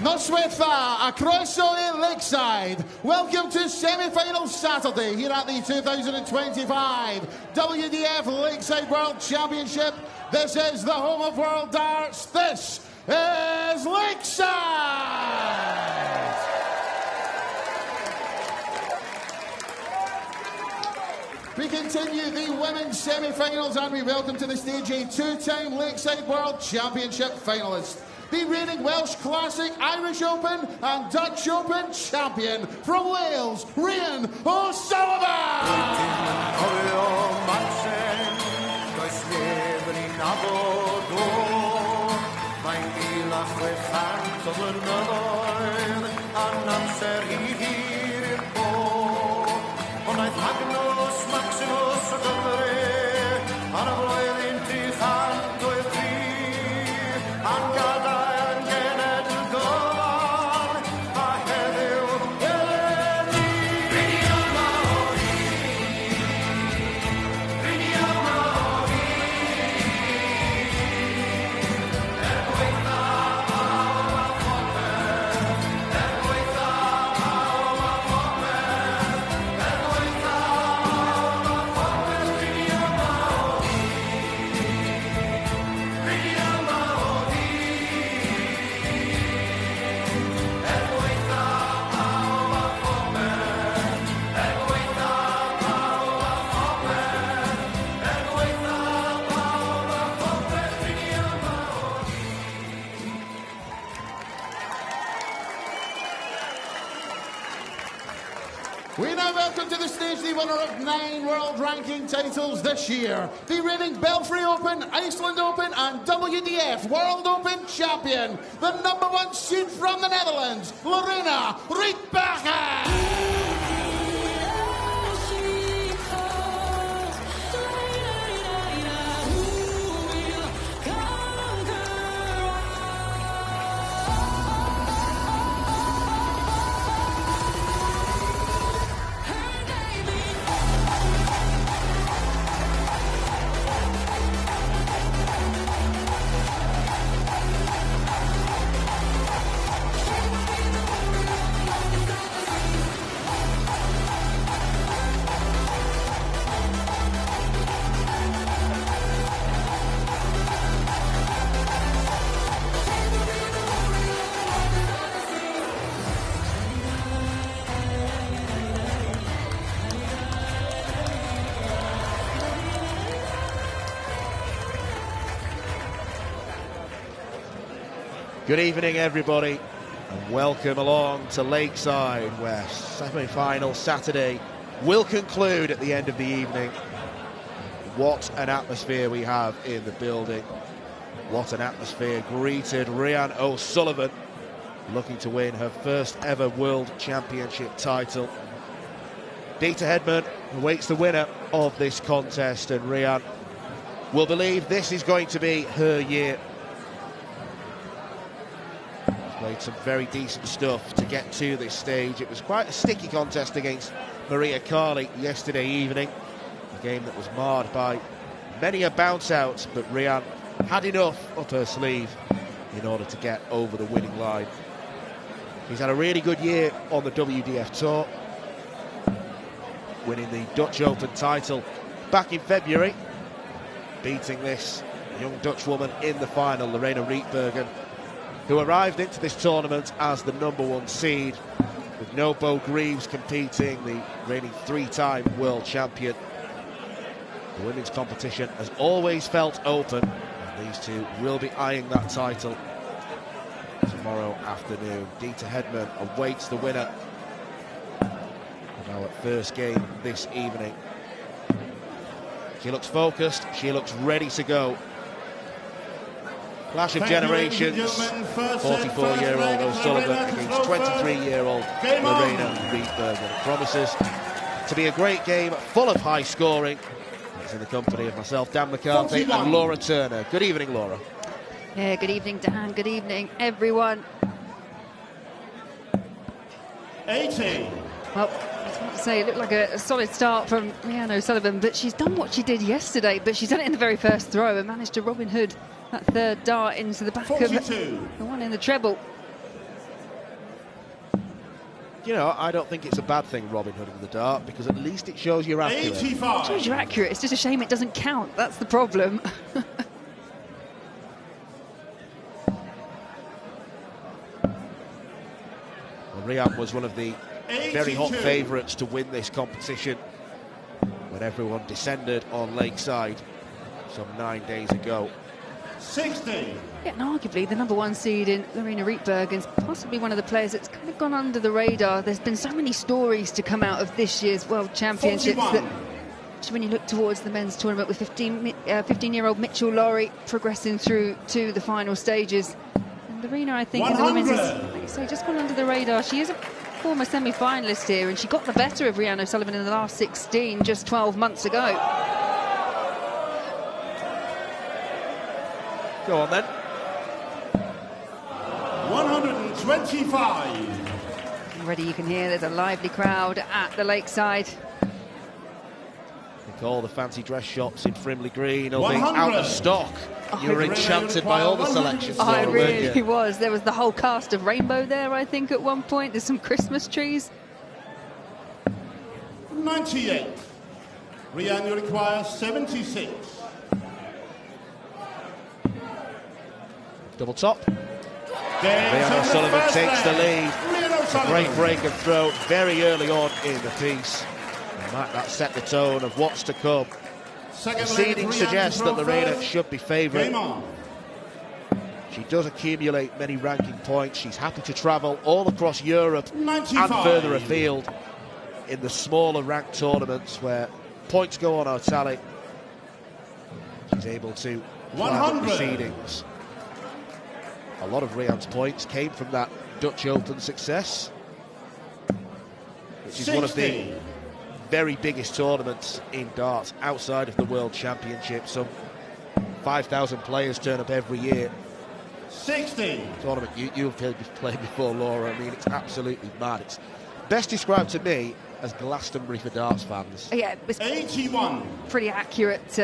Noswaith across Lakeside. Welcome to Semifinal Saturday here at the 2025 WDF Lakeside World Championship. This is the home of World Darts. This is Lakeside. We continue the women's semi-finals and we welcome to the stage a two-time Lakeside World Championship finalist. The reigning Welsh Classic, Irish Open and Dutch Open champion from Wales, Rhian O'Sullivan! We now welcome to the stage the winner of 9 world ranking titles this year, the reigning Belfry Open, Iceland Open and WDF World Open champion, the #1 seed from the Netherlands, Lorena Rietbacher. Good evening, everybody, and welcome along to Lakeside, where semi-final Saturday will conclude at the end of the evening. What an atmosphere we have in the building. What an atmosphere greeted Rhian O'Sullivan, looking to win her first ever World Championship title. Dita Hedman awaits the winner of this contest, and Rhian will believe this is going to be her year. Played some very decent stuff to get to this stage. It was quite a sticky contest against Maria Carley yesterday evening. A game that was marred by many a bounce out, but Rhian had enough up her sleeve in order to get over the winning line. He's had a really good year on the WDF Tour, winning the Dutch Open title back in February, beating this young Dutch woman in the final, Lorena Rietbergen, who arrived into this tournament as the #1 seed, with no Bo Greaves competing, the reigning 3-time world champion. The women's competition has always felt open, and these two will be eyeing that title tomorrow afternoon. Dita Hedman awaits the winner of our first game this evening. She looks focused, she looks ready to go. Clash of generations, 44-year-old O'Sullivan against 23-year-old Lorena Rietbergen. It promises to be a great game, full of high scoring. It's in the company of myself, Dan McCarthy, and Laura Turner. Good evening, Laura. Yeah, good evening, Dan. Good evening, everyone. 80. Well, I was about to say, it looked like a solid start from Rhian O'Sullivan, but she's done what she did yesterday, but she's done it in the very first throw and managed to Robin Hood that third dart into the back 42. Of the one in the treble. you know, I don't think it's a bad thing, Robin Hooding the dart, because at least it shows you're accurate. 85. It shows you're accurate. It's just a shame it doesn't count. That's the problem. Well, Rian was one of the 82. very hot favourites to win this competition when everyone descended on Lakeside some 9 days ago. 60. Yeah, and arguably the number 1 seed in Lorena Rietbergen's possibly one of the players that's kind of gone under the radar. There's been so many stories to come out of this year's World Championships 41. that when you look towards the men's tournament with 15-year-old Mitchell Laurie progressing through to the final stages. And Lorena, I think, in the women's is, like you say, just gone under the radar. She is a former semi-finalist here, and she got the better of Rhiannon O'Sullivan in the last 16 just 12 months ago. Go on then. 125. Already you can hear there's a lively crowd at the Lakeside. I think all the fancy dress shops in Frimley Green will be out of stock. You were enchanted by all the selections. I Laura, really weren't you? was. There was the whole cast of Rainbow there, I think, at one point. There's some Christmas trees. 98. Rian, you require 76. Double top. Rhiannon O'Sullivan takes the lead. O'Sullivan. Great break and throw very early on in the piece. And that set the tone of what's to come. Second The leg, seeding Rhiannon suggests throw that Lorena first. should be favourite. Game on. She does accumulate many ranking points. She's happy to travel all across Europe 95. and further afield in the smaller ranked tournaments where points go on her tally. She's able to climb up the 100. seedings. A lot of Rian's points came from that Dutch Open success, which is one of the 60. very biggest tournaments in darts outside of the World Championship. Some 5,000 players turn up every year. 60. Tournament you've played before, Laura. I mean, it's absolutely mad. It's best described to me as Glastonbury for darts fans. Yeah, it was 81. pretty accurate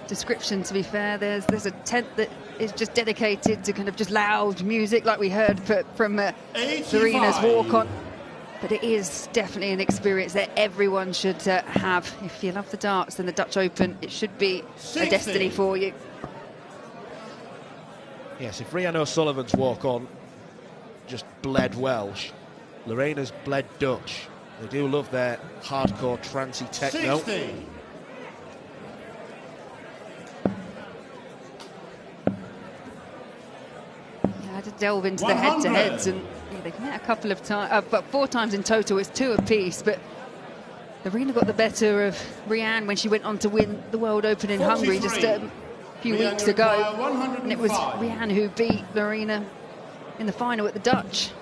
description, to be fair. There's a tent that is just dedicated to kind of just loud music like we heard from Serena's walk-on. But it is definitely an experience that everyone should have. If you love the darts, then the Dutch Open, it should be 60. a destiny for you. Yes, if Rhiannon O'Sullivan's walk-on just bled Welsh, Lorena's bled Dutch. They do love their hardcore trancey techno. 60. I had to delve into the head-to-heads, and they've met a couple of times, but 4 times in total. It's 2 apiece, but Lorena got the better of Rhiannon when she went on to win the World Open in Hungary just a few Rhiannon weeks ago, require 105. and it was Rhiannon who beat Lorena in the final at the Dutch.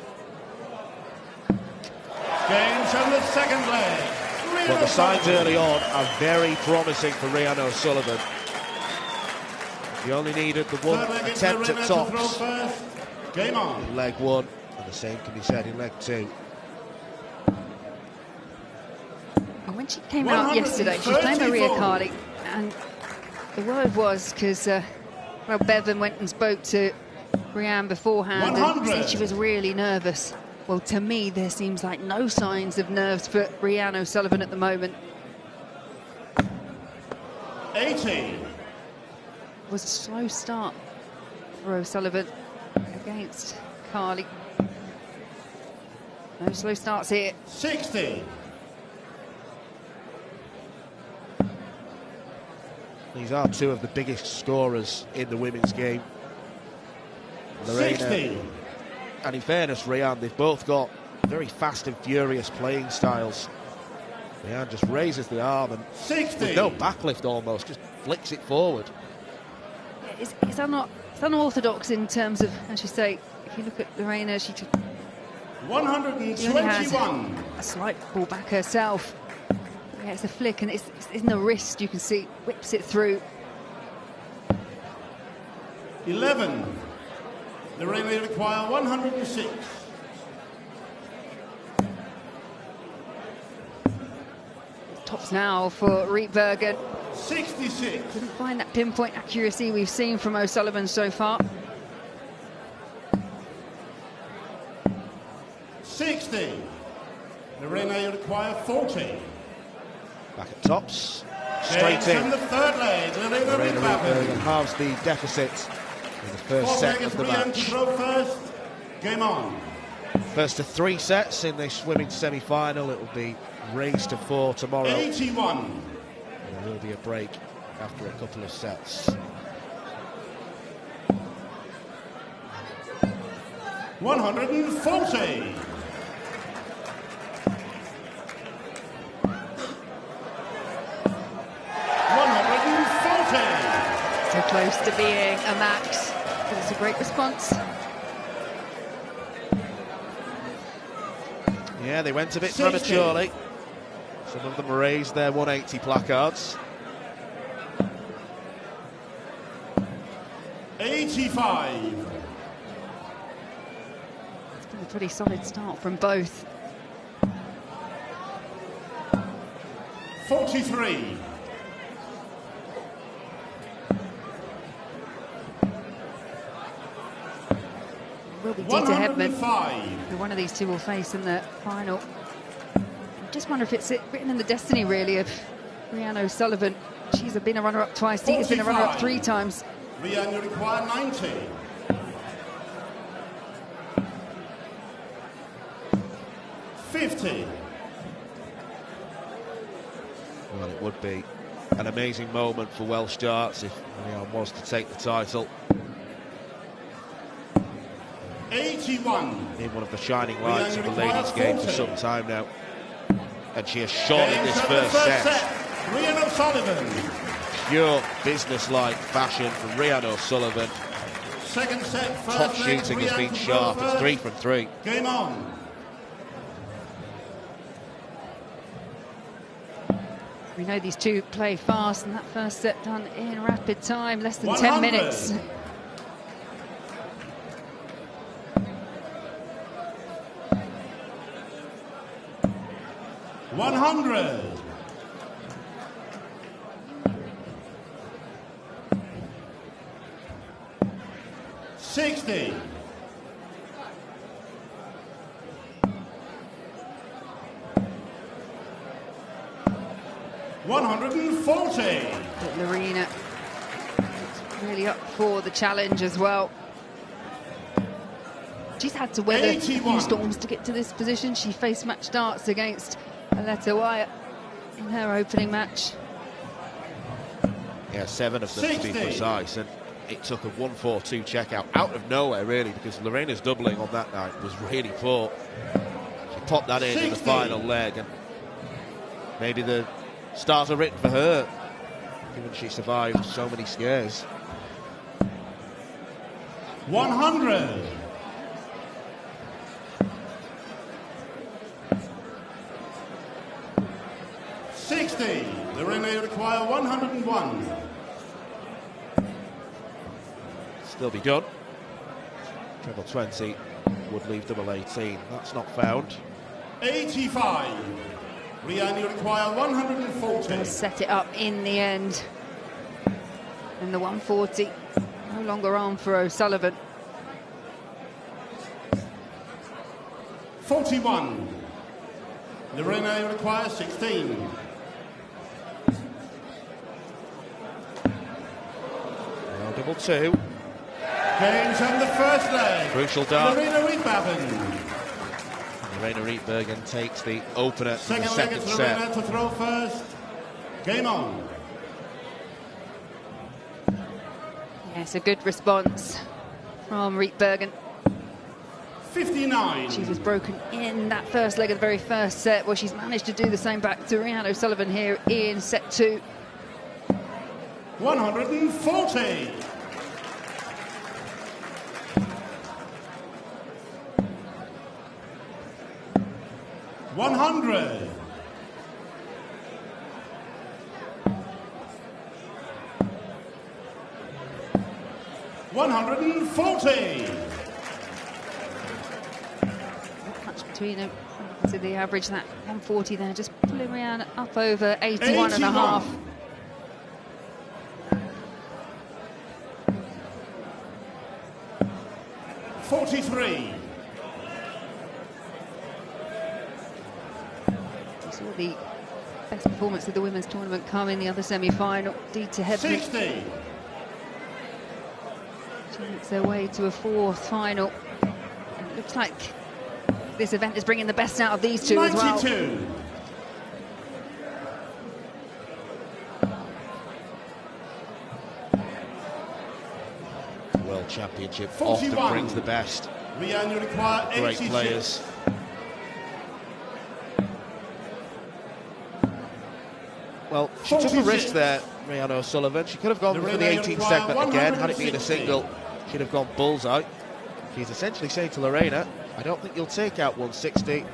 Games of the second leg. Well, the signs early on are very promising for Rhiannon O'Sullivan. She only needed the one attempt at tops Game on. in leg 1, and the same can be said in leg 2. And when she came out yesterday, she was playing Maria 134. Carli, and the word was, because well, Bevan went and spoke to Rhiannon beforehand and 100. said she was really nervous. Well, to me, there seems like no signs of nerves for Rhiannon O'Sullivan at the moment. 80. It was a slow start for O'Sullivan against Carli. No slow starts here. 60. These are 2 of the biggest scorers in the women's game. Lorena, 60. and in fairness, Rhiannon, they've both got very fast and furious playing styles. Rhiannon just raises the arm and 60. with no backlift almost, just flicks it forward. It's unorthodox in terms of, as you say, if you look at Lorena, she only has 121. a slight ball back herself. Yeah, it's a flick, and it's in the wrist, you can see, whips it through. 11. Lorena require 106. Tops now for Rietbergen. 66. Couldn't find that pinpoint accuracy we've seen from O'Sullivan so far. 60. Lorena, you require 40. Back at tops. Straight in. From the third leg, Lorena Rietbergen halves the deficit in the first set of the match. To throw first. Game on. First of 3 sets in this women's semi-final. It will be raised to 4 tomorrow. 81. And there will be a break after a couple of sets. 140. 140. So close to being a max, but it's a great response. Yeah, they went a bit prematurely. Some of them raised their 180 placards. 85. It's been a pretty solid start from both. 43. Will be Dieter Hedman, 105. who one of these two will face in the final. I just wonder if it's written in the destiny, really, of Rhian O'Sullivan. She's been a runner-up twice. Dieter's been a runner-up 3 times. Rhian, you require 90. 50. Well, it would be an amazing moment for Welsh darts if Rhian was to take the title. 81. In one of the shining lights of the ladies' game for some time now. And she has shot in this first set. Rhian O'Sullivan. Pure business-like fashion from Rhian O'Sullivan. Second set, first Top leg, shooting has Rhian been to sharp. throw It's first. 3 from 3. Game on. We know these two play fast, and that first set done in rapid time, less than 100. 10 minutes. $100. 60. 140. But Lorena really up for the challenge as well. She's had to weather a 81. few storms to get to this position. She faced match darts against Aletta Wyatt in her opening match. Yeah, 7 of them to be 60. precise, and it took a 1-4-2 checkout out of nowhere, really, because Lorena's doubling on that night was really poor. She popped that in the 60. final leg, and maybe the stars are written for her, given she survived so many scares. 100. 60. Lorena require 101. Still be done. Treble 20 would leave double 18. That's not found. 85. Rhian, you require 140. Set it up in the end. And the 140 no longer on for O'Sullivan. 41. Lorena, you require 16. Now double 2. Games on the first leg. Crucial dart. Lorena Rietbergen. Lorena Rietbergen takes the opener in the Second leg second is set. Lorena to throw first. Game on. Yes, a good response from Rietbergen. 59. She was broken in that first leg of the very first set. Well, she's managed to do the same back to Rhian O'Sullivan here in set 2. 140. 100. 140. Not much between them. To the average, that 140 there, just pulling Rhian up over 81 and a half. 43. saw the best performance of the women's tournament come in the other semi-final. Dita Hedman. 60. She makes their way to a fourth final. And it looks like this event is bringing the best out of these two 92. as well. World Championship 41. often brings the best. Rian, you require Great 86. players. Well, she took a 46. risk there, Rihanna O'Sullivan. She could have gone for the 18th segment again. Had it been a single, she'd have gone bullseye. She's essentially saying to Lorena, I don't think you'll take out 160.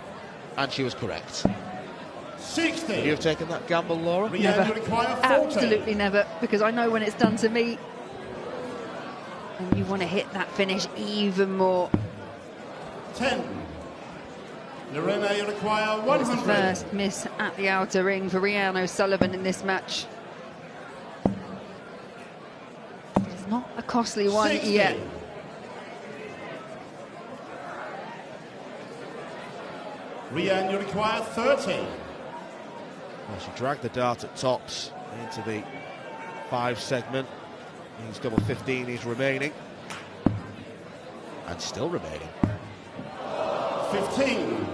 And she was correct. 60. Would you have taken that gamble, Laura? Rian, Never. you require 40. Absolutely never, because I know when it's done to me. And you want to hit that finish even more. 10. Lorena, you require It's the 100. first miss at the outer ring for Rian O'Sullivan in this match. It's not a costly one 60. yet. Rian, you require 30. Well, she dragged the dart at tops into the 5 segment. He's double 15 is remaining. And still remaining. 15.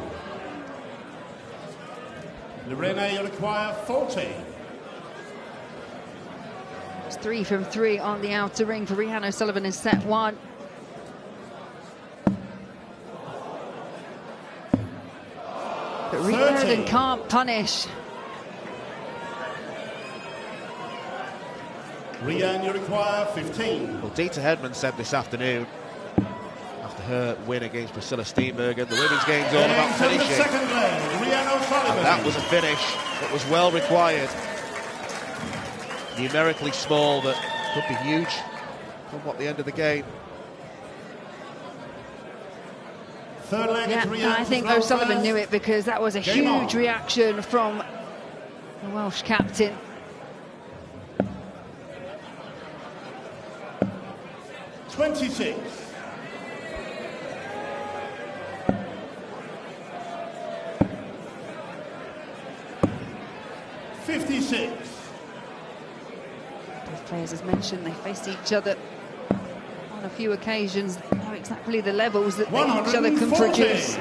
Lorena, you require 40. It's 3 from 3 on the outer ring for Rian O'Sullivan in set 1. But Rian can't punish. Rian, you require 15. Well, Dita Hedman said this afternoon, after her win against Priscilla Steenbergen, the women's game's all about Into the finishing. second lane, Rian O'Sullivan. And that was a finish that was well required. Numerically small, but could be huge come what the end of the game. Third leg, Yeah, it's Rian I think to throw O'Sullivan first. knew it, because that was a Game on. huge reaction from the Welsh captain. $26. $56. Both players, as mentioned, they faced each other on a few occasions. They know exactly the levels that each other can 140. produce.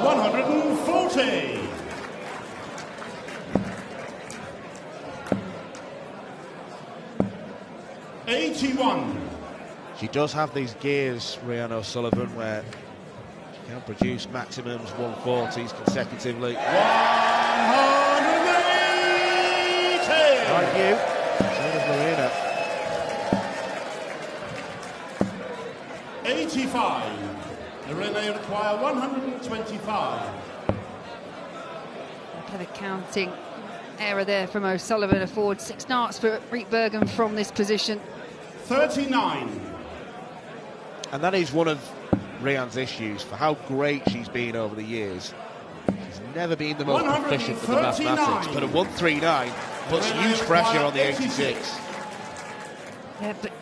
$140. $81. She does have these gears, Rian O'Sullivan, where she can produce maximums 140s consecutively. 180. Like you, so does Lorena. 85. Lorena, you require 125. Kind of counting error there from O'Sullivan affords 6 darts for Rietbergen from this position. 39. And that is one of Rian's issues, for how great she's been over the years. She's never been the most proficient with the mathematics, but a 139 puts huge pressure on the 86. Yeah, but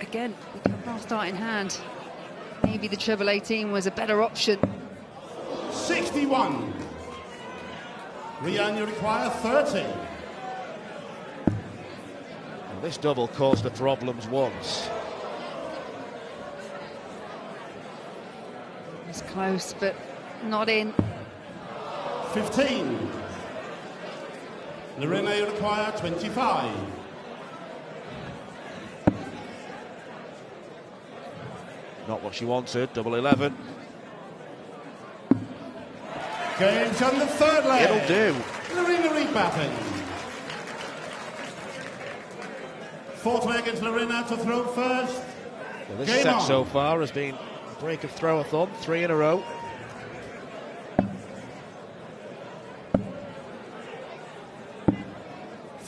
again, with a fast start in hand, maybe the treble 18 was a better option. 61. Rian, you require 30. Well, this double caused her problems once. It's close, but not in. 15. Lorena, you require 25. Not what she wanted, double 11. Game's on the third leg. It'll do. Lorena Rietbergen. Fourth leg, it's Lorena to throw first. Well, this Game set on. so far has been a break of throw-a-thon, 3 in a row.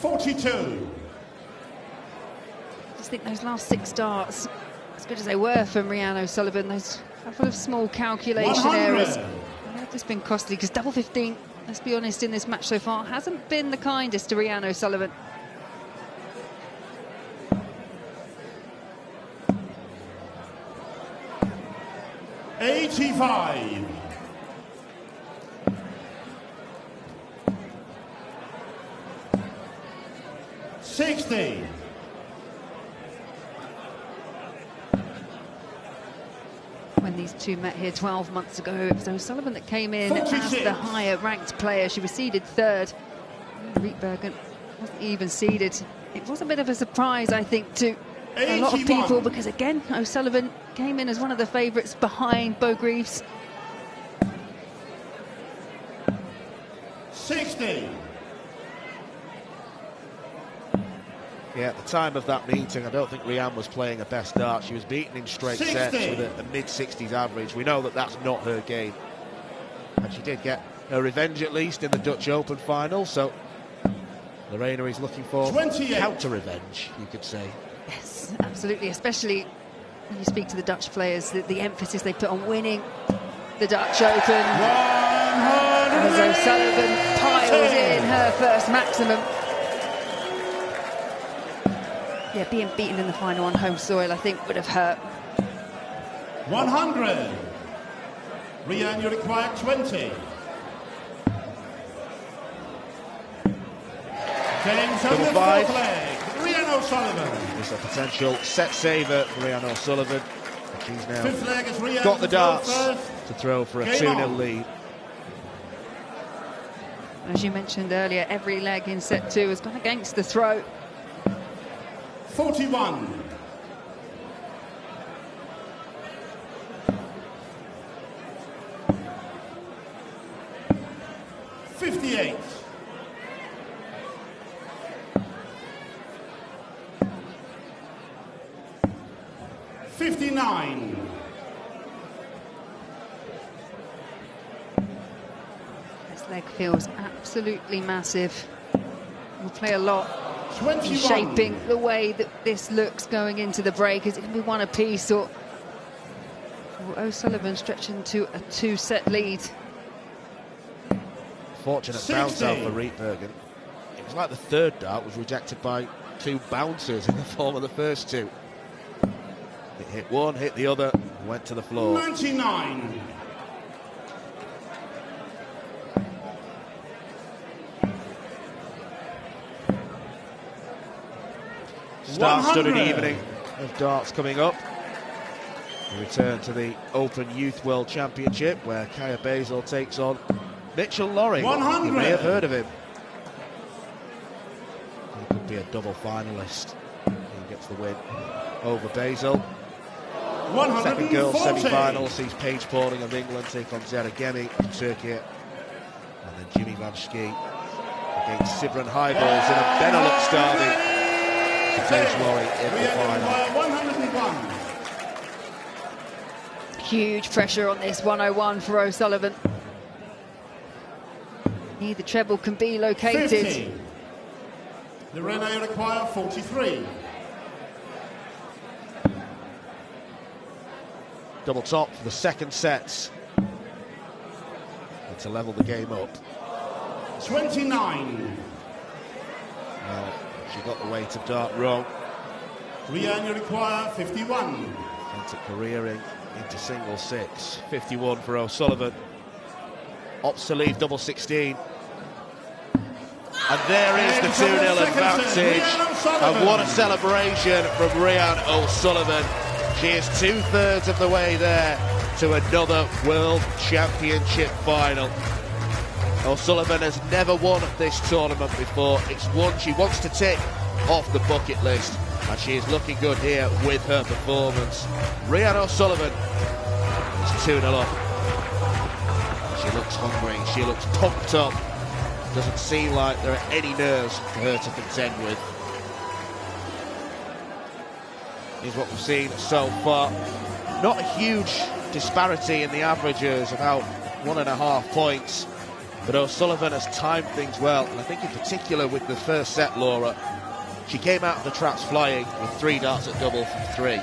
$42. I just think those last 6 darts, as good as they were from Rian O'Sullivan, those couple of small calculation 100. errors, they've just been costly, because double 15, let's be honest, in this match so far, hasn't been the kindest to Rian O'Sullivan. 85. 60. When these two met here 12 months ago, it was O'Sullivan that came in 46. as the higher ranked player. She was seeded third. Rietbergen wasn't even seeded. It was a bit of a surprise, I think, to a lot of 81. people, because again, O'Sullivan came in as one of the favourites behind Bo Greaves. 60. Yeah, at the time of that meeting, I don't think Rianne was playing her best dart. She was beaten in straight 60. sets with a mid-60s average. We know that that's not her game. And she did get her revenge, at least, in the Dutch Open final. So Lorena is looking for 28. counter-revenge, you could say. Yes, absolutely, especially when you speak to the Dutch players, the emphasis they put on winning the Dutch Open. As O'Sullivan piles in her first maximum. Yeah, being beaten in the final on home soil, I think, would have hurt. 100. Rianne, you require 20. James on the fourth leg. Rianne O'Sullivan. There's a potential set saver for Rianne O'Sullivan. She's now Fifth leg is Rianne got the darts first. to throw for a Game 2-0 on. lead. As you mentioned earlier, every leg in set two has gone against the throw. 41. 58. 59. 'This leg feels absolutely massive. We'll play a lot 21. in shaping the way that this looks going into the break. Is it going to be one apiece, or O'Sullivan stretching to a two-set lead? Fortunate 60. bounce out for Rietbergen. It was like the third dart was rejected by two bouncers in the form of the first two. It hit one, hit the other, went to the floor. 99. Star-studded 100. evening of darts coming up. We return to the Open Youth World Championship, where Kaya Basil takes on Mitchell Loring. 100. You may have heard of him. He could be a double finalist. He gets the win over Basil. Second girls 140. semi-final sees Paige Pauling of England take on Zara Gemi of Turkey. And then Jimmy Van Schie against Sibren Highballs in a Benelux derby. To Paige Loring in the final. 101. Huge pressure on this 101 for O'Sullivan. Neither treble can be located. 50. Lorena, you require 43. Double top for the second set. And to level the game up. 29. Well, she got the weight of dart wrong. Rianne, you require 51. Into careering into single six. 51 for O'Sullivan. Opts to leave double 16. And there is the 2-0 advantage. And what a celebration from Rianne O'Sullivan. She is 2/3 of the way there to another World Championship final. O'Sullivan has never won this tournament before. It's one she wants to tick off the bucket list, and she is looking good here with her performance. Rianne O'Sullivan is 2-0 up. She looks hungry, she looks pumped up. Doesn't seem like there are any nerves for her to contend with. Is what we've seen so far. Not a huge disparity in the averages, about 1.5 points. But O'Sullivan has timed things well, and I think in particular with the first set, Laura, she came out of the traps flying with 3 darts at double from 3.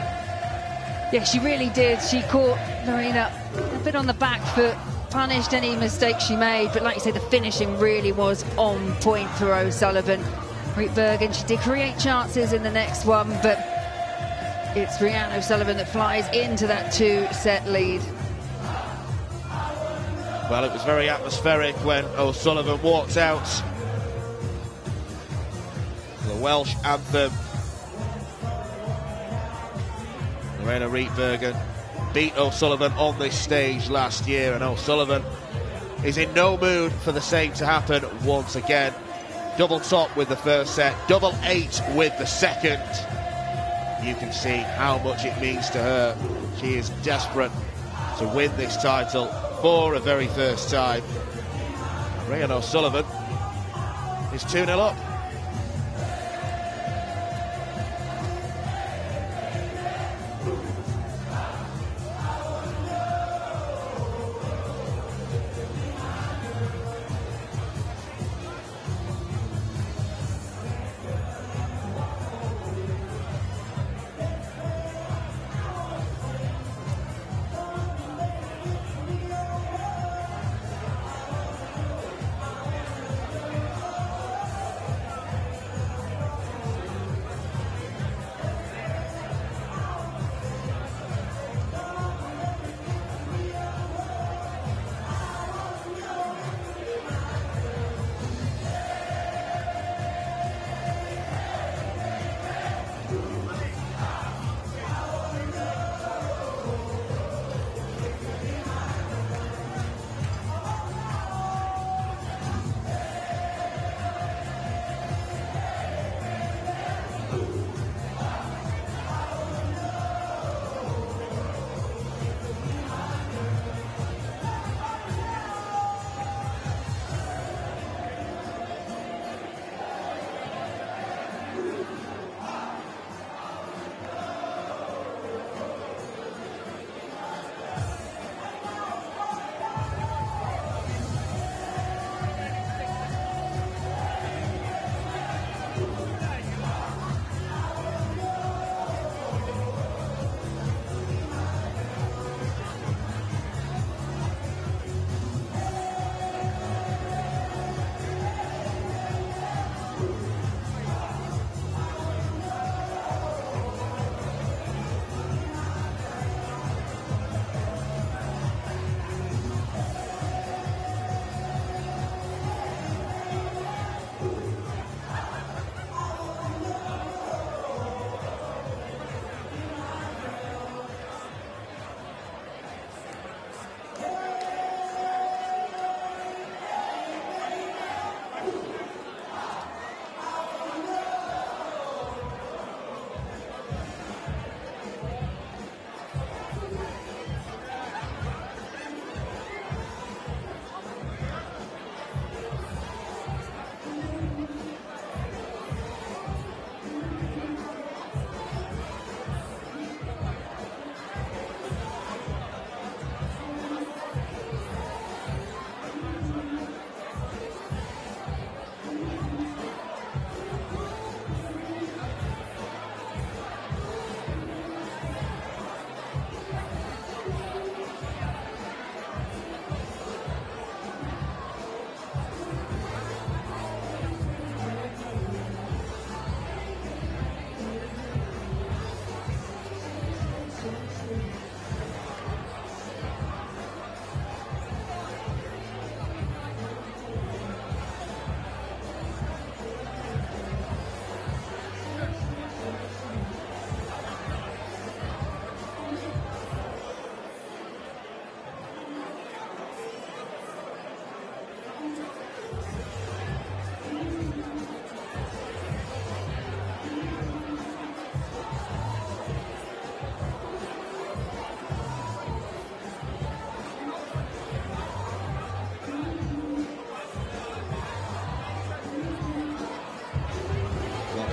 Yeah, she really did. She caught Lorena a bit on the back foot, punished any mistakes she made, but like you say, the finishing really was on point for O'Sullivan. Rietbergen, she did create chances in the next one, but it's Rianne O'Sullivan that flies into that 2-set lead. Well, it was very atmospheric when O'Sullivan walked out. The Welsh anthem. Lorena Rietbergen beat O'Sullivan on this stage last year, and O'Sullivan is in no mood for the same to happen once again. Double top with the first set, double 8 with the second. You can see how much it means to her. She is desperate to win this title for a very first time. Rhian O'Sullivan is 2-0 up.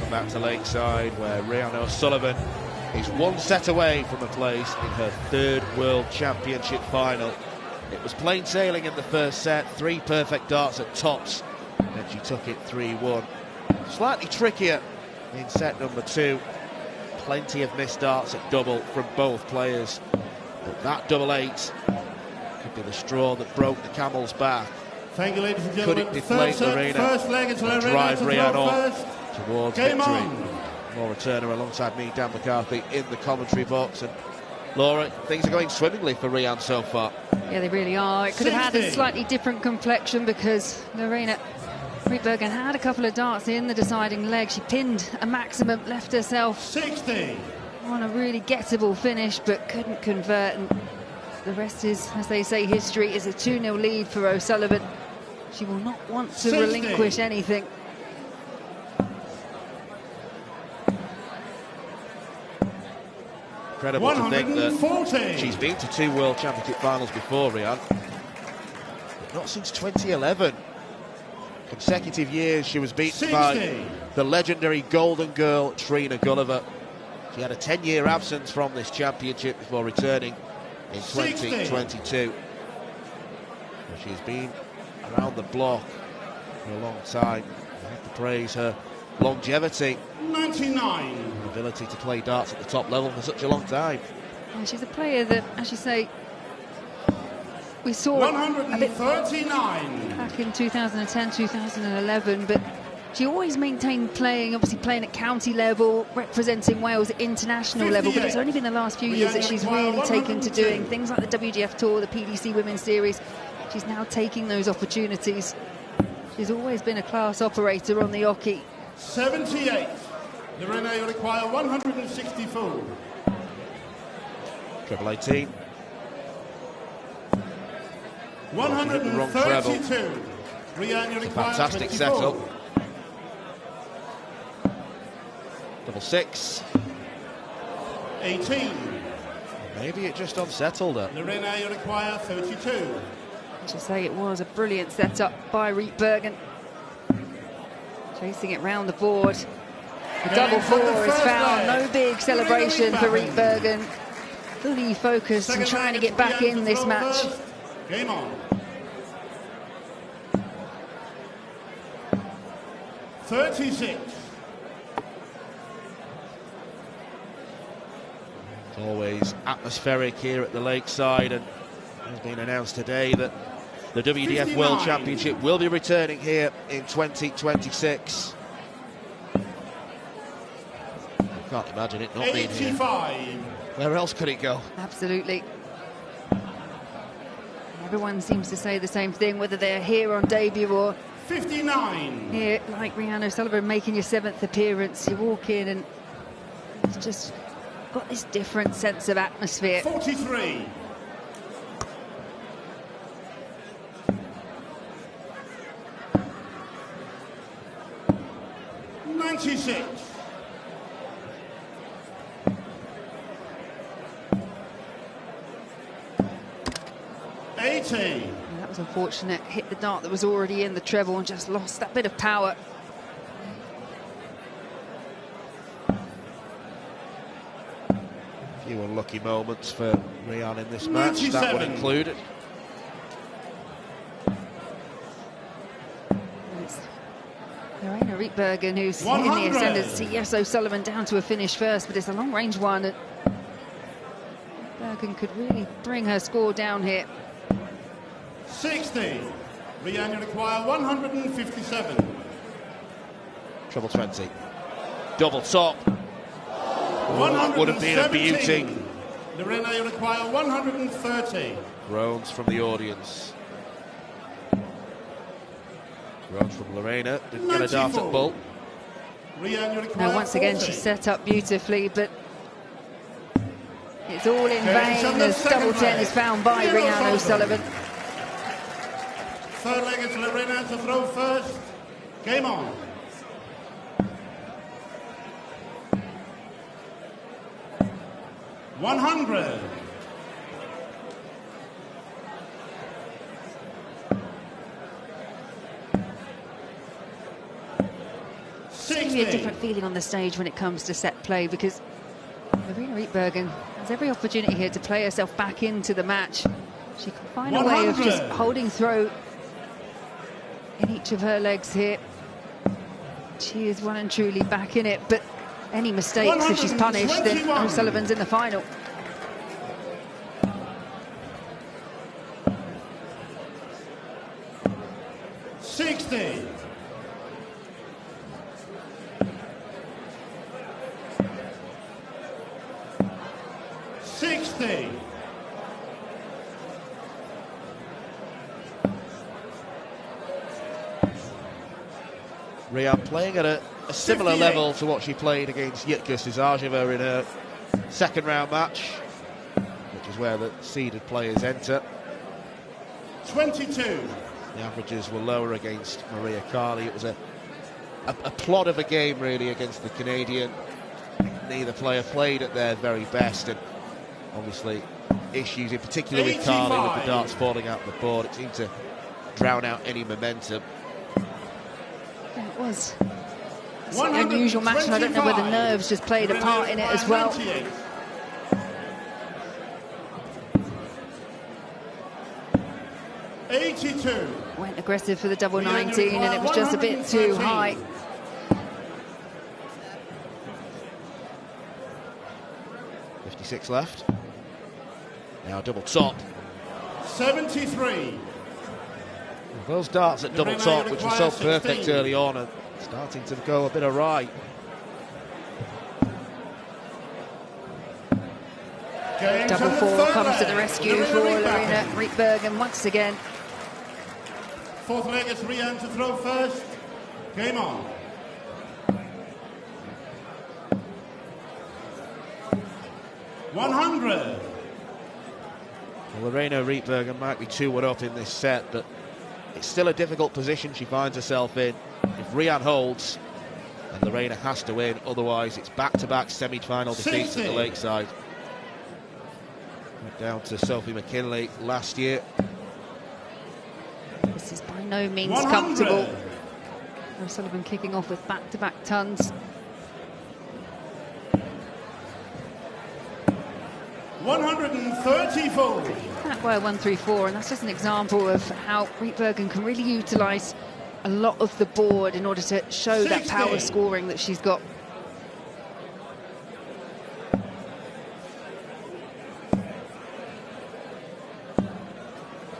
Back to Lakeside, where Rhian O'Sullivan is one set away from a place in her third World Championship final. It was plain sailing in the first set, 3 perfect darts at tops, and she took it 3-1. Slightly trickier in set number 2. Plenty of missed darts at double from both players, but that double 8 could be the straw that broke the camel's back. Thank you, ladies and Could gentlemen. it deflate First leg until and drive Rhian on towards Game victory? on. Laura Turner alongside me, Dan McCarthy, in the commentary box. And Laura, things are going swimmingly for Rhian so far. Yeah, they really are. It could have had a slightly different complexion because Lorena Rietbergen had a couple of darts in the deciding leg. She pinned a maximum, left herself 60 on a really gettable finish, but couldn't convert. And the rest is, as they say, history. Is a 2-0 lead for O'Sullivan. She will not want to relinquish anything. Incredible to think that she's been to 2 World Championship finals before, Rian. But not since 2011. Consecutive years she was beaten by the legendary Golden Girl Trina Gulliver. She had a 10-year absence from this championship before returning in 2022. But she's been around the block for a long time. I have to praise her longevity, 99, ability to play darts at the top level for such a long time. Yeah, she's a player that, as you say, we saw 139 back in 2010, 2011, but she always maintained playing, obviously playing at county level, representing Wales at international level, but it's only been the last few years that she's really taken to doing things like the WDF Tour, the PDC Women's Series. She's now taking those opportunities. She's always been a class operator on the hockey. 78. Lorena, you require 164. Treble 18. 132. Rian, you require fantastic 24. setup. Double 6. 18. Maybe it just unsettled her. Lorena, you require 32. As you say, it was a brilliant setup by Rietbergen. Chasing it round the board. The double 4 is found. No big celebration for Rietbergen. Fully focused and trying to get back in this match. Game on. 36. It's always atmospheric here at the Lakeside, and it has been announced today that the WDF 59. World Championship will be returning here in 2026. I can't imagine it not being here. 85. Where else could it go? Absolutely. Everyone seems to say the same thing, whether they're here on debut or 59. here, like Rian O'Sullivan, making your 7th appearance. You walk in and it's just got this different sense of atmosphere. 43. 96. 80. And that was unfortunate. Hit the dart that was already in the treble and just lost that bit of power. A few unlucky moments for Rian in this match. 97. That would include it. Lorena Rietbergen, who's in the ascendancy. Yes, O'Sullivan down to a finish first, but it's a long-range one. And Rietbergen could really bring her score down here. 60. Rian, you require 157. Treble 20. Double top. That would have been a beauty. Lorena, you require 130. Groans from the audience. Groans from Lorena. Didn't get a dart at Bull. Rian, you require Now, once again, 40. she's set up beautifully, but it's all in vain as double 10 is found by Rian O'Sullivan. Third leg is Lorena to throw first. Game on. 100. 60. It's a different feeling on the stage when it comes to set play, because Lorena Rietbergen has every opportunity here to play herself back into the match. She can find a way of just holding throw in each of her legs here. She is well and truly back in it, but any mistakes, if she's punished, then O'Sullivan's in the final. $60. 60. Ryan playing at a similar level to what she played against Jitka Sizajeva in her second round match, which is where the seeded players enter. 22. The averages were lower against Maria Carli. It was a plod of a game, really, against the Canadian. Neither player played at their very best, and obviously issues, in particular with Carli, with the darts falling out the board. It seemed to drown out any momentum. Yeah, it was. It's an unusual match, and I don't know whether nerves just played a part in it as well. Went aggressive for the double 19, and it was just a bit too high. .56 left. Now double top. 73. Those darts at double top, which were so perfect early on, are starting to go a bit awry. Double four comes to the rescue for Lorena Rietbergen once again. Fourth leg is Rian to throw first. Game on. .100. Well, Lorena Rietbergen might be 2-1 up in this set, but it's still a difficult position she finds herself in. If Rian holds, then Lorena has to win, otherwise it's back-to-back semi-final defeats at the Lakeside. Went down to Sophie McKinley last year. This is by no means 100. Comfortable. O'Sullivan kicking off with back-to-back tons. 134. That were 134, and that's just an example of how Rietbergen can really utilise a lot of the board in order to show 60. That power scoring that she's got.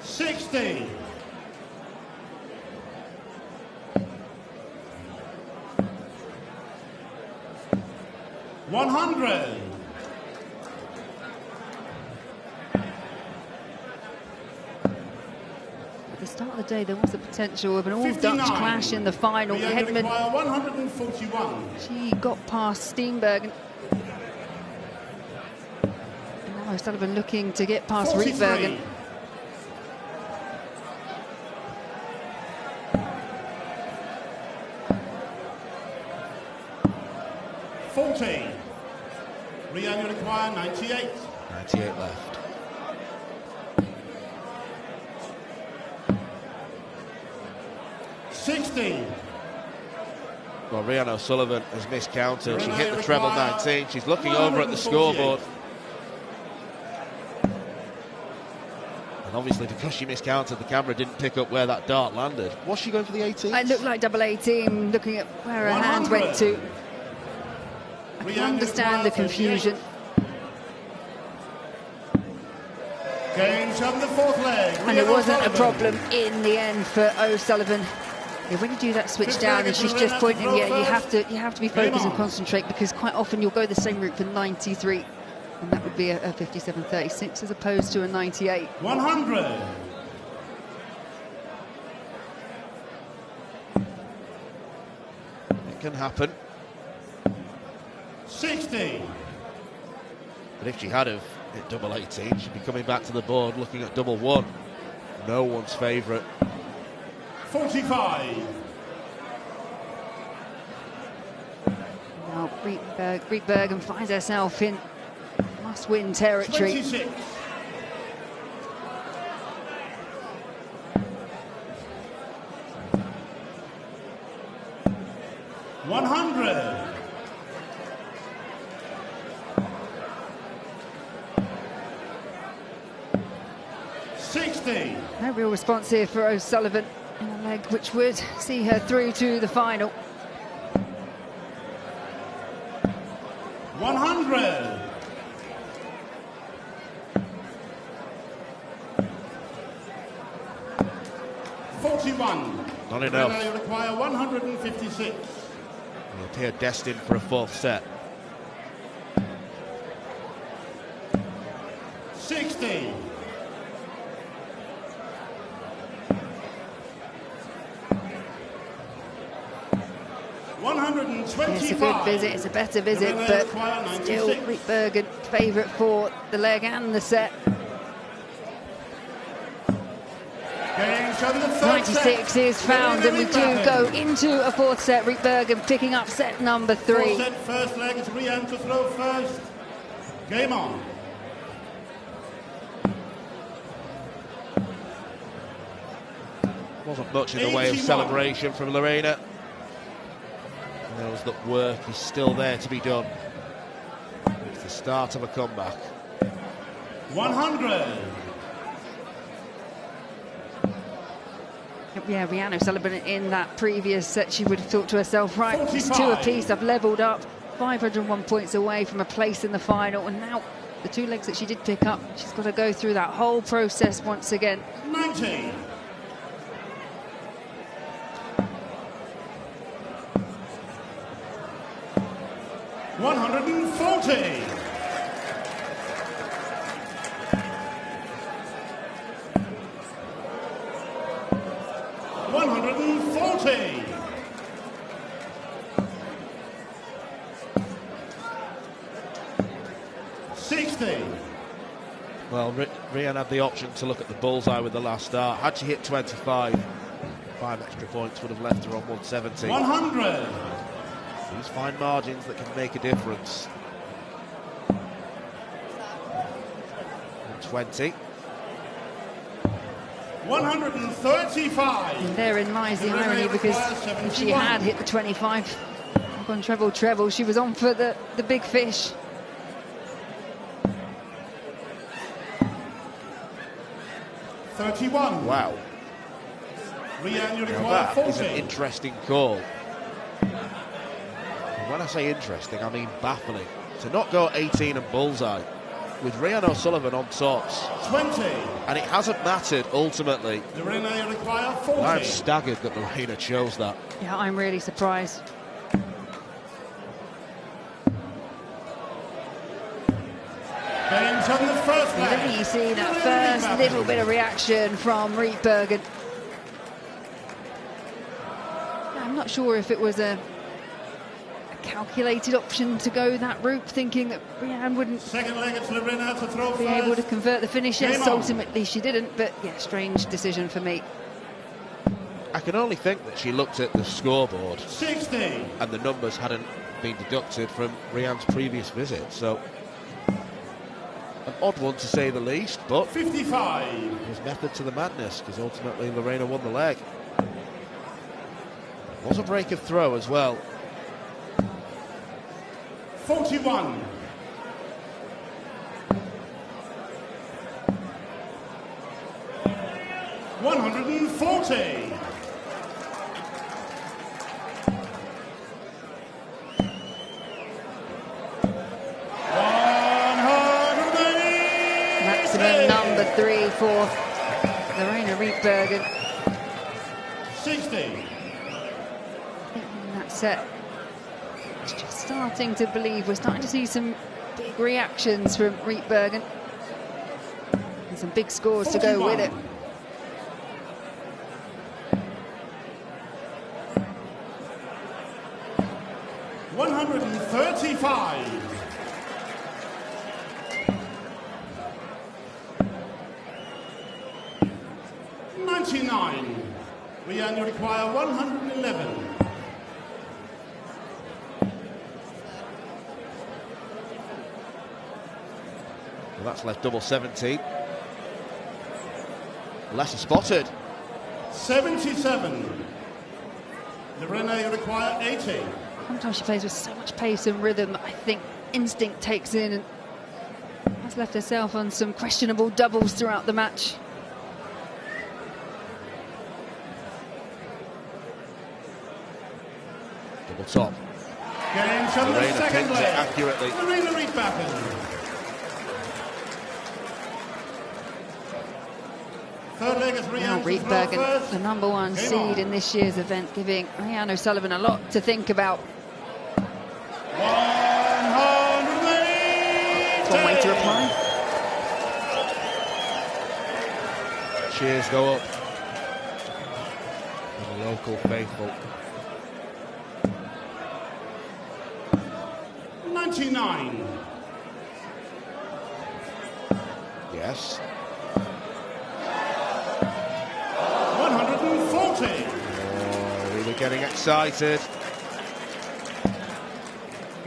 .60. .100. At the start of the day, there was the potential of an all-Dutch clash in the final. Hedman, 141. She got past Steenberg. And now O'Sullivan looking to get past 43. Rietbergen. Rian, you require 98. 98 left. .60. Well, Rian O'Sullivan has miscounted. She hit the treble 19. She's looking over at the scoreboard. And obviously, because she miscounted, the camera didn't pick up where that dart landed. Was she going for the 18? It looked like double 18, looking at where her hand went to. I can understand the confusion. Games on the fourth leg. And it wasn't a problem in the end for O'Sullivan. Yeah, when you do that switch down and she's just pointing, yeah, you have to be focused and concentrate, because quite often you'll go the same route for 93, and that would be a 57.36 as opposed to a 98. 100. It can happen. 60. But if she had have hit double 18, she'd be coming back to the board looking at double 1. No one's favourite. 45. Now Rietbergen finds herself in must-win territory. 26. .100. .60. No real response here for O'Sullivan in a leg which would see her through to the final. 100. .41. Not enough. They require 156. They appear destined for a fourth set. 60. 125. It's a good visit, it's a better visit, but still Rietbergen favourite for the leg and the set. 96 is found, and we do go into a fourth set. Rietbergen picking up set number 3. Fourth set, first leg is Rian to throw first. Game on. Wasn't much in the way of celebration from Lorena. Knows that work is still there to be done. It's the start of a comeback. 100. Yeah, Rian O'Sullivan in that previous set, she would have thought to herself, right, it's 2 apiece, I've levelled up, 501 points away from a place in the final, and now the 2 legs that she did pick up, she's got to go through that whole process once again. 90. 140. 140. 60. Well, Rian had the option to look at the bullseye with the last start. Had she hit 25, 5 extra points would have left her on 170. 100. These fine margins that can make a difference. 120. 135. And therein lies the irony, because if she had hit the 25 on treble, she was on for the big fish. 31. Wow. Rian, you Now require that is 40. an interesting call. When I say interesting, I mean baffling. To not go 18 and bullseye with Rian O'Sullivan on tops. 20. And it hasn't mattered ultimately. Lorena, you require 40. I'm staggered that Lorena chose that. Yeah, I'm really surprised. Games on the first leg. There you see that first little bit of reaction from Rietbergen. I'm not sure if it was a calculated option to go that route, thinking that Rian wouldn't Second leg, it's Lorena to throw be first. able to convert the finish. Game Yes, on. ultimately she didn't, but yeah, strange decision for me. I can only think that she looked at the scoreboard 60. and the numbers hadn't been deducted from Rian's previous visit. So, an odd one to say the least, but 55. there's method to the madness, because ultimately Lorena won the leg. Was a break of throw as well. 41. 140. 180. Maximum number 3 for Lorena Rietbergen 60. in that set. It's just starting to believe. We're starting to see some big reactions from Rietbergen and some big scores to go with it. 135. 99. We only require 111. Well, that's left double 70. Lesser spotted. 77. Lorena, you require 80. Sometimes she plays with so much pace and rhythm that I think instinct takes in and has left herself on some questionable doubles throughout the match. Double top. Games on the Lorena second pins it leg. accurately. Lorena Rietbergen. Third leg is Now Rian to throw Rietbergen, first. the number 1 Game seed on. in this year's event, giving Rian O'Sullivan a lot to think about. 180. One way to reply. Cheers go up. And the local faithful. 99. Yes. 140. Oh, we were getting excited.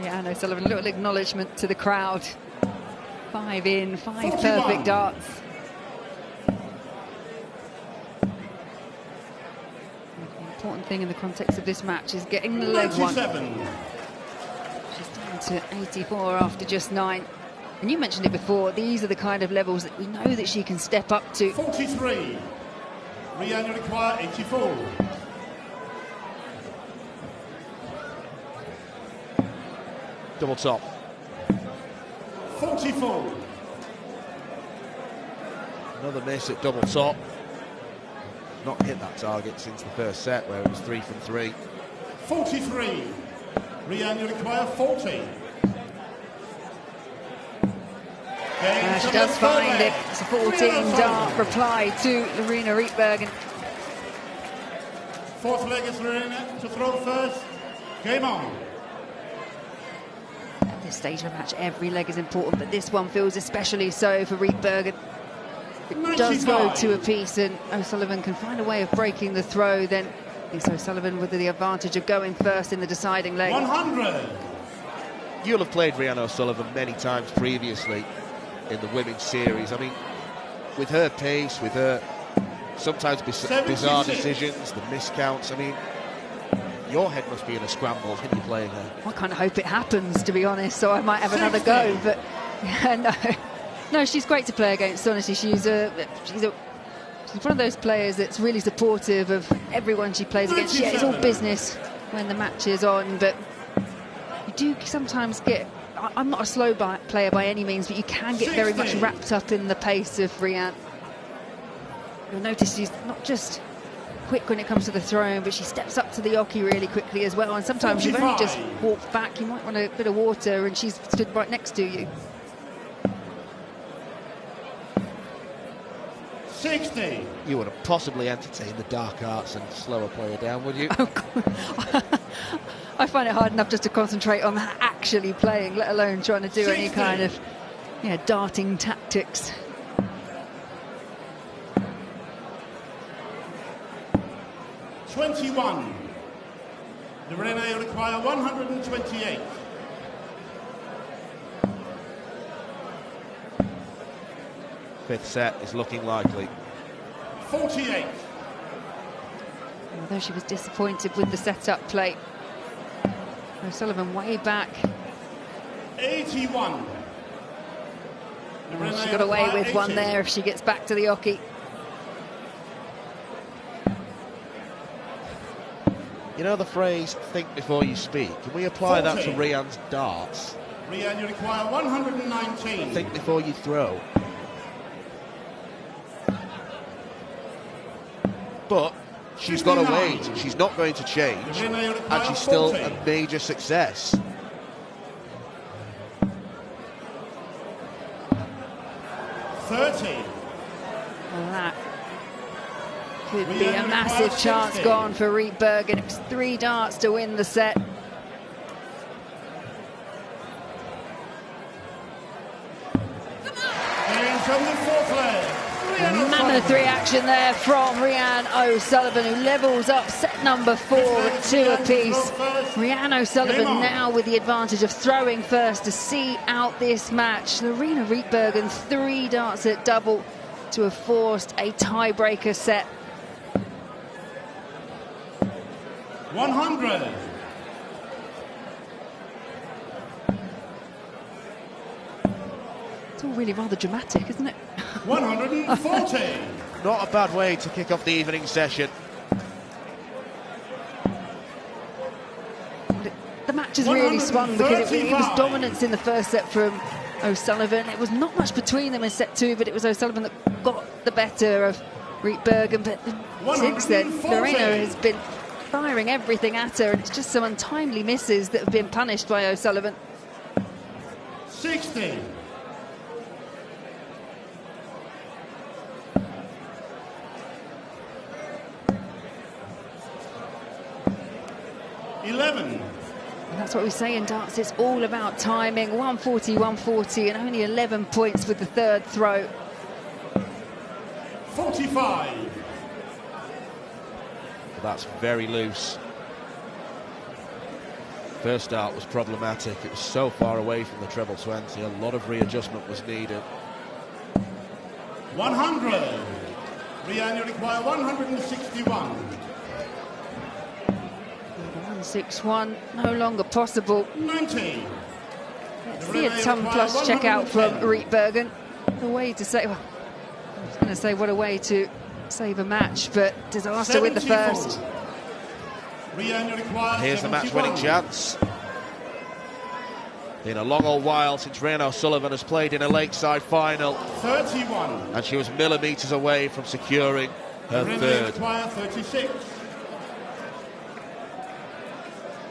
Yeah, O'Sullivan, a little acknowledgement to the crowd. 5 in, 5 41. perfect darts. The important thing in the context of this match is getting the leg one. 97. She's down to 84 after just 9. And you mentioned it before, these are the kind of levels that we know that she can step up to. 43. Rian, you require 84. Double top. 44. Another miss at double top. Not hit that target since the first set where it was 3 from 3. 43. Rian, you require 40. She does find it. It's a 14-dart reply to Lorena Rietbergen. Fourth leg is Lorena to throw first. Game on. At this stage of the match, every leg is important, but this one feels especially so for Rietbergen. It does go to a piece, and O'Sullivan can find a way of breaking the throw. Then it's O'Sullivan with the advantage of going first in the deciding leg. 100. You'll have played Rian O'Sullivan many times previously in the women's series. I mean, with her pace, with her sometimes bizarre decisions, the miscounts, I mean, your head must be in a scramble when you're playing her. I kind of hope it happens, to be honest, so I might have another go, but yeah, no, she's great to play against, honestly. She's one of those players that's really supportive of everyone she plays against. Yeah, it's all business when the match is on, but you do sometimes get... I'm not a slow player by any means, but you can get very much wrapped up in the pace of Rian. You'll notice she's not just quick when it comes to the throwing, but she steps up to the oki really quickly as well. And sometimes you've only just walked back, you might want a bit of water, and she's stood right next to you. 60. You wouldn't possibly entertain the dark arts and slow a player down, would you? I find it hard enough just to concentrate on actually playing, let alone trying to do any kind of darting tactics. '21. Lorena require 128. Fifth set is looking likely. 48. Although she was disappointed with the setup play, O'Sullivan way back. 81. She got away with 80. one there if she gets back to the oki. You know the phrase, think before you speak? Can we apply 40. that to Rian's darts? Rian, you require 119. Think before you throw. But she's got to wait. She's not going to change. And she's still a major success. 30. Well, that could be a massive chance gone for Rietbergen. It was 3 darts to win the set. Mammoth reaction there from Rian O'Sullivan, who levels up set number 4 with 2 apiece. Rian O'Sullivan now with the advantage of throwing first to see out this match. Lorena Rietbergen 3 darts at double to have forced a tiebreaker set. 100. It's all really rather dramatic, isn't it? 140. Not a bad way to kick off the evening session. The match has really swung because it was dominance in the first set from O'Sullivan. It was not much between them in set 2, but it was O'Sullivan that got the better of Rietbergen. But since then, Lorena has been firing everything at her, and it's just some untimely misses that have been punished by O'Sullivan. 60. And that's what we say in darts, it's all about timing. 140, 140, and only 11 points with the third throw. 45. That's very loose. First dart was problematic. It was so far away from the treble 20. A lot of readjustment was needed. 100. Rian, you require 161. 161, no longer possible. 90. Let's see a ton plus check out from Rietbergen. A way to say, well, I was going to say what a way to save a match, but disaster with the first. Here's the match-winning chance. Been a long old while since Rian O'Sullivan has played in a Lakeside final. 31. And she was millimetres away from securing her third. 36.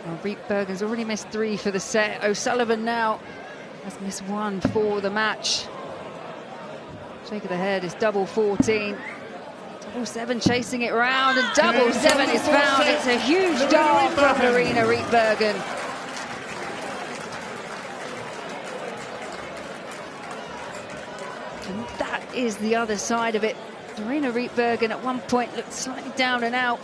Well, Rietbergen's already missed 3 for the set. O'Sullivan now has missed 1 for the match. Shake of the head is double 14. Double 7 chasing it round, and double 7 is found. It's a huge dart from Lorena Rietbergen. And that is the other side of it. Lorena Rietbergen at one point looked slightly down and out,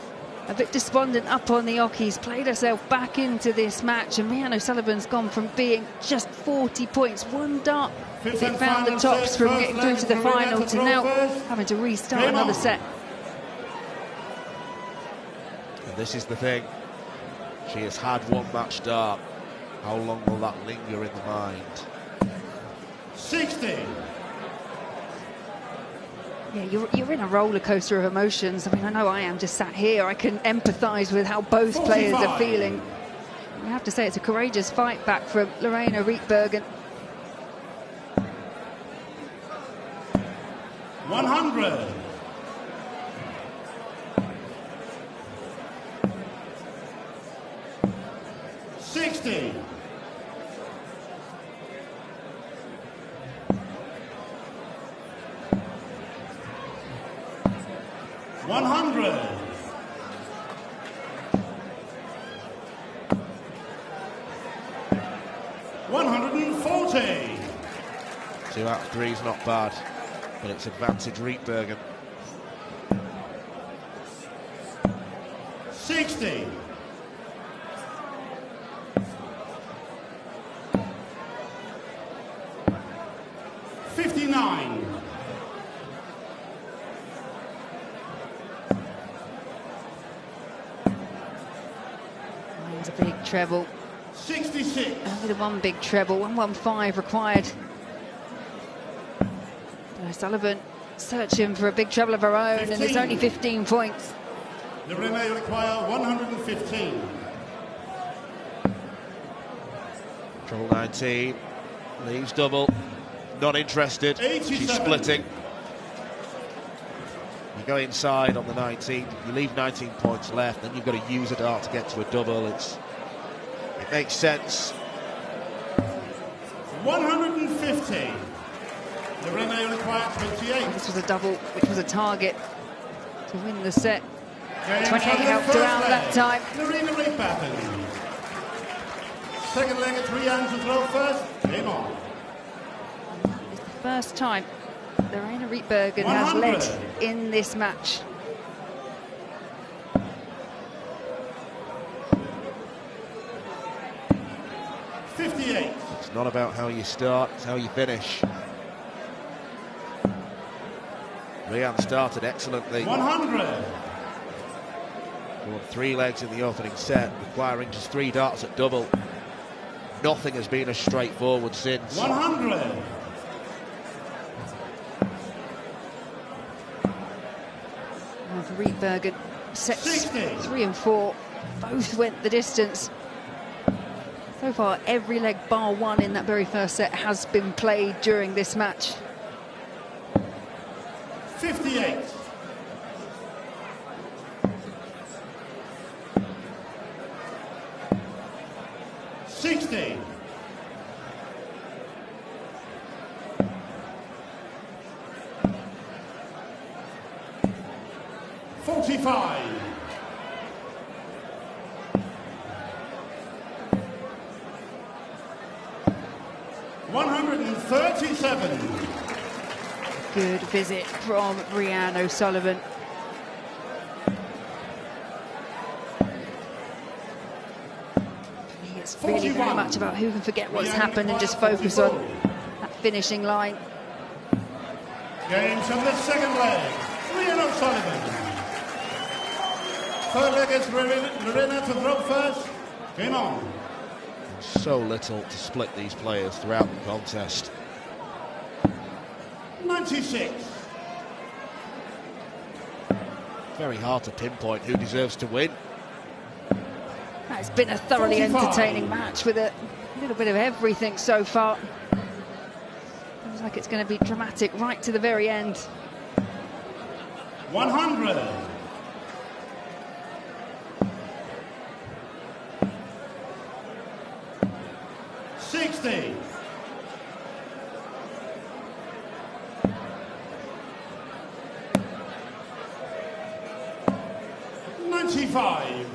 a bit despondent up on the Ockies, played herself back into this match, and Rian O'Sullivan's gone from being just 40 points, 1 dart it found the tops from getting through to the final, to now having to restart another set. And this is the thing, she has had 1 match dart. How long will that linger in the mind? 60. Yeah, you're in a roller coaster of emotions. I mean, I know I am just sat here. I can empathise with how both players are feeling. I have to say it's a courageous fight back from Lorena Rietbergen. 100. 60. 100. 140. 2 out of 3 is not bad, but it's advantage Rietbergen. 60. 59. There's a big treble. 66. Only the 1 big treble, 115 required. O'Sullivan searching for a big treble of her own, 15. And it's only 15 points. Lorena require 115. Treble 19, leaves double, not interested, 87. She's splitting. You go inside on the 19, you leave 19 points left, then you've got to use a dart to get to a double. It makes sense. 150. Lorena require 28. This was a double, which was a target to win the set. 28 helped her out that time. Lorena Rietbergen. Second leg at 3 hands to throw first. Game on. It's the first time Lorena Rietbergen has led in this match. It's not about how you start, it's how you finish. Rian started excellently. 100. Won 3 legs in the opening set, requiring just 3 darts at double. Nothing has been as straightforward since. 100. And for Rietbergen, sets 60. 3 and 4 both went the distance. So far, every leg bar 1 in that very first set has been played during this match. 58. 60. 45. 137. Good visit from Rhian O'Sullivan. It's really very much about who can forget what's happened and just focus on that finishing line. Games of the second leg, Rhian O'Sullivan. Third leg is Lorena to throw first. Game on. So little to split these players throughout the contest. 96. Very hard to pinpoint who deserves to win. It's been a thoroughly 45. entertaining match with a little bit of everything so far. Feels like it's going to be dramatic right to the very end. 100. $95.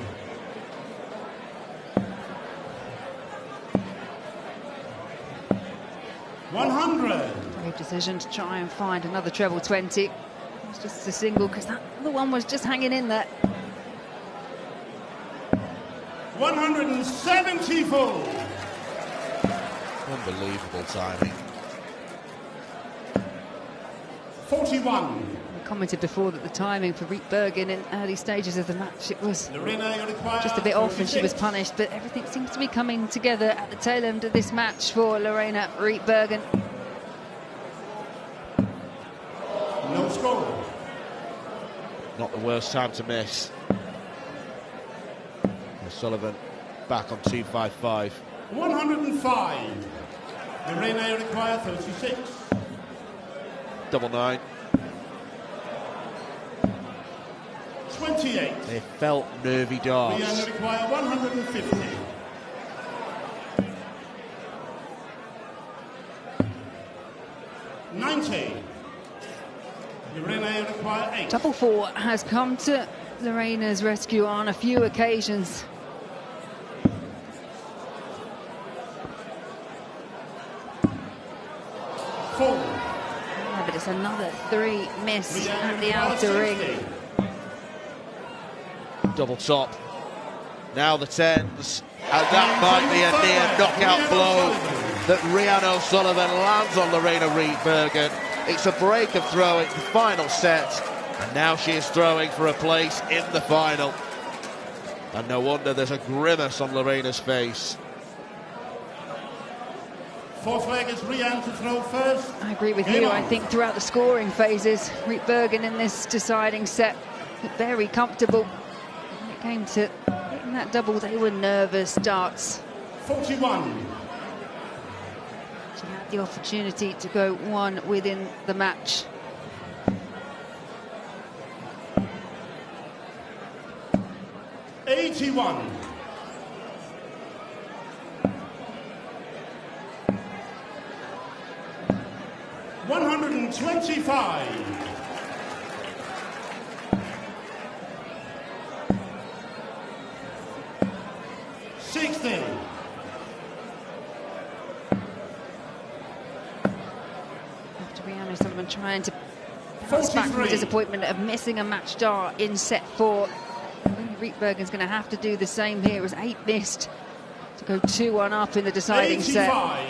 $100. Brave decision to try and find another treble 20. It was just a single because that other one was just hanging in there. 170 full. Unbelievable timing. 41. I commented before that the timing for Riet Bergen in early stages of the match, it was just a bit off and she was punished, but everything seems to be coming together at the tail end of this match for Lorena Riet Bergen. No score. Not the worst time to miss. O'Sullivan back on 255. 105. Lorena require 36. Double nine. 28. They felt nervy darts. Rhian require 150. $90. Lorena require 8. Double four has come to Lorena's rescue on a few occasions. Yeah, but it's another 3 miss at the outer ring. Double top. Now the 10s. And that might be a near knockout blow that Rhian O'Sullivan lands on Lorena Riet Bergen. It's a break of throwing, the final set. And now she is throwing for a place in the final. And no wonder there's a grimace on Lorena's face. Fourth leg is Rhian to throw first. I agree with you. I think throughout the scoring phases, Riet Bergen in this deciding set looked very comfortable. When it came to hitting that double, they were nervous. Darts. 41. She had the opportunity to go one within the match. $81. $125. $60. After Rhian O'Sullivan trying to bounce back from the disappointment of missing a match dart in set 4. Riet Bergen's going to have to do the same here as 8 missed to go 2-1 up in the deciding 85.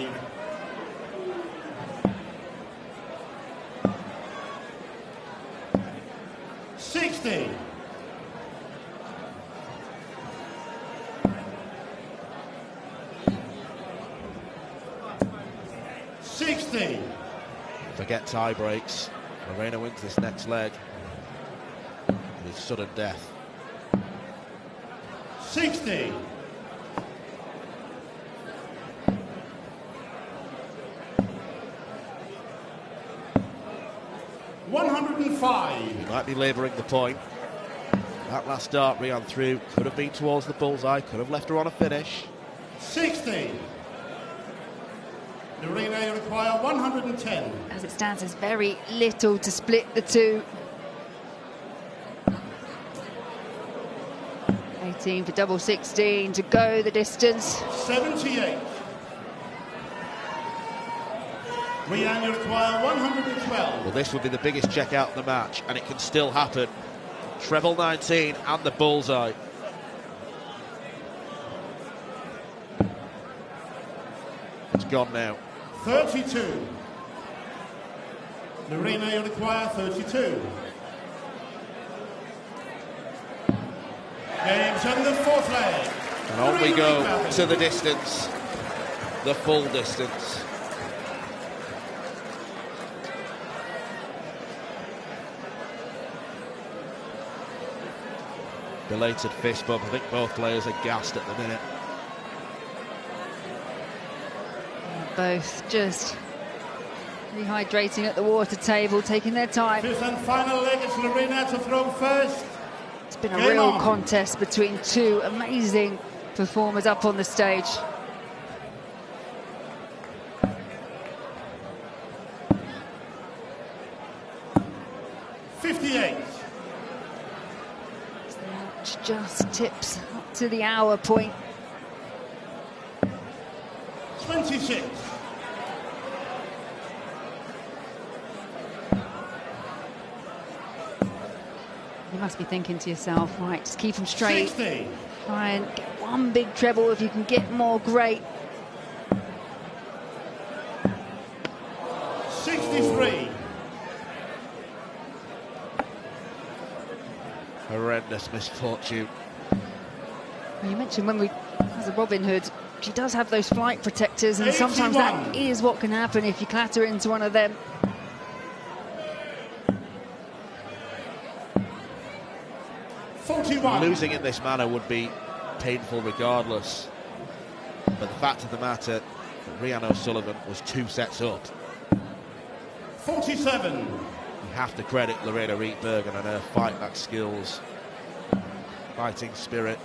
set. $60. $60. Forget tie breaks. Lorena wins this next leg with sudden death. 60. $105. He might be labouring the point. That last dart Rhian threw could have been towards the bullseye, could have left her on a finish. 60. Lorena require 110. As it stands, there's very little to split the two. 18 for double 16 to go the distance. 78. We only require 112. Well, this would be the biggest checkout of the match, and it can still happen. Treble 19 and the bullseye. It's gone now. 32. Lorena, you require 32. Games on the fourth leg. And on we go to the distance, the full distance. Belated fist bump. I think both players are gassed at the minute. Both just rehydrating at the water table, taking their time. Fifth and final leg, it's Lorena to throw first. It's been a real contest between two amazing performers up on the stage. Just tips up to the hour point. 26. You must be thinking to yourself, right, just keep them straight. 60. Try and get one big treble. If you can get more, great. 63. Horrendous misfortune. You mentioned when we, as a Robin Hood, she does have those flight protectors, and 81. sometimes that is what can happen if you clatter into one of them. 41. Losing in this manner would be painful regardless. But the fact of the matter, Rhian O'Sullivan was 2 sets up. 47. You have to credit Lorena Rietbergen and her fight-back skills, fighting spirit.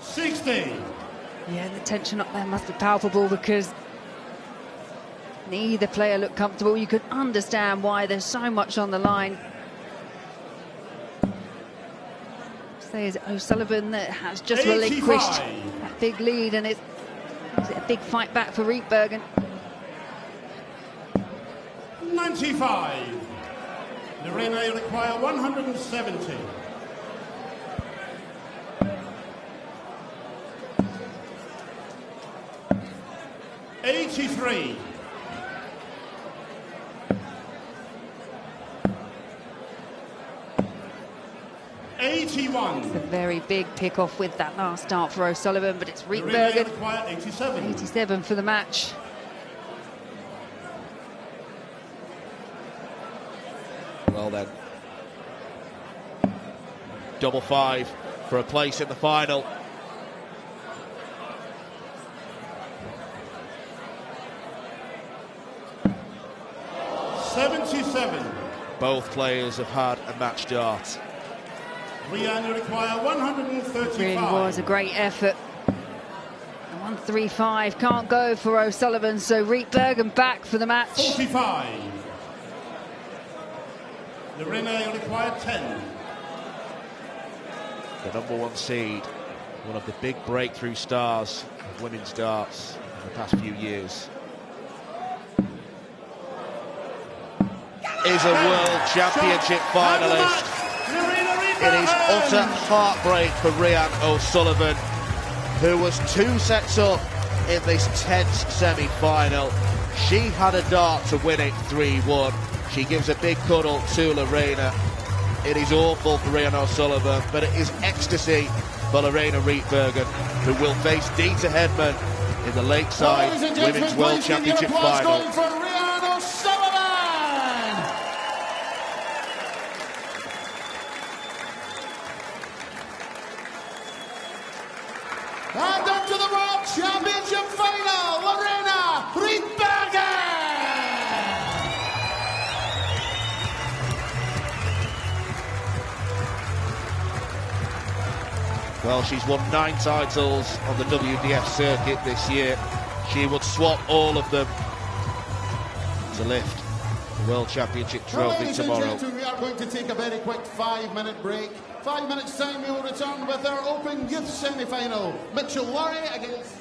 60. Yeah, the tension up there must be palpable because neither player looked comfortable. You could understand why there's so much on the line. Say, is it O'Sullivan that has just 85. relinquished that big lead, and is it a big fight back for Rietbergen? 95. Lorena, you require 170. 83. 81. It's a very big pick-off with that last start for O'Sullivan, but it's Rietbergen. 87. 87 for the match. Well then, double 5 for a place in the final. Both players have had a match dart. Rhian, you require 135. It really was a great effort. 135 can't go for O'Sullivan, so Rietbergen back for the match. 45. Lorena, you require 10. The #1 seed, one of the big breakthrough stars of women's darts in the past few years, is a World Championship finalist. It is utter heartbreak for Rhian O'Sullivan, who was 2 sets up in this tense semi-final. She had a dart to win it 3-1. She gives a big cuddle to Lorena. It is awful for Rhian O'Sullivan, but it is ecstasy for Lorena Rietbergen, who will face Dieter Hedman in the Lakeside Women's World Championship final. And up to the World Championship final, Lorena Rietbergen! Well, she's won 9 titles on the WDF circuit this year. She would swap all of them to lift the World Championship trophy tomorrow. Ladies and gentlemen, we are going to take a very quick 5-minute break. 5 minutes time, we will return with our Open Youth semi-final. Mitchell Lurry against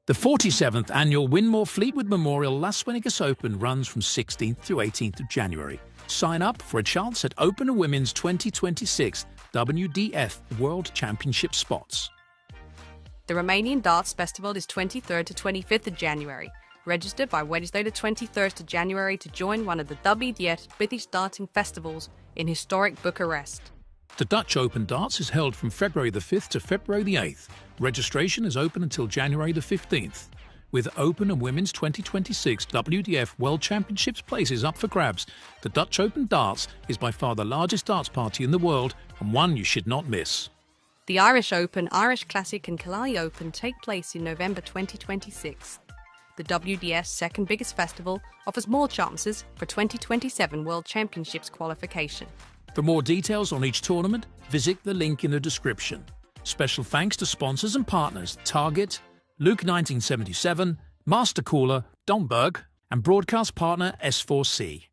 The 47th annual Winmore Fleetwood Memorial Las Vegas Open runs from 16th through 18th of January. Sign up for a chance at Open Women's 2026 WDF World Championship spots. The Romanian Darts Festival is 23rd to 25th of January. Register by Wednesday the 23rd of January to join one of the WDF British Darting Festivals in historic Bucharest. The Dutch Open Darts is held from February the 5th to February the 8th. Registration is open until January the 15th. With Open and Women's 2026 WDF World Championships places up for grabs, the Dutch Open Darts is by far the largest darts party in the world and one you should not miss. The Irish Open, Irish Classic and Killarney Open take place in November 2026. The WDF's second biggest festival offers more chances for 2027 World Championships qualification. For more details on each tournament, visit the link in the description. Special thanks to sponsors and partners Target, Luke 1977, Master Cooler, Domberg, and broadcast partner S4C.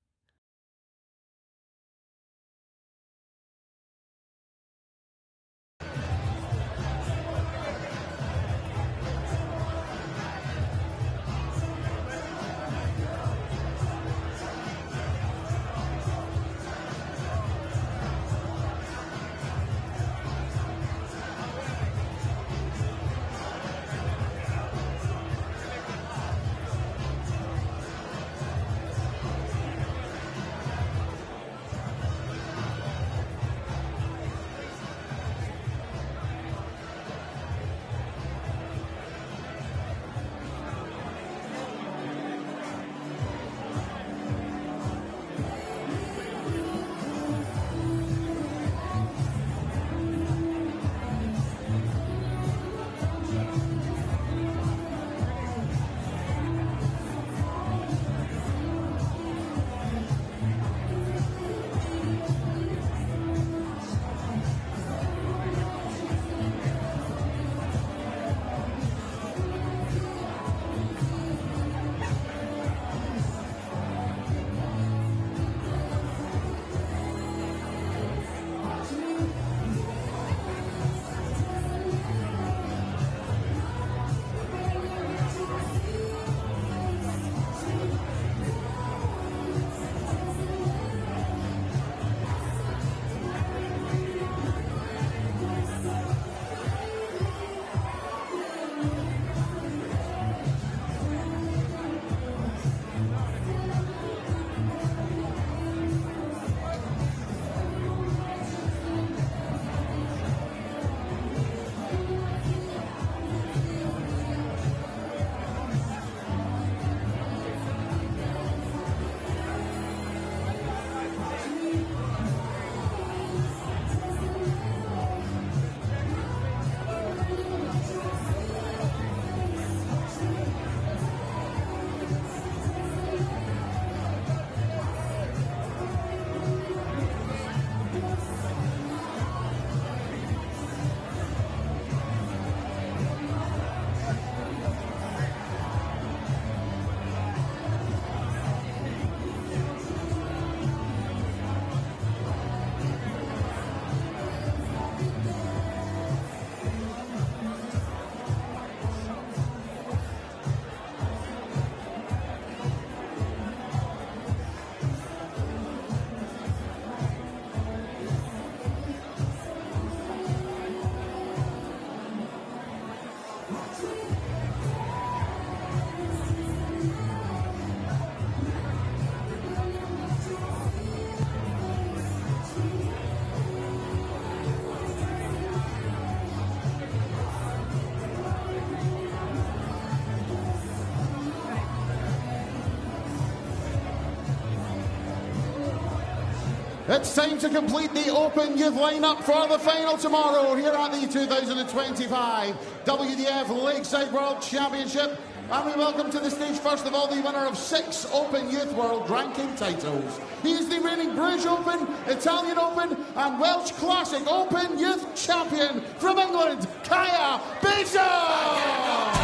It's time to complete the Open Youth lineup for the final tomorrow here at the 2025 WDF Lakeside World Championship. And we welcome to the stage, first of all, the winner of 6 Open Youth World Ranking titles. He is the reigning British Open, Italian Open and Welsh Classic Open Youth Champion from England, Kaya Bishop!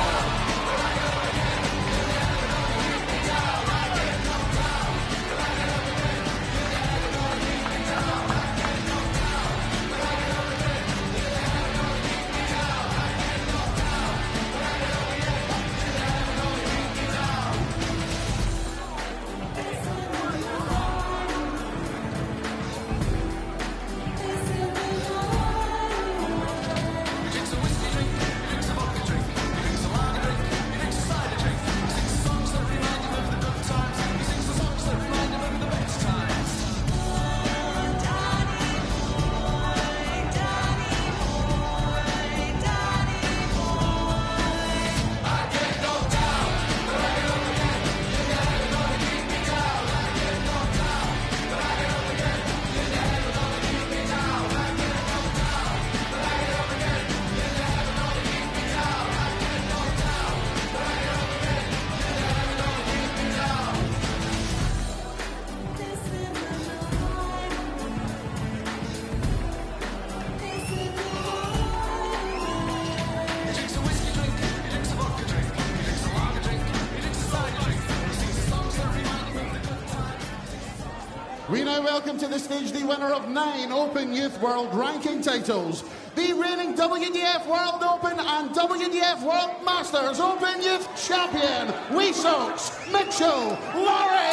We now welcome to the stage the winner of 9 Open Youth World Ranking titles, the reigning WDF World Open and WDF World Masters Open Youth Champion, Weesock's Mitchell Lowry!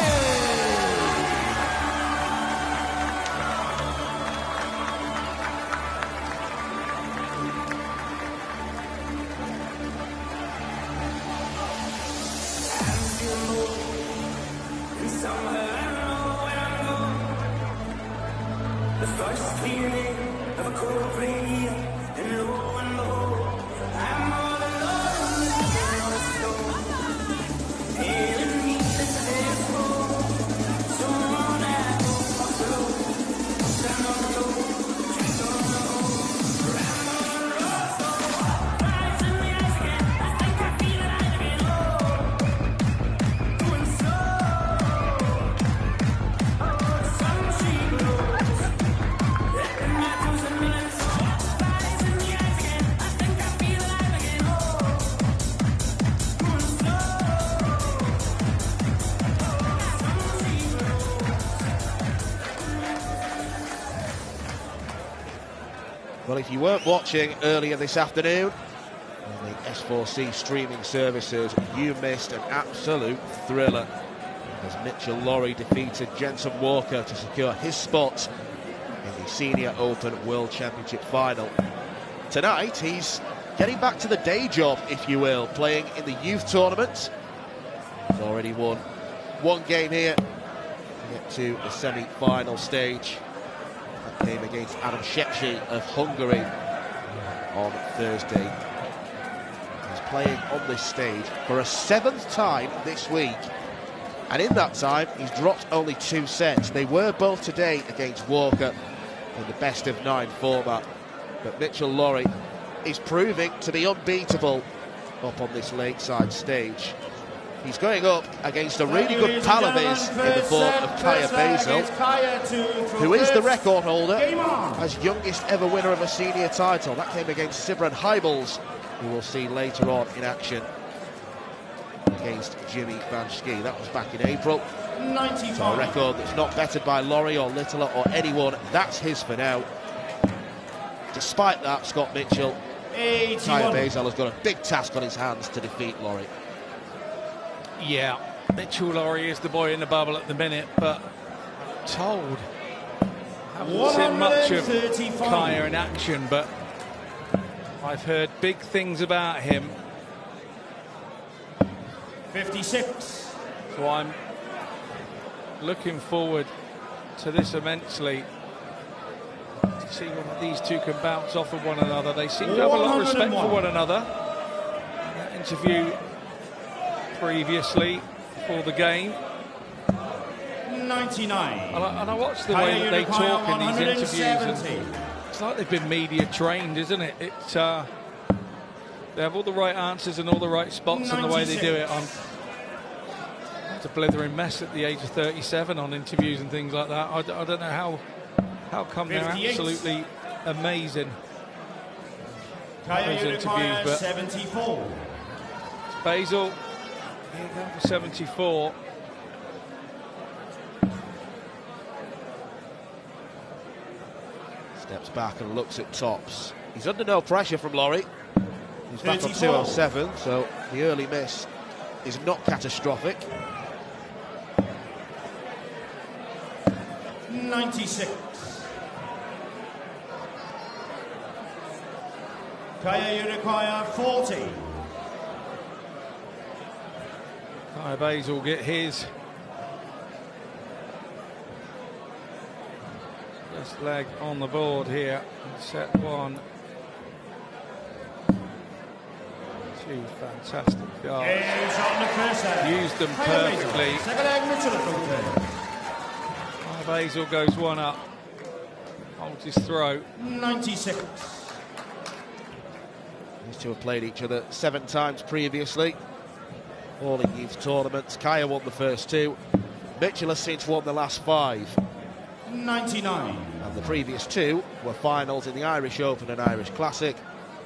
Well, if you weren't watching earlier this afternoon on the S4C streaming services, you missed an absolute thriller as Mitchell Lowry defeated Jensen Walker to secure his spot in the Senior Open World Championship final. Tonight, he's getting back to the day job, if you will, playing in the youth tournament. He's already won one game here to get to the semi-final stage. Came against Adam Shepshi of Hungary on Thursday. He's playing on this stage for a 7th time this week, and in that time he's dropped only 2 sets. They were both today against Walker in the best of 9 format, but Mitchell Lowry is proving to be unbeatable up on this Lakeside stage. He's going up against a really good pal of his in the form of Kaya Basil, who is the record holder as youngest ever winner of a senior title. That came against Sibran Heibels, who we'll see later on in action against Jimmy Van Schie. That was back in April. 95. So a record that's not bettered by Lowry or Littler or anyone. That's his for now. Despite that, Scott Mitchell, Kaya Basil has got a big task on his hands to defeat Lowry. Yeah, Mitchell Lowry is the boy in the bubble at the minute, but told, haven't seen much of Kaya in action, but I've heard big things about him. 56. So I'm looking forward to this immensely, to see whether these two can bounce off of one another. They seem to have a lot of respect for one another. That interview previously for the game. 99. And I watch the way that they talk in these interviews, and it's like they've been media trained, isn't it? They have all the right answers and all the right spots, and the way they do it. It's a blithering mess at the age of 37 on interviews and things like that. I don't know how come 58. They're absolutely amazing. Those interviews, but 74. it's Basil. Here going for 74. Steps back and looks at tops. He's under no pressure from Lowry. He's back on 207, so the early miss is not catastrophic. 96. Kaya, you require 40. Kaya Basil will get his first leg on the board here in set 1. Two fantastic darts. Used them perfectly. Kaya Basil goes one up, holds his throat. 96. These two have played each other 7 times previously, all in youth tournaments. Kaya won the first 2. Mitchell has since won the last 5. 99. And the previous 2 were finals in the Irish Open and Irish Classic.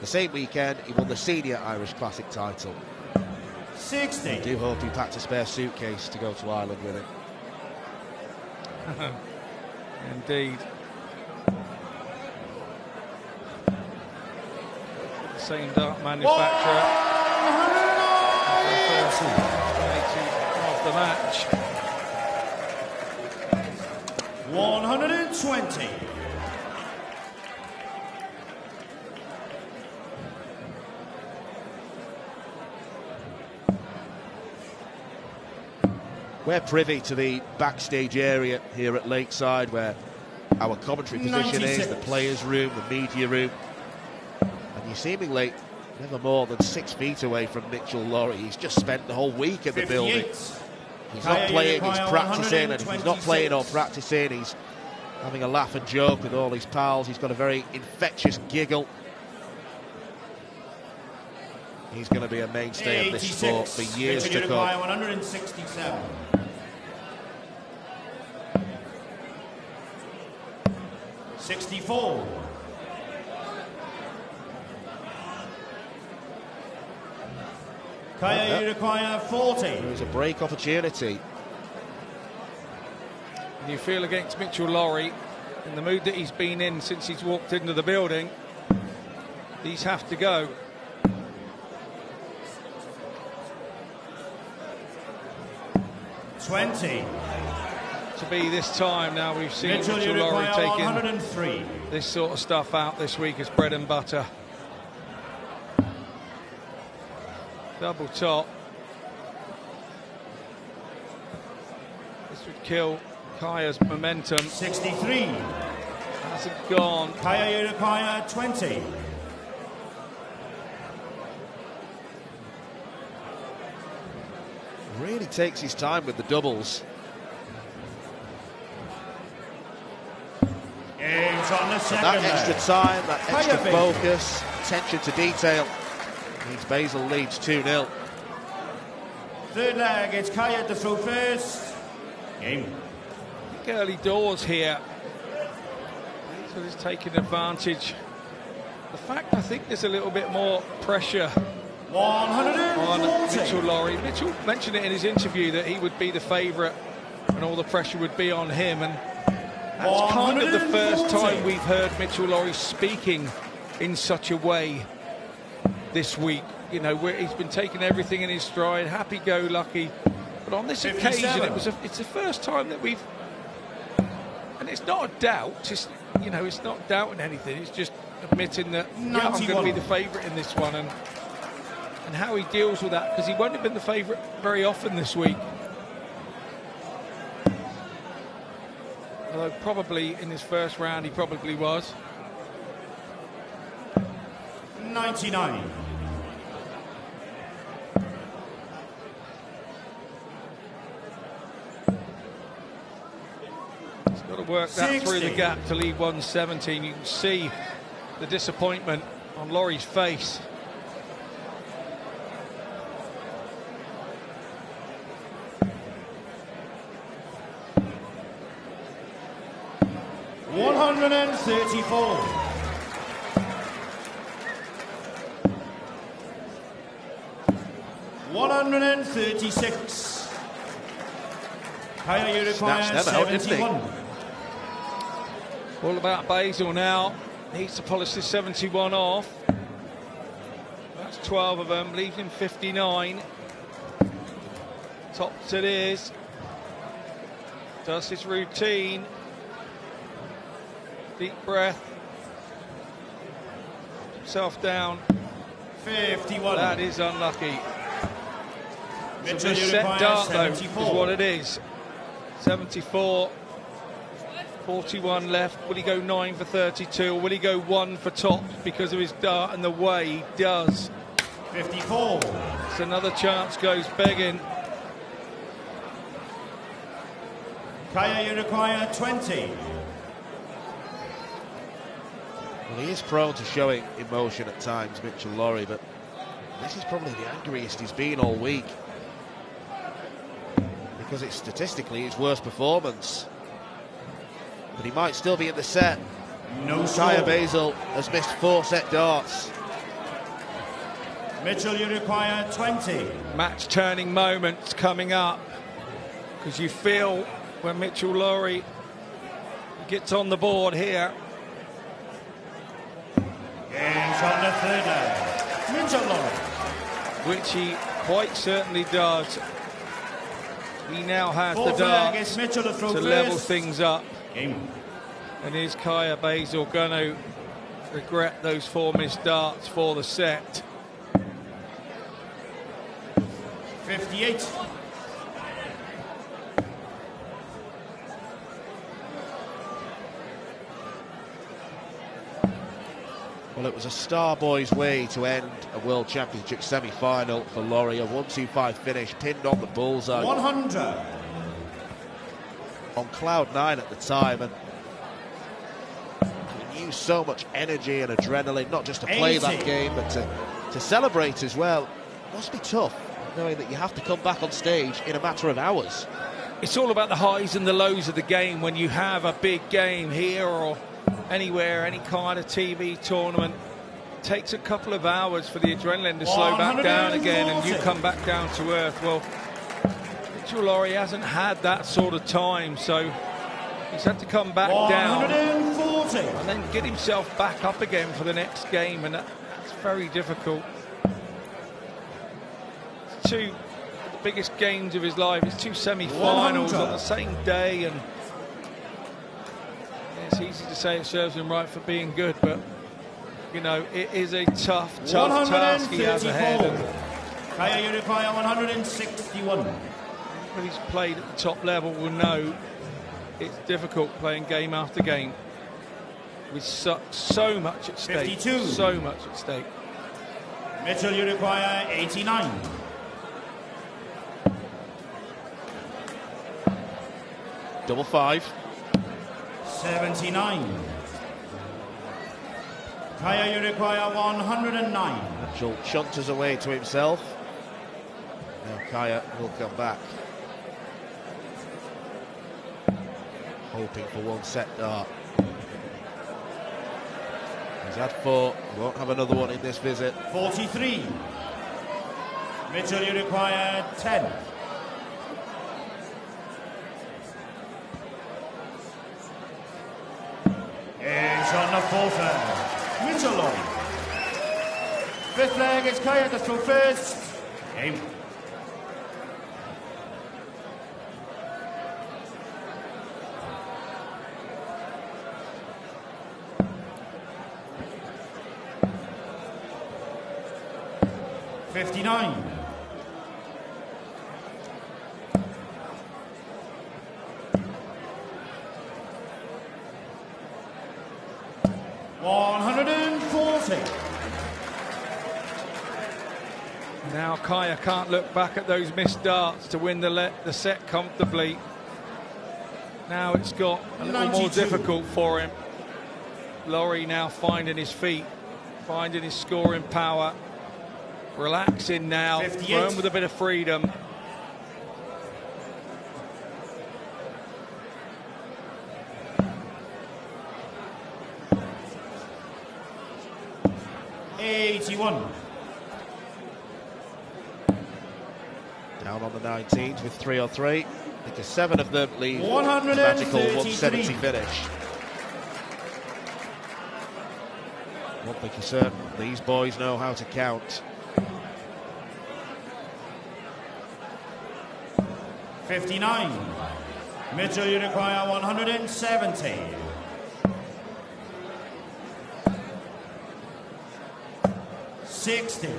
The same weekend, he won the Senior Irish Classic title. 60. I do hope he packed a spare suitcase to go to Ireland with him. Indeed. The same dart manufacturer. Of the match. 120. We're privy to the backstage area here at Lakeside where our commentary position 96. is, the players' room, the media room. And you're seemingly never more than 6 feet away from Mitchell Lawrie. He's just spent the whole week in the building. He's not playing, he's practicing, and if he's not playing or practicing, he's having a laugh and joke with all his pals. He's got a very infectious giggle. He's going to be a mainstay of this sport for years to come. 167. 64. Kaya, you require 40. There's a break opportunity. And you feel against Mitchell Lawrie, in the mood that he's been in since he's walked into the building, these have to go. $20. To be this time now, we've seen Mitchell Lawrie taking 103. this sort of stuff out this week as bread and butter. Double top. This would kill Kaya's momentum. 63. Hasn't gone. Kaya, you require 20. Really takes his time with the doubles. It's on the second. That extra time, that extra Kaya focus, attention to detail, means Basel leads 2-0. Third leg, it's Kaya to throw first. Game. I think early doors here. So he's taking advantage. The fact, I think there's a little bit more pressure 140. on Mitchell Lawrie. Mitchell mentioned it in his interview that he would be the favourite and all the pressure would be on him, and that's kind of the first time we've heard Mitchell Lawrie speaking in such a way this week. You know, where he's been taking everything in his stride, happy-go-lucky, but on this 57. occasion it's the first time that we've, and it's not a doubt, it's, you know, it's not doubting anything, it's just admitting that, yeah, I'm going to be the favourite in this one, and how he deals with that, because he won't have been the favourite very often this week. Although probably in his first round he probably was. 99. He's got to work that 60. through the gap to lead 117. You can see the disappointment on Laurie's face. $134. $136. Kaya, you require Snatched them out, didn't he? 71. All about Basel now. Needs to polish this 71 off. That's 12 of them, leaves him 59. Tops it is. Does his routine. Deep breath. Himself down. 51. That is unlucky. It's a Mitchell, you set require dart, though, 74. is what it is. 74. 41 left. Will he go 9 for 32, or will he go 1 for tops because of his dart and the way he does? 54. It's another chance goes begging. Kaya, you require 20. Well, he is prone to showing emotion at times, Mitchell Lawrie, but this is probably the angriest he's been all week, because it's statistically his worst performance. But he might still be in the set. No Kaya score. Basel has missed 4 set darts. Mitchell, you require 20. Match turning moments coming up, because you feel when Mitchell Lawrie gets on the board here. Games on the third leg. Mitchell Laurie. Which he quite certainly does. He now has the Fourth leg darts is Mitchell to throw to first. level things up. Game. And is Kaya Basil going to regret those 4 missed darts for the set? 58. Well, it was a star boy's way to end a World Championship semi-final for Laurie. A 1-2-5 finish, pinned on the bullseye. 100. On cloud 9 at the time, and he used so much energy and adrenaline, not just to play 80. that game, but to celebrate as well. It must be tough, knowing that you have to come back on stage in a matter of hours. It's all about the highs and the lows of the game. When you have a big game here or anywhere, any kind of TV tournament, it takes a couple of hours for the adrenaline to slow back down again and you come back down to earth. Well, Mitchell Laurie hasn't had that sort of time, so he's had to come back down and then get himself back up again for the next game, and that's very difficult. It's 2 of the biggest games of his life. It's 2 semi-finals on the same day, and it's easy to say it serves him right for being good, but you know, it is a tough task he has ahead. And Kaya Urifaya 161. when he's played at the top level will know it's difficult playing game after game with so much at stake. 52. So much at stake. Mitchell Urifaya 89. Double 5. 79. Kaya Urifaya 109. Mitchell chunters away to himself. Now Kaya will come back, hoping for 1 set dart. He's had 4, he won't have another one in this visit. 43. Mitchell Urifaya 10. It's on the 4th leg. Mitchell Laurie. 5th leg is Kaya to throw first. Game. $59. $140. Now Kaya can't look back at those missed darts to win the set comfortably. Now it's got a little 92. more difficult for him. Laurie now finding his feet, finding his scoring power, relaxing now, 58. throwing with a bit of freedom. $81. Down on the 19th with 3 or 3, because 7 of them leave a 133. magical 170 finish. One thing for certain, these boys know how to count. 59. Mitchell Urifaya 170. 60.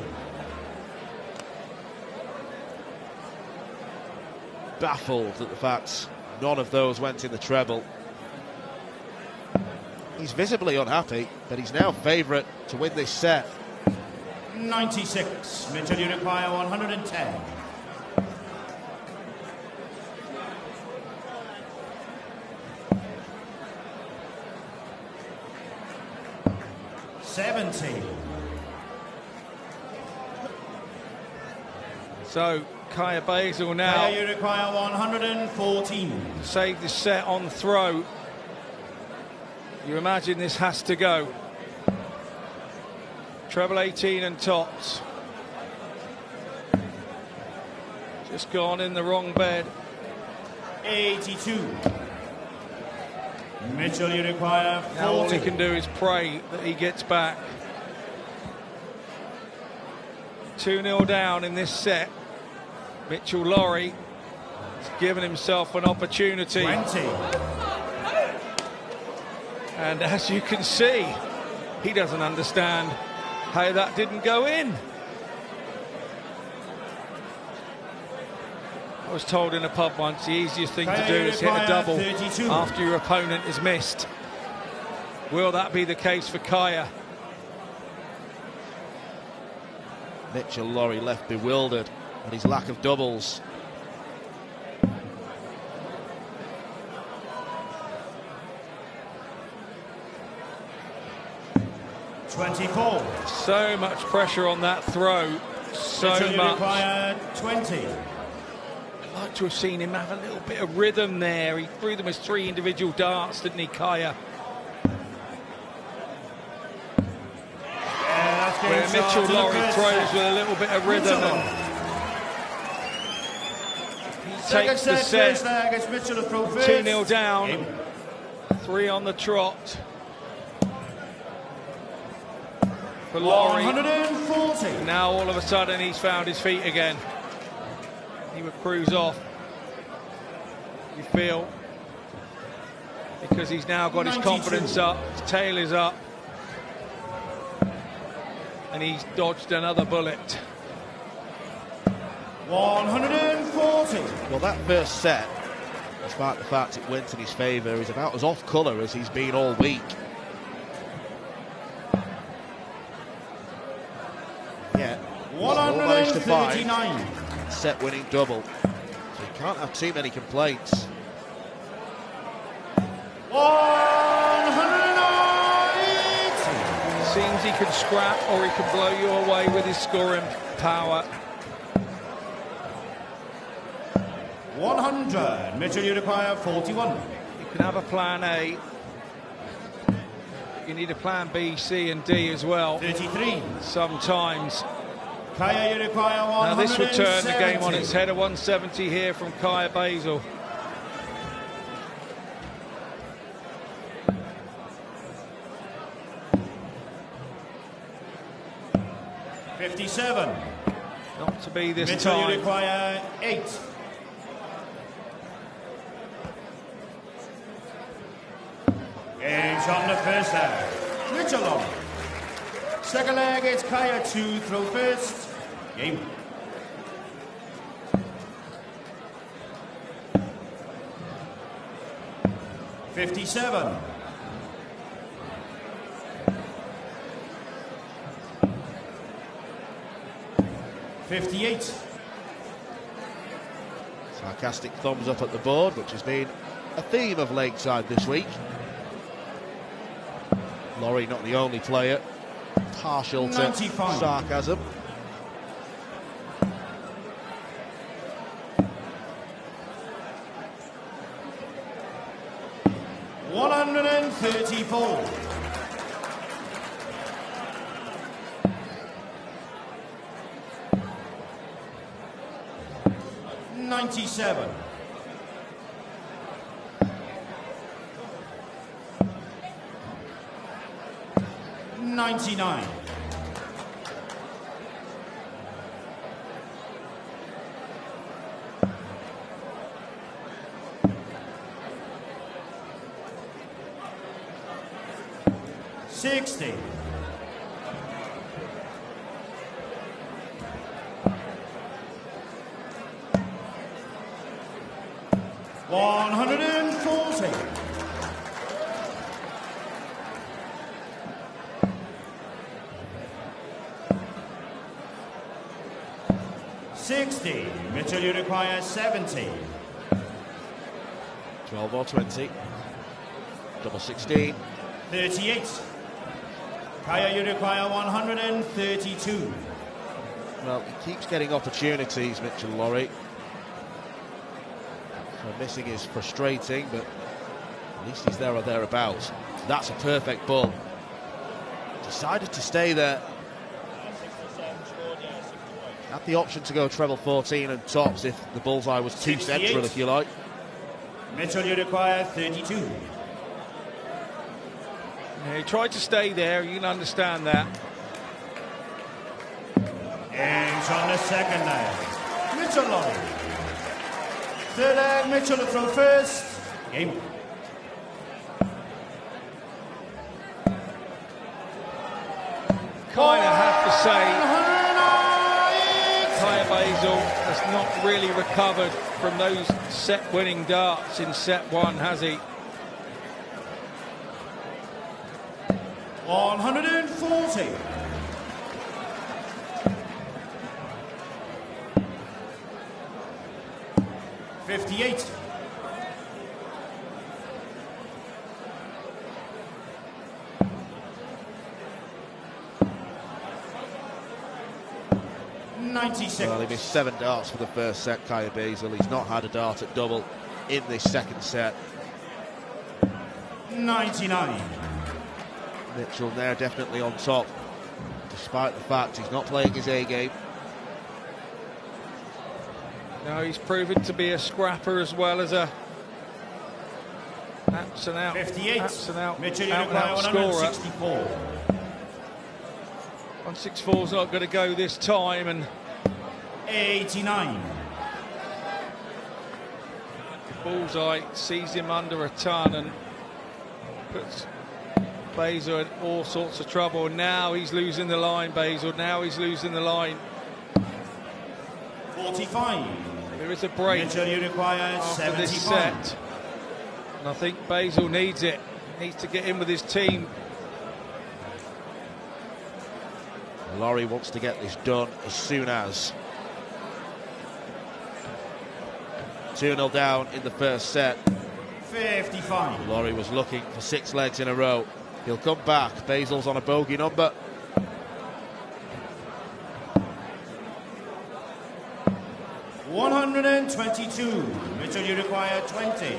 Baffled at the fact none of those went in the treble. He's visibly unhappy, but he's now favourite to win this set. 96. Mitchell Urifaya 110. $70. So Kaya Basil now Kaya Urifaya 114. save the set on throw. You imagine this has to go. Treble 18 and tops. Just gone in the wrong bed. 82. Mitchell, you require 40. Now all he can do is pray that he gets back. 2-0 down in this set. Mitchell Lawrie has given himself an opportunity. 20. And as you can see, he doesn't understand how that didn't go in. I was told in a pub once the easiest thing to do is hit a double 32. after your opponent is missed. Will that be the case for Kaya? Mitchell Lawrie left bewildered at his lack of doubles. So much pressure on that throw. So Mitchell, much. Require 20. I'd like to have seen him have a little bit of rhythm there. He threw them as 3 individual darts, didn't he, Kaya? Where Mitchell Lawrie throws with a little bit of rhythm. He takes the set. 2-0 down. 3 on the trot. For Lawrie. 140. Now all of a sudden he's found his feet again. He would cruise off, you feel, because he's now got his 92. confidence up, his tail is up, and he's dodged another bullet. 140. Well, that first set, despite the fact it went in his favour, is about as off colour as he's been all week. Yeah, still managed to find 139. set-winning double, so he can't have too many complaints. 180. Seems he can scrap or he can blow you away with his scoring power. 100. Mitchell, you require 41. You can have a plan A. You need a plan B, C and D as well. 33. Sometimes. Kaya, you require 170. Now this would turn the game on its head. A 170 here from Kaya Basil. $57. Not to be this Mitchell, time. you require 8. Game shot in the first leg. Mitchell on. Second leg, it's Kaya to throw first. Game. $57. $58. Sarcastic thumbs up at the board, which has been a theme of Lakeside this week. Lawrie not the only player partial to 95. sarcasm. $134. $97. $99. $60. $140. $60. Mitchell, you require 70. 12 or 20. Double 16. 38. Kaya, you require 132. Well, he keeps getting opportunities, Mitchell Lawrie. So missing is frustrating, but at least he's there or thereabouts. That's a perfect ball. Decided to stay there. Had the option to go treble 14 and tops if the bullseye was too 68. central, if you like. Mitchell, you require 32. Yeah, he tried to stay there, you can understand that. Inch on the second leg. Mitchell Lorry. Third leg, Mitchell to throw first. Game. Kind of have to say, Kaya Basil has not really recovered from those set-winning darts in set one, has he? 140. $58. $96. Well, he missed 7 darts for the first set, Kaya Basil. He's not had a dart at double in this second set. 99. Mitchell there definitely on top, despite the fact he's not playing his A game. No, he's proven to be a scrapper as well as a apps and out, 58. apps and out, Mitchell out and out scorer. 164. 164's not going to go this time, and 89. Bullseye sees him under a ton and puts Basil in all sorts of trouble. Now he's losing the line, Basil. Now he's losing the line. 45. There is a break Mitchell, you require after 75. this set. And I think Basil needs it. Needs to get in with his team. Lorry wants to get this done as soon as. 2-0 down in the first set. 55. Lorry was looking for 6 legs in a row. He'll come back. Basil's on a bogey number. $122. Mitchell, you require 20.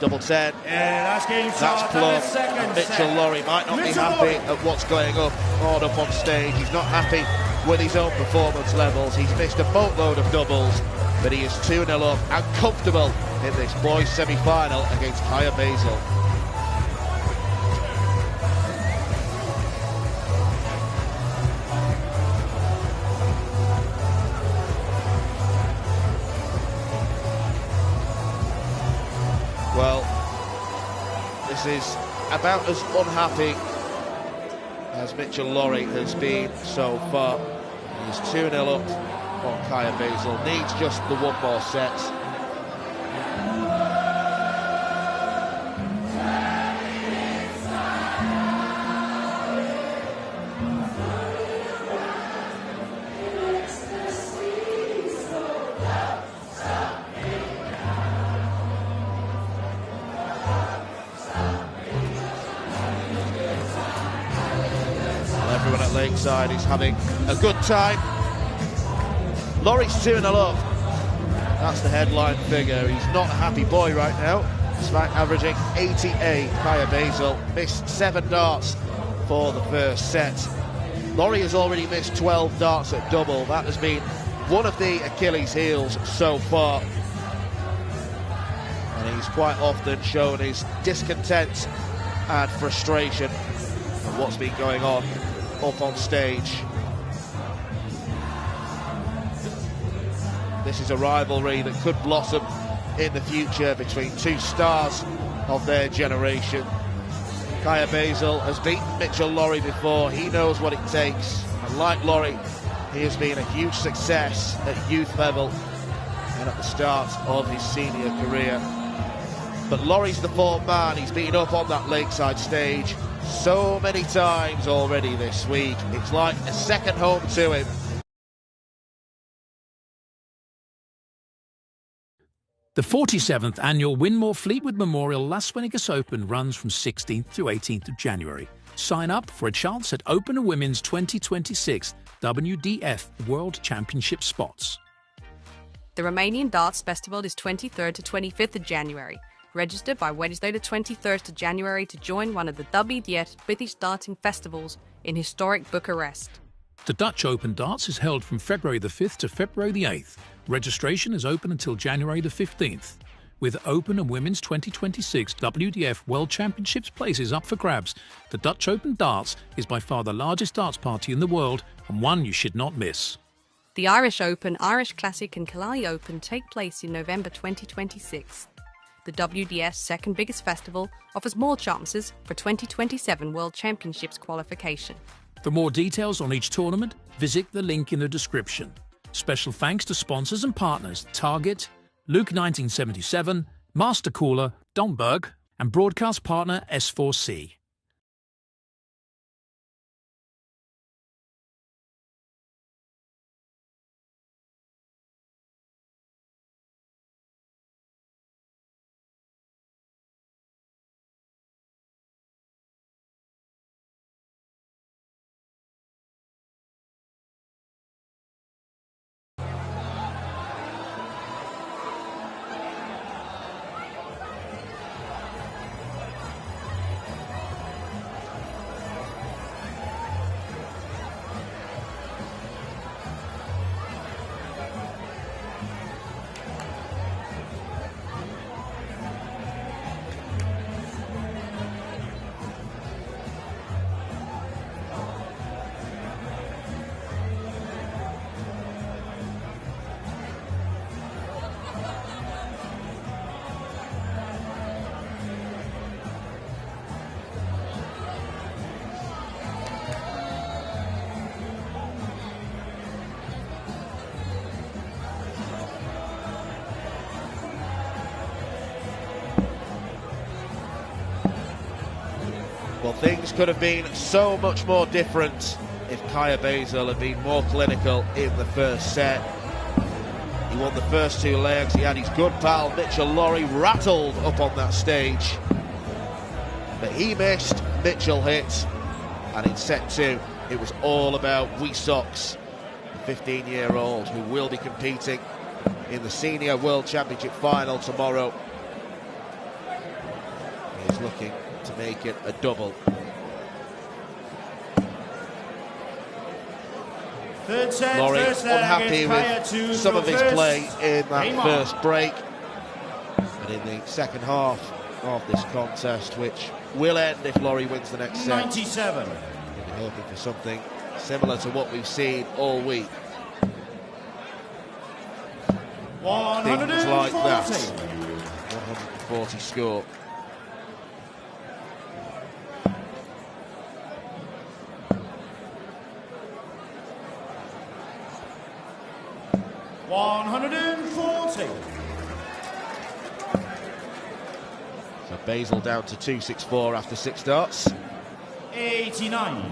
Double 10. Last game That's shot plumb. and the second Mitchell set. Lorry might not be Mitchell happy Lorry. at what's going on up stage. He's not happy with his own performance levels. He's missed a boatload of doubles, but he is 2-0 up and comfortable in this boys semi-final against Kaya Basil. Well, this is about as unhappy as Mitchell Lorry has been so far. He's 2-0 up on Kaya Basil. Needs just the one more set. Everyone at Lakeside is having a good time. Lorry's 2-0 up. That's the headline figure. He's not a happy boy right now, despite averaging 88. Kaya Basil missed 7 darts for the first set. Lorry has already missed 12 darts at double. That has been one of the Achilles' heels so far. And he's quite often shown his discontent and frustration at what's been going on up on stage. This is a rivalry that could blossom in the future between two stars of their generation. Kaya Basil has beaten Mitchell Lorry before. He knows what it takes, and like Lorry, he has been a huge success at youth level and at the start of his senior career. But Lorry's the form man. He's been up on that Lakeside stage so many times already this week. It's like a second home to him. The 47th annual Winmore Fleetwood Memorial Las Vegas Open runs from 16th to 18th of January. Sign up for a chance at Open and Women's 2026 WDF World Championship spots. The Romanian Darts Festival is 23rd to 25th of January. Register by Wednesday the 23rd of January to join one of the WDF British darting festivals in historic Bucharest. The Dutch Open Darts is held from February the 5th to February the 8th. Registration is open until January the 15th. With Open and Women's 2026 WDF World Championships places up for grabs, the Dutch Open Darts is by far the largest darts party in the world and one you should not miss. The Irish Open, Irish Classic and Killarney Open take place in November 2026. The WDF's second biggest festival offers more chances for 2027 World Championships qualification. For more details on each tournament, visit the link in the description. Special thanks to sponsors and partners Target, Luke 1977, Master Cooler, Domberg, and broadcast partner S4C. Well, things could have been so much more different if Kaya Basil had been more clinical in the first set. He won the first two legs. He had his good pal Mitchell Lawrie rattled up on that stage. But he missed, Mitchell hit. And in set two, it was all about Wee Sox, the 15-year-old who will be competing in the Senior World Championship final tomorrow. He's looking to make it a double. Third set, Lawrie first leg unhappy with some of his play in that first break. And in the second half of this contest, which will end if Lawrie wins the next set. 97. We'll be hoping for something similar to what we've seen all week. 140. Things like that. 140 score. So Basil down to 264 after 6 darts. 89.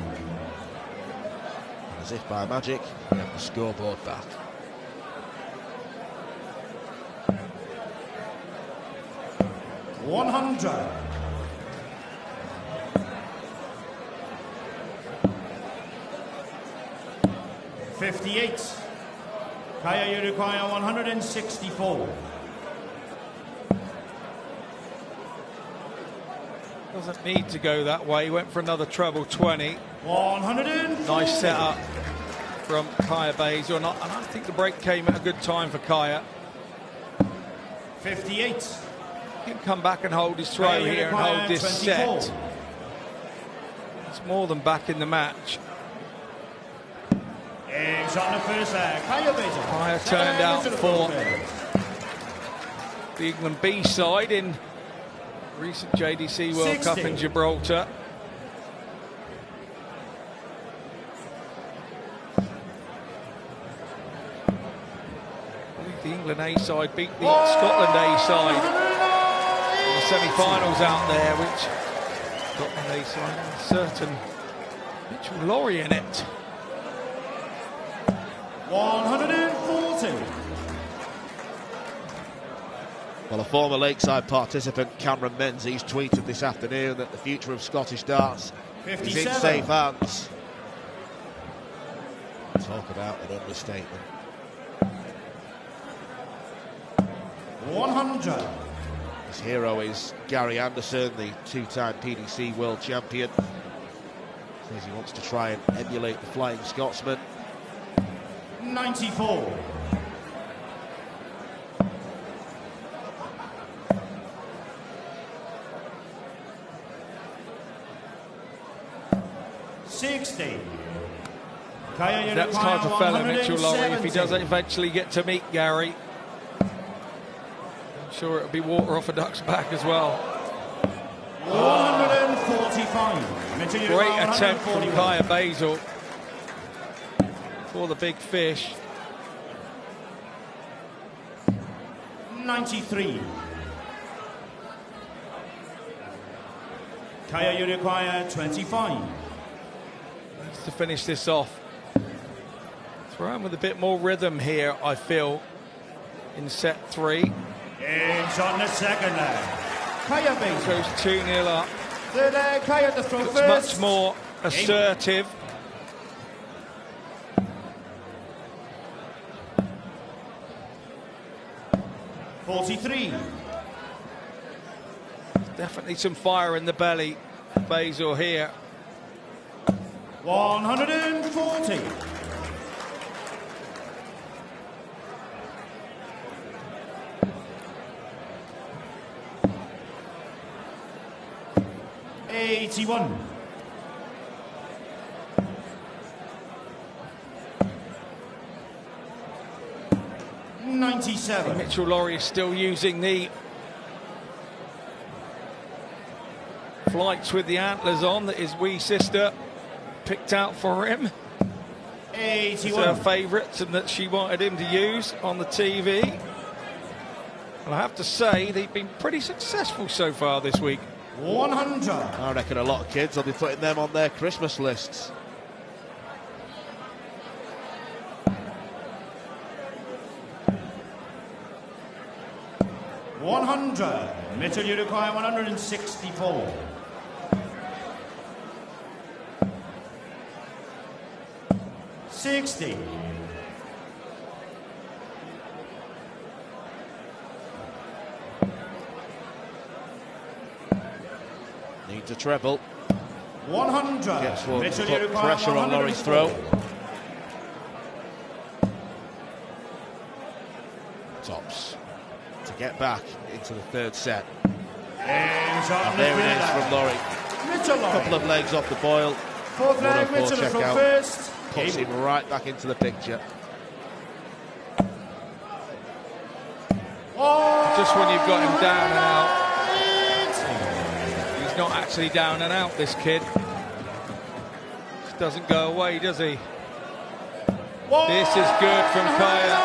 As if by magic, we have the scoreboard back. $100. $58. Kaya, you require 164. Doesn't need to go that way. He went for another treble 20. 140. Nice setup from Kaya Basil. And I think the break came at a good time for Kaya. 58. He can come back and hold his throw Kaya, here and require hold this 24. set. It's more than back in the match. Aim shot in the first leg. Kaya Basil. Kaya turned out for the England B side in recent JDC World 60. Cup in Gibraltar. I think the England A side beat the Scotland A side in the semi-finals out there, which Scotland A side had certain Mitchell Lawrie in it. 140. Well, a former Lakeside participant, Cameron Menzies, tweeted this afternoon that the future of Scottish darts is in 57. safe hands. Talk about an understatement. 100. His hero is Gary Anderson, the two-time PDC world champion. Says he wants to try and emulate the Flying Scotsman. 94. 60. Kaya, you That's require type of fella, Mitchell Lowry, if he 170. does eventually get to meet Gary. I'm sure it'll be water off a duck's back as well. 145. Mitchell, you Great require attempt from 141. Kaya Basil for the big fish. 93. Kaya, you require 25. Needs to finish this off. Throw with a bit more rhythm here, I feel, in set 3. It's on the second leg. Kaya Basil. Goes 2-0 up. Third leg, Kaya to throw Looks first. much more assertive. $43. Definitely some fire in the belly. Basil here. 140. $81. $97. Mitchell Lowry is still using the flights with the antlers on that his wee sister picked out for him. It's her 81. favourites and that she wanted him to use on the TV. And I have to say, they've been pretty successful so far this week. 100. I reckon a lot of kids will be putting them on their Christmas lists. $100. Mitchell, you require 164. $60. Needs a treble. 100. Gets one to Mitchell, you put require pressure on Lowry's throw. 104. Tops to get back into the third set. And shot And there it is from Lowry. Mitchell A couple of legs off the boil. Fourth leg, 104 Mitchell from checkout. first. Puts Game. him right back into the picture. Just when you've got him down and out. He's not actually down and out, this kid. Just doesn't go away, does he? This is good from Kaya.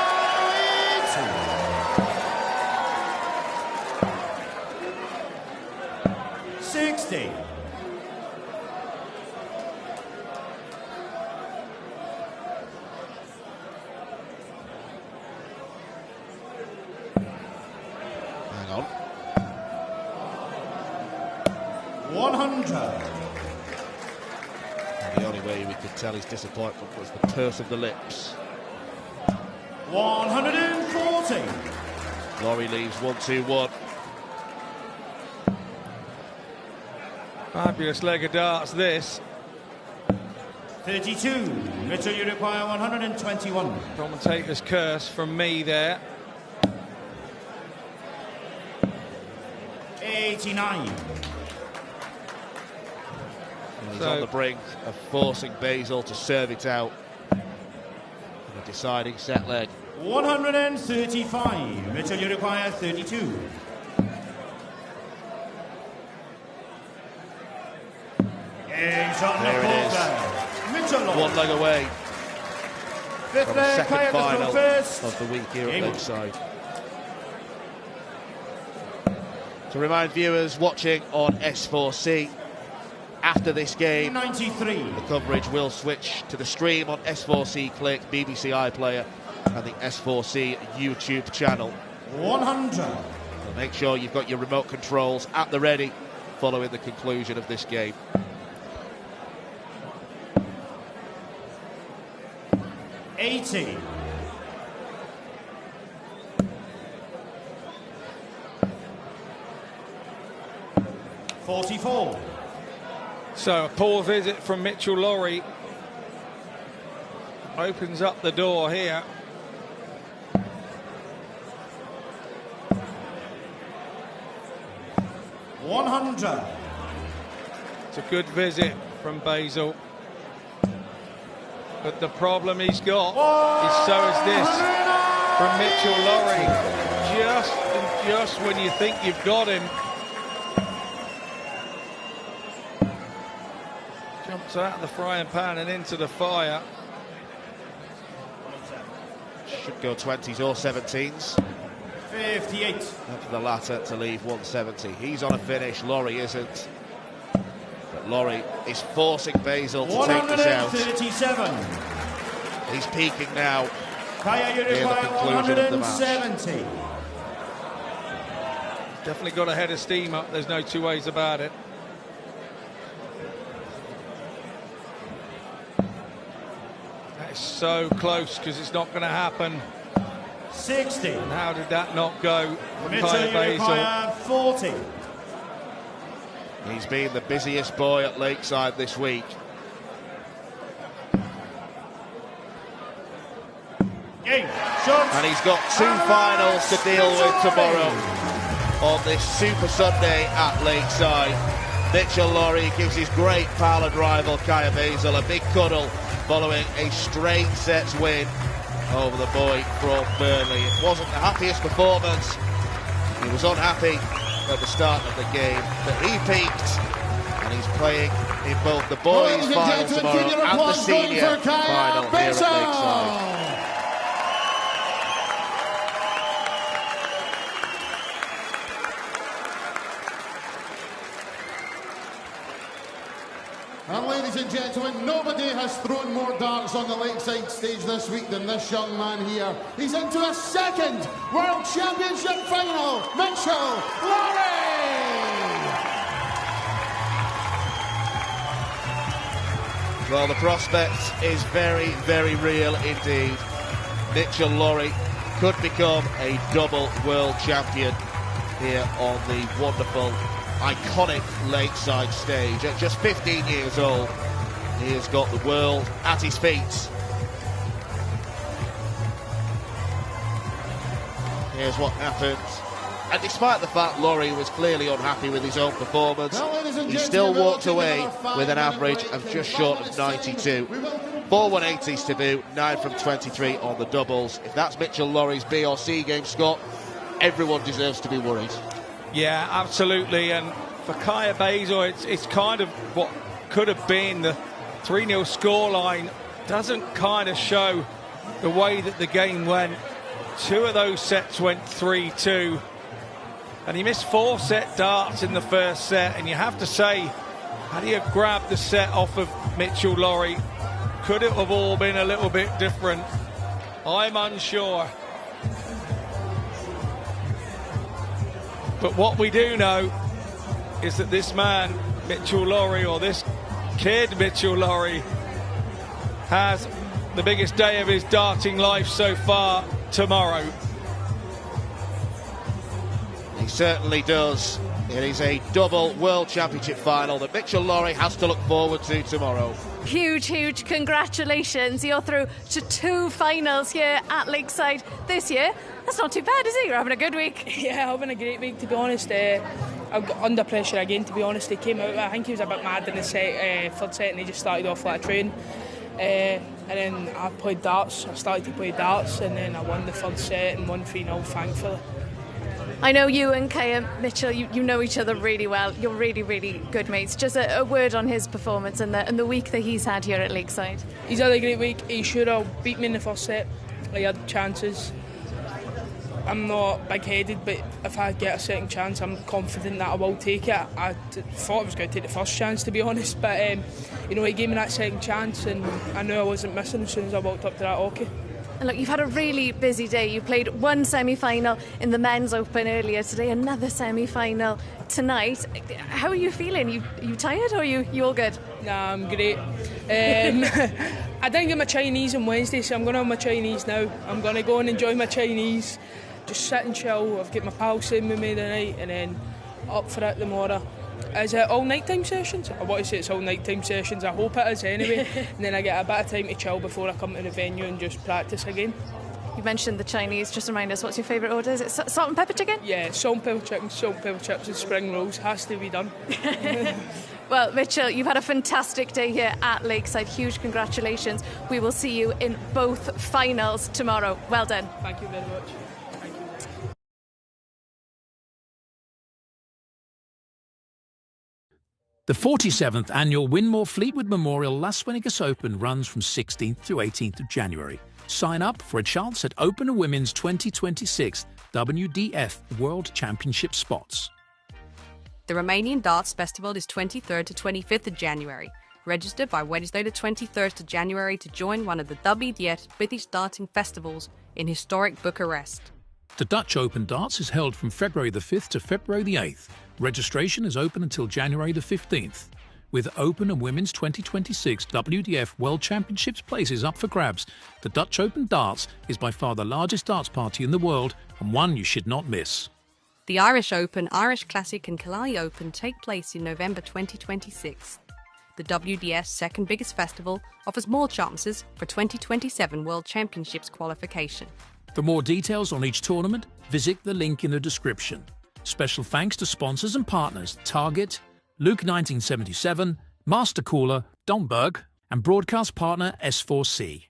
60. Hang on. 100. And the only way we could tell his disappointment was the purse of the lips. 140. Lowry leaves 1-2-1. Fabulous leg of darts, this. 32. Mitchell, you require 121. Commentator's curse from me there. 89. He's So- on the brink of forcing Basil to serve it out in a deciding set leg. 135. Mitchell, you require 32. And shot in the There it fourth is. leg. Mitchell Lowry. One leg away Fifth from the leg, second Kaya to throw final first. of the week here at Game. Lakeside. To remind viewers watching on S4C, after this game, 93. the coverage will switch to the stream on S4C Click, BBC iPlayer, and the S4C YouTube channel. 100. So make sure you've got your remote controls at the ready following the conclusion of this game. $80. $44. So a poor visit from Mitchell Lowry opens up the door here. $100. It's a good visit from Basil. But the problem he's got is so is this from Mitchell Lawrie. Just when you think you've got him, jumps out of the frying pan and into the fire. Should go 20s or 17s. 58. And for the latter to leave 170. He's on a finish, Lawrie isn't. But Lawrie is forcing Basil to take this out. 137. He's peaking now. Kaya, you Near the require conclusion of the match. 170. Definitely got a head of steam up, there's no two ways about it. That is so close because it's not going to happen. 60. And how did that not go from Mitchell, Kaya you Basil? require 40. He's been the busiest boy at Lakeside this week. Game. Shot. And he's got two finals to deal with tomorrow on this Super Sunday at Lakeside. Mitchell Lawrie gives his great pal and rival Kaya Basil a big cuddle following a straight sets win over the boy from Burnley. It wasn't the happiest performance. He was unhappy at the start of the game, but he peaked, and he's playing in both the boys' final tomorrow and the senior final here at Lakeside. And ladies and gentlemen, nobody has thrown more darts on the Lakeside stage this week than this young man here. He's into a second World Championship final, Mitchell Lawrie! Well, the prospect is very, very real indeed. Mitchell Lawrie could become a double world champion here on the wonderful, iconic Lakeside stage. At just 15 years old, he has got the world at his feet. Here's what happened. And despite the fact Lawrie was clearly unhappy with his own performance, he still walked away with an average of just short of 92. 4 180s to boot, 9 from 23 on the doubles. If that's Mitchell Lawrie's B or C game, Scott, everyone deserves to be worried. Yeah, absolutely. And for Kaya Basil, it's kind of what could have been the 3-0 scoreline. Doesn't kind of show the way that the game went. 2 of those sets went 3-2. And he missed 4 set darts in the first set. And you have to say, had he have grabbed the set off of Mitchell Lawrie, could it have all been a little bit different? I'm unsure. But what we do know is that this man, Mitchell Lawrie, or this kid, Mitchell Lawrie, has the biggest day of his darting life so far tomorrow. He certainly does. It is a double World Championship final that Mitchell Lawrie has to look forward to tomorrow. Huge, huge congratulations. You're through to 2 finals here at Lakeside this year. That's not too bad, is it? You're having a good week. Yeah, having a great week, to be honest. I got under pressure again, to be honest. He came out, I think he was a bit mad in the third set, and he just started off like a train. And then I played darts. I started to play darts, and then I won the third set and won 3-0, thankfully. I know you and Kaya Mitchell, you know each other really well. You're really, really good mates. Just a word on his performance and the week that he's had here at Lakeside. He's had a great week. He should have beat me in the first set. I had chances. I'm not big-headed, but if I get a second chance, I'm confident that I will take it. I thought I was going to take the first chance, to be honest, but he gave me that second chance, and I knew I wasn't missing as soon as I walked up to that hockey. And look, you've had a really busy day. You played 1 semi-final in the Men's Open earlier today, another semi-final tonight. How are you feeling? You tired, or are you all good? Nah, I'm great. I didn't get my Chinese on Wednesday, so I'm going to have my Chinese now. I'm going to go and enjoy my Chinese, just sit and chill. I've got my pal staying with me tonight, and then up for it tomorrow. Is it all nighttime sessions? I want to say it's all nighttime sessions. I hope it is anyway. And then I get a bit of time to chill before I come to the venue and just practice again. You mentioned the Chinese. Just remind us, what's your favourite order? Is it salt and pepper chicken? Yeah, salt and pepper chicken, salt and pepper chips and spring rolls. Has to be done. Well, Mitchell, you've had a fantastic day here at Lakeside. Huge congratulations. We will see you in both finals tomorrow. Well done. Thank you very much. Thank you. The 47th annual Winmore Fleetwood Memorial Las Vegas Open runs from 16th to 18th of January. Sign up for a chance at Open and Women's 2026 WDF World Championship spots. The Romanian Darts Festival is 23rd to 25th of January. Register by Wednesday the 23rd of January to join one of the WDF British darting festivals in historic Bucharest. The Dutch Open Darts is held from February the 5th to February the 8th. Registration is open until January the 15th. With Open and Women's 2026 WDF World Championships places up for grabs, the Dutch Open Darts is by far the largest darts party in the world and one you should not miss. The Irish Open, Irish Classic and Killarney Open take place in November 2026. The WDF's second biggest festival offers more chances for 2027 World Championships qualification. For more details on each tournament, visit the link in the description. Special thanks to sponsors and partners Target, Luke 1977, Master Cooler, Domberg, and broadcast partner S4C.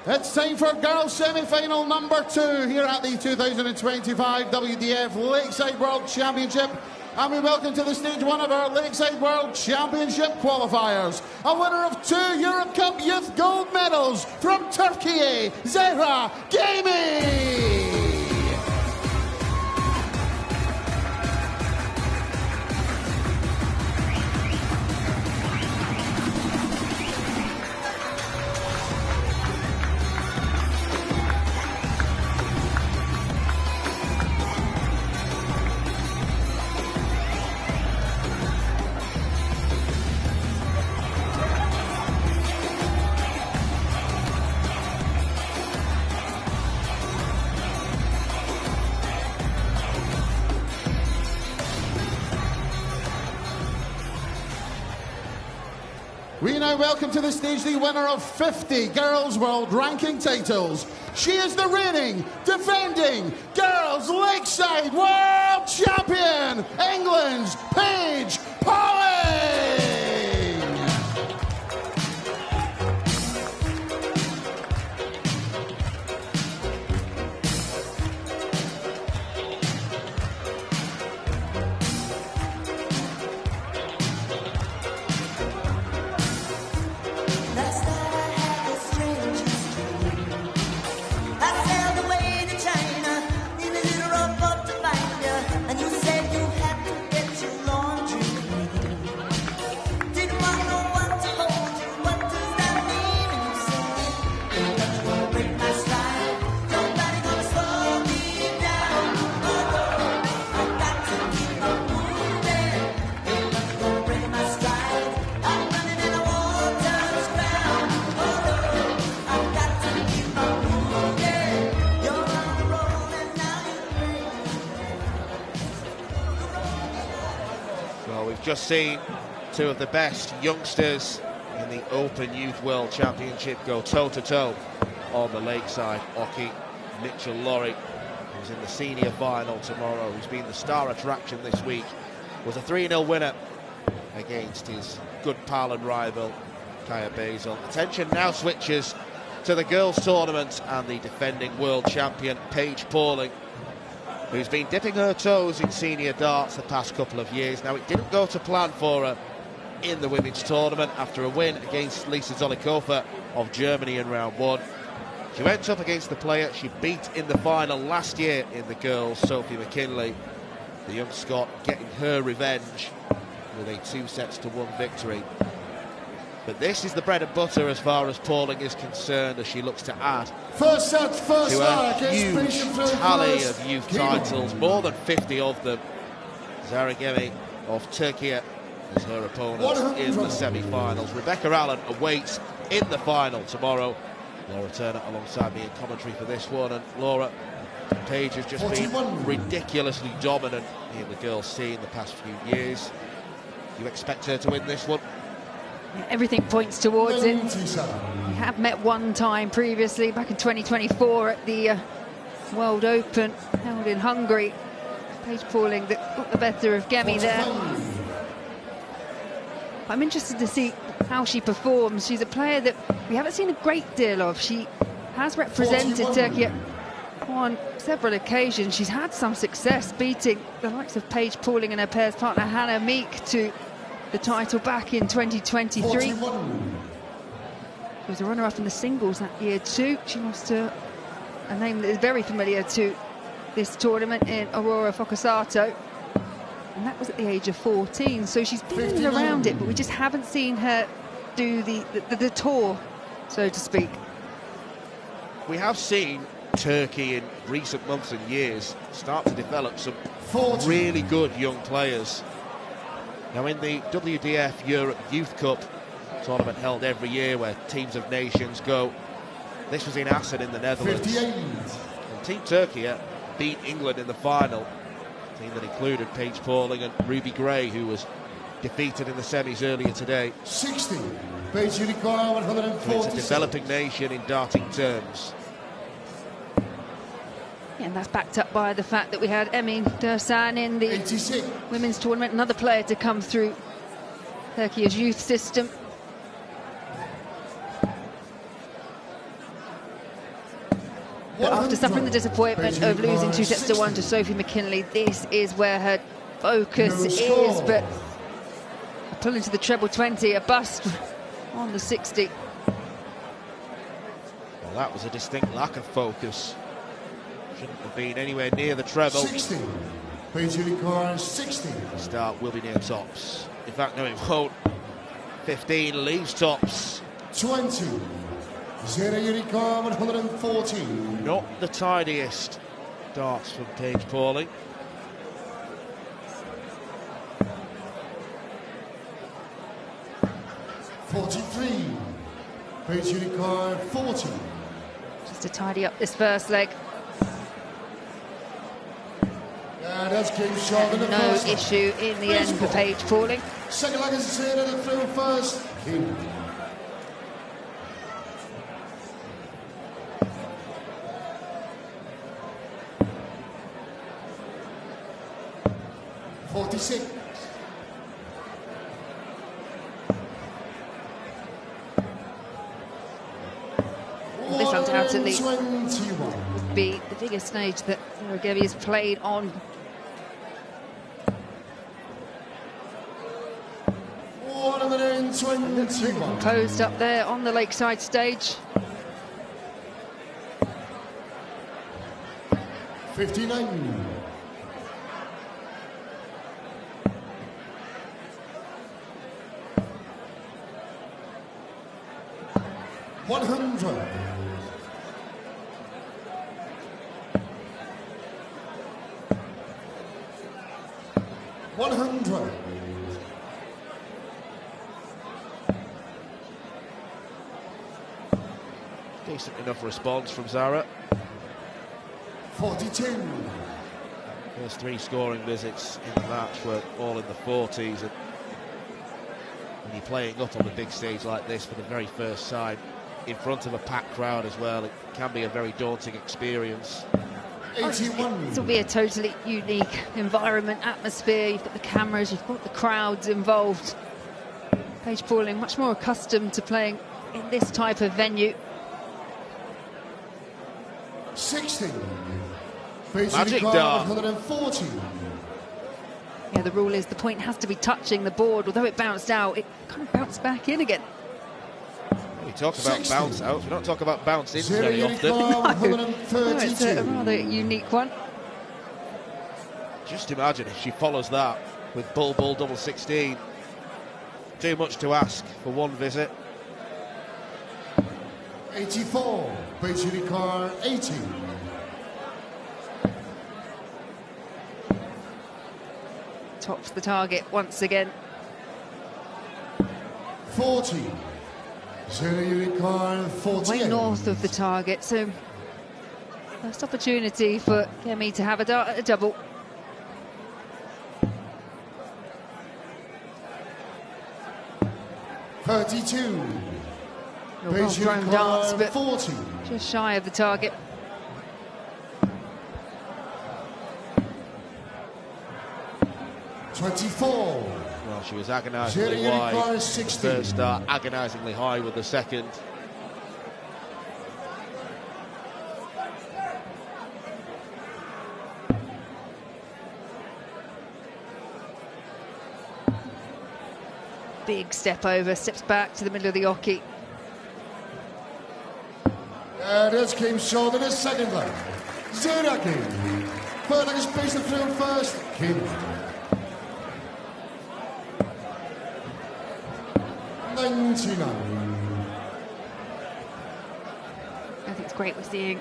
It's time for girls semi-final number 2 here at the 2025 WDF Lakeside World Championship. And we welcome to the stage one of our Lakeside World Championship qualifiers. A winner of 2 Europe Cup Youth Gold medals from Turkey, Zehra Gamey. We now welcome to the stage the winner of 50 Girls World Ranking titles. She is the reigning, defending Girls Lakeside World Champion, England's Paige Pauling! Just seen 2 of the best youngsters in the Open Youth World Championship go toe-to-toe on the Lakeside hockey. Mitchell Lorry, who's in the senior final tomorrow, who's been the star attraction this week, was a 3-0 winner against his good pal and rival, Kaya Basil. Attention now switches to the girls' tournament and the defending world champion, Paige Pauling, who's been dipping her toes in senior darts the past couple of years. Now, it didn't go to plan for her in the women's tournament after a win against Lisa Zolikova of Germany in round 1. She went up against the player she beat in the final last year in the girls, Sophie McKinley. The young Scot getting her revenge with a 2-1 victory. But this is the bread and butter as far as Pauling is concerned, as she looks to add First set, first to a huge tally of youth titles, more than 50 of them. Zaragemi of Turkey is her opponent in the semi-finals. Rebecca Allen awaits in the final tomorrow. Laura Turner alongside me in commentary for this one. And Laura, Paige has just been ridiculously dominant in the girls' scene the past few years. You expect her to win this one? Everything points towards it. We have met one time previously, back in 2024 at the World Open held in Hungary. Paige Pauling that got the better of Gemi there. I'm interested to see how she performs. She's a player that we haven't seen a great deal of. She has represented Turkey on several occasions. She's had some success beating the likes of Paige Pauling and her pairs partner Hannah Meek to the title back in 2023. She was a runner-up in the singles that year too. She lost to a name that is very familiar to this tournament in Aurora Focasato, and that was at the age of 14. So she's been around it, but we just haven't seen her do the tour, so to speak. We have seen Turkey in recent months and years start to develop some really good young players. Now, in the WDF Europe Youth Cup tournament held every year where teams of nations go, this was in Assen in the Netherlands. And Team Turkey beat England in the final, a team that included Paige Pauling and Ruby Gray, who was defeated in the semis earlier today. 60, Paige Unicorn 140. So it's a developing nation in darting terms. Yeah, and that's backed up by the fact that we had Emin Dersan in the 86. Women's tournament, another player to come through Turkey's youth system. But after suffering the disappointment of losing 2-1 to Sophie McKinley, this is where her focus is. But pulling to the treble 20, a bust on the 60. Well, that was a distinct lack of focus. Shouldn't have been anywhere near the treble. 60. Paige Unicorn 60. The start will be near tops. In fact, no, it won't. 15 leaves tops. 20. Zero Unicorn 114. Not the tidiest darts from Paige Pauling. Paige Unicorn 40. Just to tidy up this first leg. Yeah, that's King shot in the no first issue in the end for Paige Pauling. Second leg is zero to through first. King. This undoubtedly would be the biggest stage that Zaragemi has played on. Posed up there on the Lakeside stage. 59. Decent enough response from Zara. 42. First 3 scoring visits in the match were all in the 40s. And when you're playing up on the big stage like this for the very first time, in front of a packed crowd as well, it can be a very daunting experience. 81. This will be a totally unique environment, atmosphere. You've got the cameras, you've got the crowds involved. Paige Pauling much more accustomed to playing in this type of venue. 60. Paige Magic Unicorn dart. 140. Yeah, the rule is the point has to be touching the board. Although it bounced out, it kind of bounced back in again. We talk about 60. bounce outs, we don't talk about bounce ins Zero very often. No, it's a rather unique one. Just imagine if she follows that with bull double 16. Too much to ask for one visit. 84, Beijing car 80. Tops the target once again. 40, Zero unit car 48. Way north of the target, so first opportunity for Kemi to have a double. $32. Well thrown darts, but 40. just shy of the target. $24. Well, she was agonisingly wide. The 60. first start, agonisingly high with the second. Big step over, steps back to the middle of the oki. This came short in his second leg. Zeraki. Third leg is paced the field first. Kim. 99. I think it's great we're seeing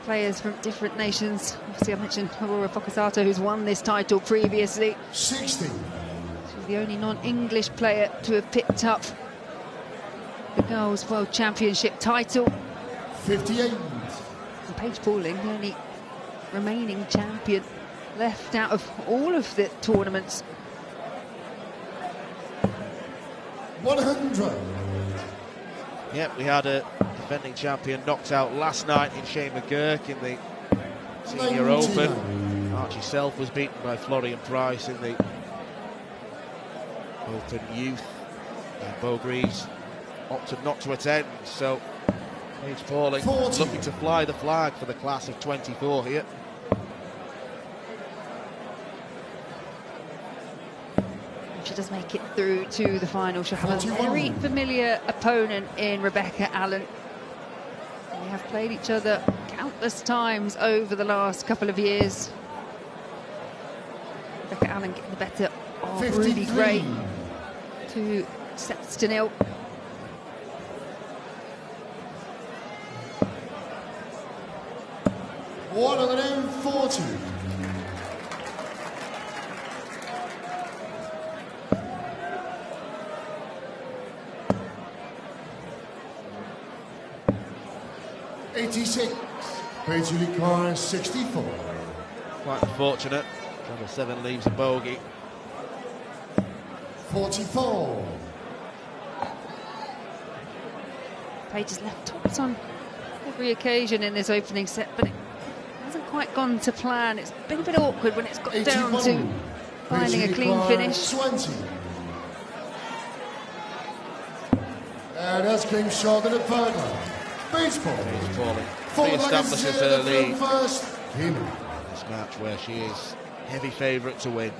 players from different nations. Obviously, I mentioned Aurora Focasato, who's won this title previously. 60. She's the only non-English player to have picked up the Girls' World Championship title. 58. And Paige Pauling, the only remaining champion left out of all of the tournaments. 100. Yep, we had a defending champion knocked out last night in Shane McGurk in the Senior 99. Open. Archie Self was beaten by Florian Price in the Open Youth. And Beau Greaves opted not to attend, so Paige Pauling 40. looking to fly the flag for the class of 24 here. If she does make it through to the final, she'll have 41. a very familiar opponent in Rebecca Allen. They have played each other countless times over the last couple of years. Rebecca Allen getting the better of 53. Ruby Gray. 2 sets to 0. One of them 40. $86. Paige car 64. Quite unfortunate. Double 7 leaves a bogey. 44. Paige has left tops on every occasion in this opening set, but it hasn't quite gone to plan. It's been a bit awkward when it's got 81. down to finding a clean finish. 20. And that's came short in the third leg. Baseball. Paige Pauling Forward leg is re-establishes zero her to field lead. first. Kim. This match where she is heavy favourite to win.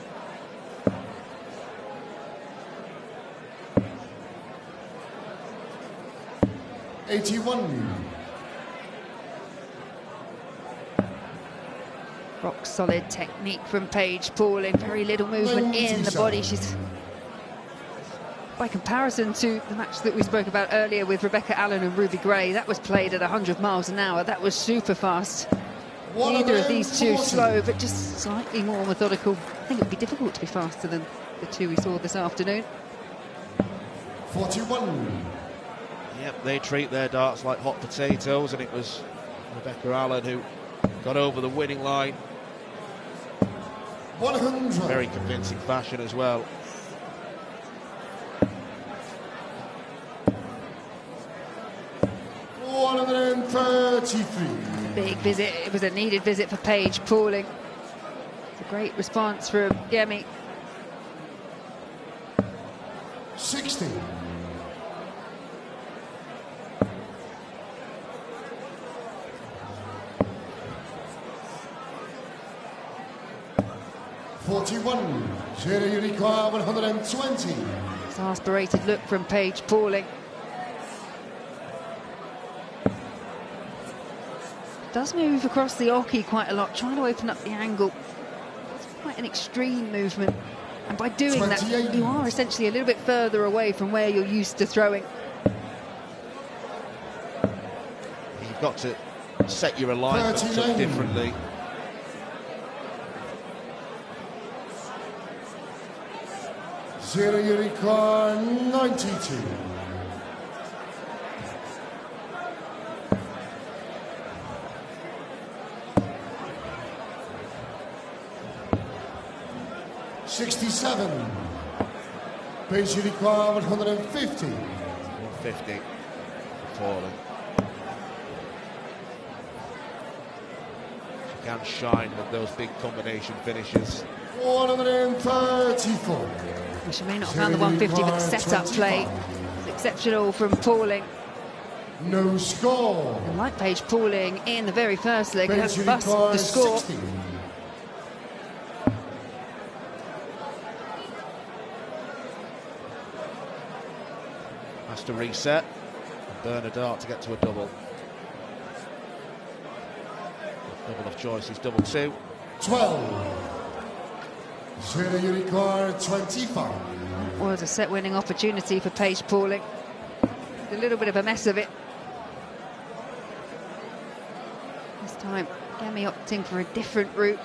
$81. Rock solid technique from Paige Pauling. Very little movement in the body. She's, by comparison to the match that we spoke about earlier with Rebecca Allen and Ruby Gray, that was played at 100 miles an hour. That was super fast. Neither of these two slow, but just slightly more methodical. I think it would be difficult to be faster than the two we saw this afternoon. 41. Yep, they treat their darts like hot potatoes, and it was Rebecca Allen who got over the winning line. 100. Very convincing fashion as well. $133. Big visit. It was a needed visit for Paige Pauling. It's a great response from Gemi. 60. 41. Zero you require 120. Exasperated look from Paige Pauling. Does move across the oki quite a lot, trying to open up the angle. It's quite an extreme movement. And by doing that, you are essentially a little bit further away from where you're used to throwing. You've got to set your alignment up differently. Zero you require 92. $67. Base you require 150. 150. Falling. She can shine with those big combination finishes. 134. Well, she may not have found the 150, but the setup play is exceptional from Pauling. No score. And like Paige Pauling in the very first leg, has bust the score. 60. Has to reset. Burn a dart to get to a double. Double of choice is double two. 12. Zero you require 25. Was a set-winning opportunity for Paige Pauling. A little bit of a mess of it. This time, Gemi opting for a different route.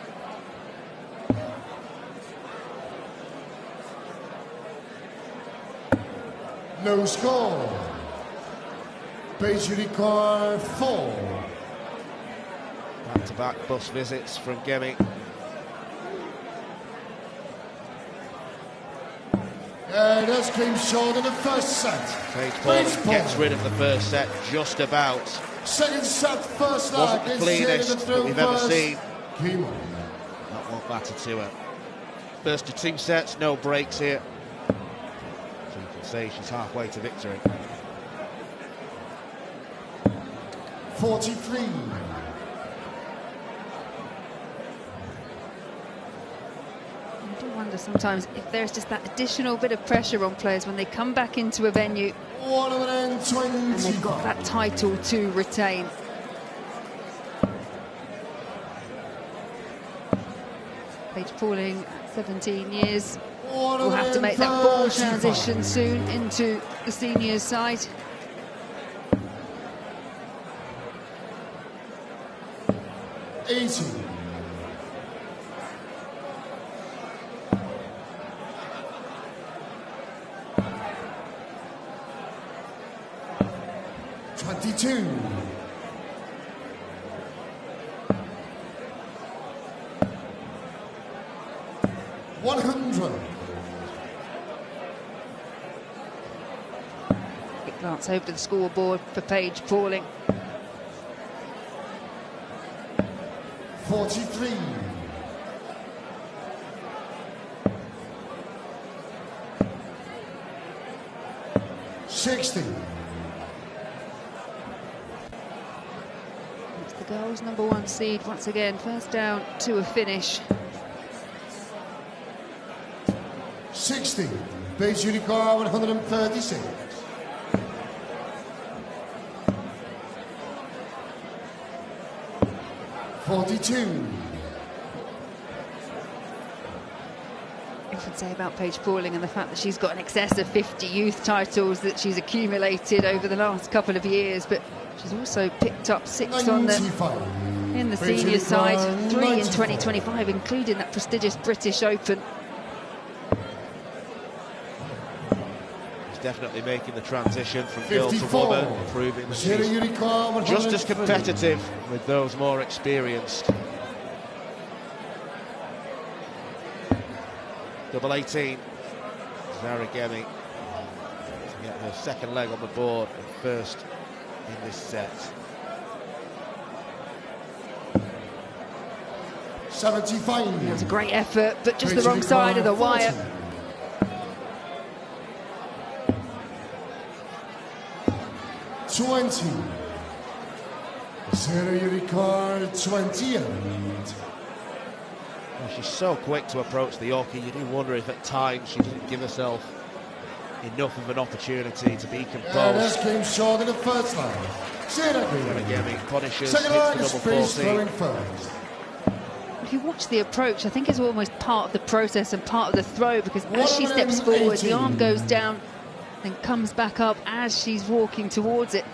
No score. Base you require 4. Back-to-back bus visits from Gemi. Does came short in the first set. Paige Pauling gets rid of the first set just about. Second set, first Wasn't leg. the cleanest that we've ever seen. Came on. That won't matter to her. First to 2 sets, no breaks here. So you can say she's halfway to victory. 43. I do wonder sometimes if there's just that additional bit of pressure on players when they come back into a venue 120. and they've got that title to retain. Paige Pauling at 17 years will have to make that full transition soon into the seniors side. $80. $22. $100. Quick glance over to the scoreboard for Paige Pauling. 43. $60. It's the girls' #1 seed once again, first down to a finish. 60. Base Unicorn 136. $42. I should say about Paige Pauling and the fact that she's got an excess of 50 youth titles that she's accumulated over the last couple of years, but she's also picked up 6 on the in the senior side, 3 in 2025, including that prestigious British Open. She's definitely making the transition from girl to woman, proving that she's just as competitive with those more experienced. Double 18, Zara Gemi to get her second leg on the board and first in this set. 75. It was a great effort, but just the wrong side of the wire. 20. Zero Unicorn 28. She's so quick to approach the hockey. You do wonder if at times she doesn't give herself enough of an opportunity to be composed. This game short in the first line. Again, punishes, second hits line the is double space 14. throwing first. If you watch the approach, I think it's almost part of the process and part of the throw, because as she steps forward, the arm goes down and comes back up as she's walking towards it.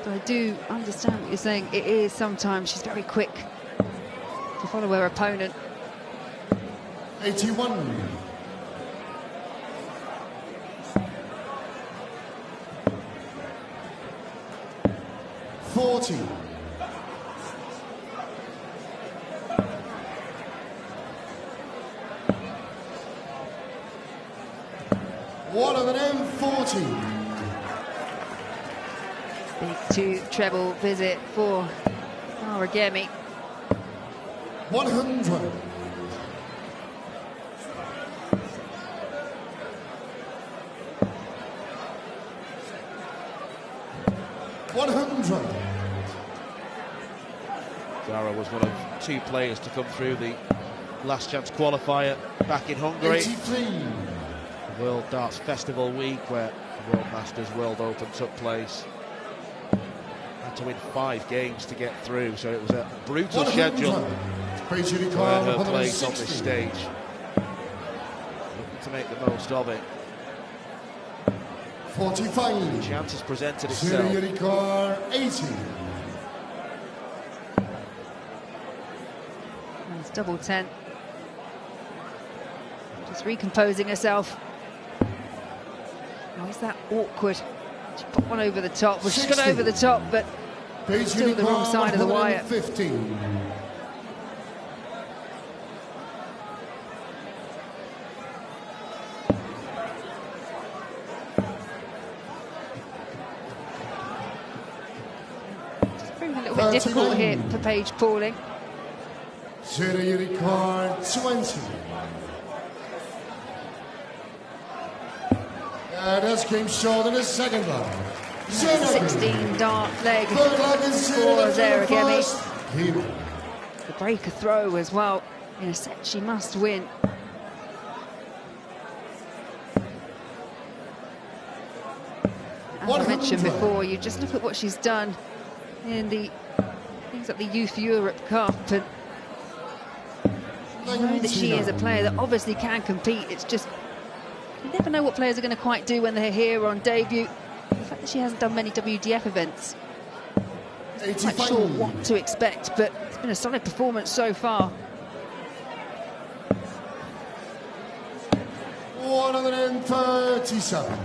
So I do understand what you're saying. It is sometimes she's very quick to follow her opponent. 81. $40. One of them 40. Big two treble visit for Aragemi. 100. Zara was one of two players to come through the last chance qualifier back in Hungary. 83. The World Darts Festival week where the World Masters World Open took place. Had to win 5 games to get through, so it was a brutal schedule to earn her place on this stage. Looking to make the most of it. 45. The chance has presented itself. 80. That's double 10. Just recomposing herself. Oh, is that awkward? She put one over the top. Well, she's got over the top, but still the wrong side of the wire. 15. Just proving a little bit difficult here for Paige Pauling. 20. This came short in the second line. 16 dart leg for Zaragemi. The breaker throw as well. In a set she must win. As I mentioned before, you just look at what she's done in the things like the Youth Europe Cup, and you know that she is a player that obviously can compete. It's just, you never know what players are going to quite do when they're here on debut. The fact that she hasn't done many WDF events, I'm not quite sure what to expect, but it's been a solid performance so far. 137.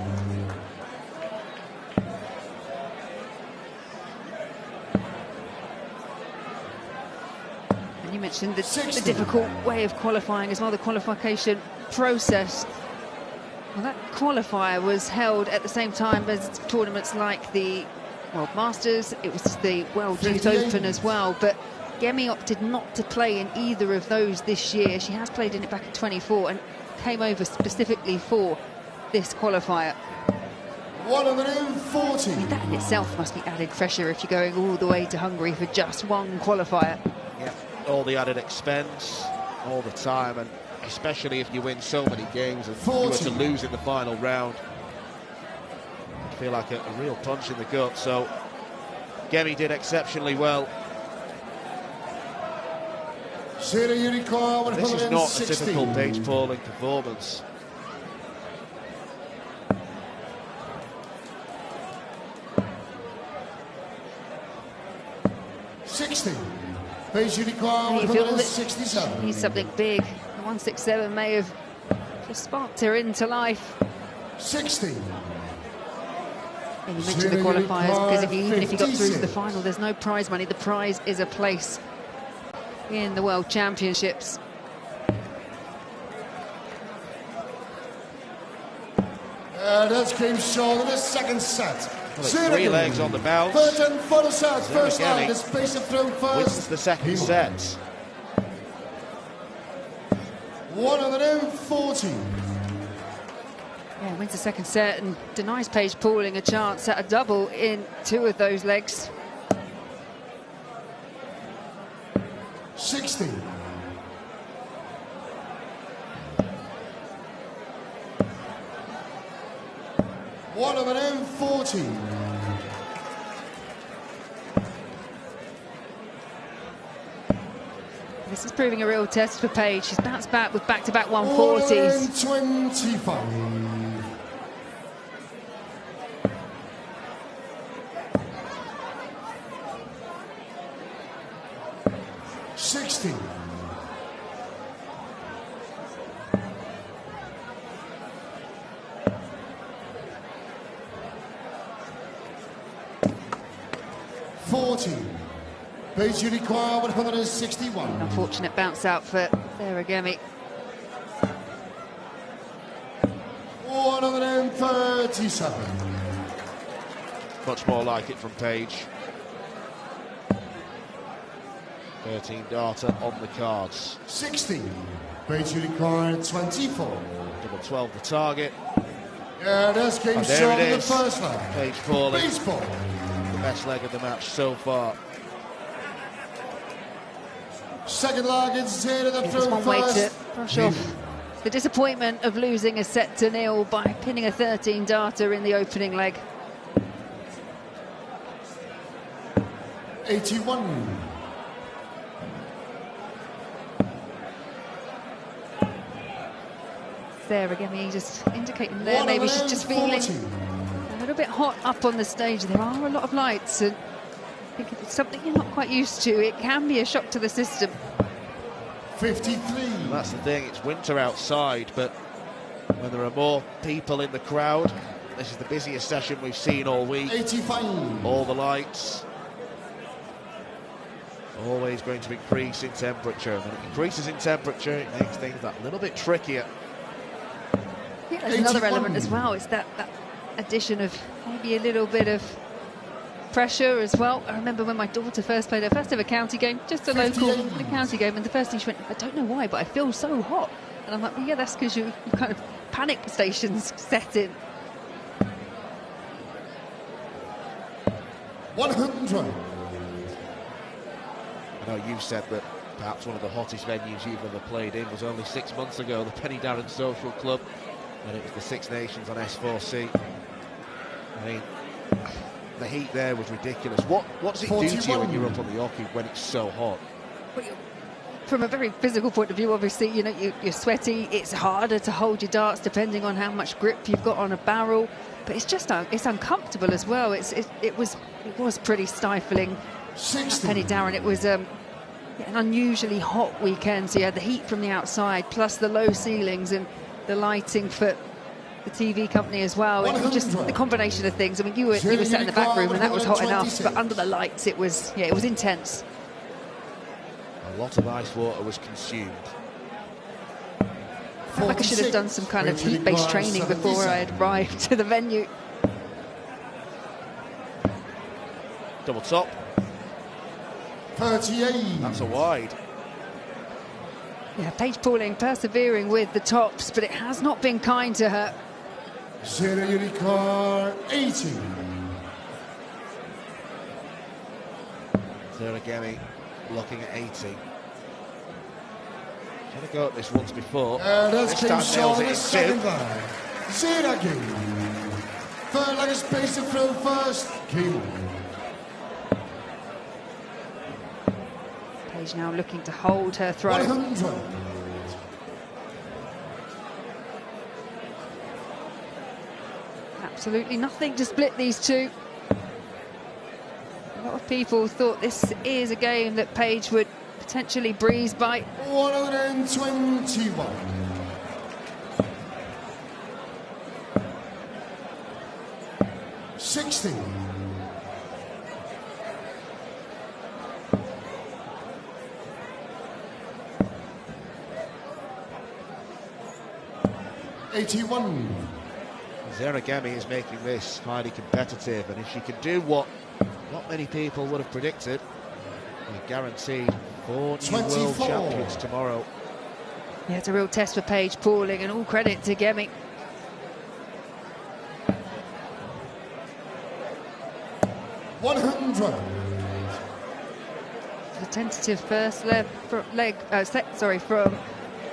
And you mentioned the difficult way of qualifying as well, the qualification process. Well, that qualifier was held at the same time as tournaments like the World Masters. It was the World Youth Open as well, but Gemi opted not to play in either of those this year. She has played in it back in 24 and came over specifically for this qualifier. 140. I mean, that in itself must be added pressure if you're going all the way to Hungary for just one qualifier. Yeah, all the added expense, all the time, and especially if you win so many games and you were to lose in the final round. I feel like a real punch in the gut. So Gemi did exceptionally well. This is not a typical Paige Pauling performance. You feel that she needs something big. The 167 may have just sparked her into life. 60. And you mentioned the qualifiers, because even if you got through to the final, there's no prize money. The prize is a place in the World Championships. That came short in the second set. Well, it's 3 legs on the bounce. Third and final set. First line, the space of throw first. Wins the second set. 140. Yeah, wins the second set and denies Paige Pauling a chance at a double in 2 of those legs. 60. One of them 14. This is proving a real test for Paige. She's bounced back with back-to-back 140s. 25. 16. Paige, you require 161. Unfortunate bounce out for Saragemi. 137. Much more like it from Paige. 13 darter on the cards. 16. Paige, you require 24. Double 12 the target. Yeah, that's game and shot there it in the is. first leg. Paige Pauling. Baseball. The best leg of the match so far. Second leg is here to the There's one way first. to brush off the disappointment of losing a set to nil by pinning a 13 darter in the opening leg. 81. Saragemi just indicating there maybe she's just feeling a little bit hot up on the stage. There are a lot of lights, and I think if it's something you're not quite used to, it can be a shock to the system. 53. And that's the thing, it's winter outside, but when there are more people in the crowd, this is the busiest session we've seen all week. 85. All the lights. Always going to increase in temperature. When it increases in temperature, it makes things that little bit trickier. Yeah, there's another element as well. It's that addition of maybe a little bit of pressure as well. I remember when my daughter first played her first ever county game, just a local county game, and the first thing she went, I don't know why, but I feel so hot. And I'm like, well, yeah, that's because you kind of panic stations set in. 100. I know you've said that perhaps one of the hottest venues you've ever played in was only 6 months ago, the Penny Darren Social Club, and it was the Six Nations on S4C. I mean, the heat there was ridiculous. What does it 41. Do to you when you're up on the hockey when it's so hot? From a very physical point of view, obviously, you know, you're sweaty. It's harder to hold your darts depending on how much grip you've got on a barrel. But it's just it's uncomfortable as well. It was pretty stifling. 60. Penny Darren, it was an unusually hot weekend. So you had the heat from the outside, plus the low ceilings and the lighting for the TV company as well. It was just the combination of things. I mean, you were sat in the back room and that was hot enough, but under the lights, it was intense. A lot of ice water was consumed. I felt like I should have done some kind of heat-based training before I had arrived to the venue. Double top. 38. That's a wide. Yeah, Paige Pauling persevering with the tops, but it has not been kind to her. Zero Unicorn 80. Saragemi looking at 80. Had a go at this once before. That's this time nails it in second two. leg. Saragemi. Third leg is spaced through first. King. Paige now looking to hold her throw. 100. Absolutely nothing to split these two. A lot of people thought this is a game that Paige would potentially breeze by. 121. 60. 81. Saragemi is making this highly competitive, and if she can do what not many people would have predicted, we're guaranteed 4 new world champions tomorrow. Yeah, it's a real test for Paige Pauling, and all credit to Gemi. The tentative first set from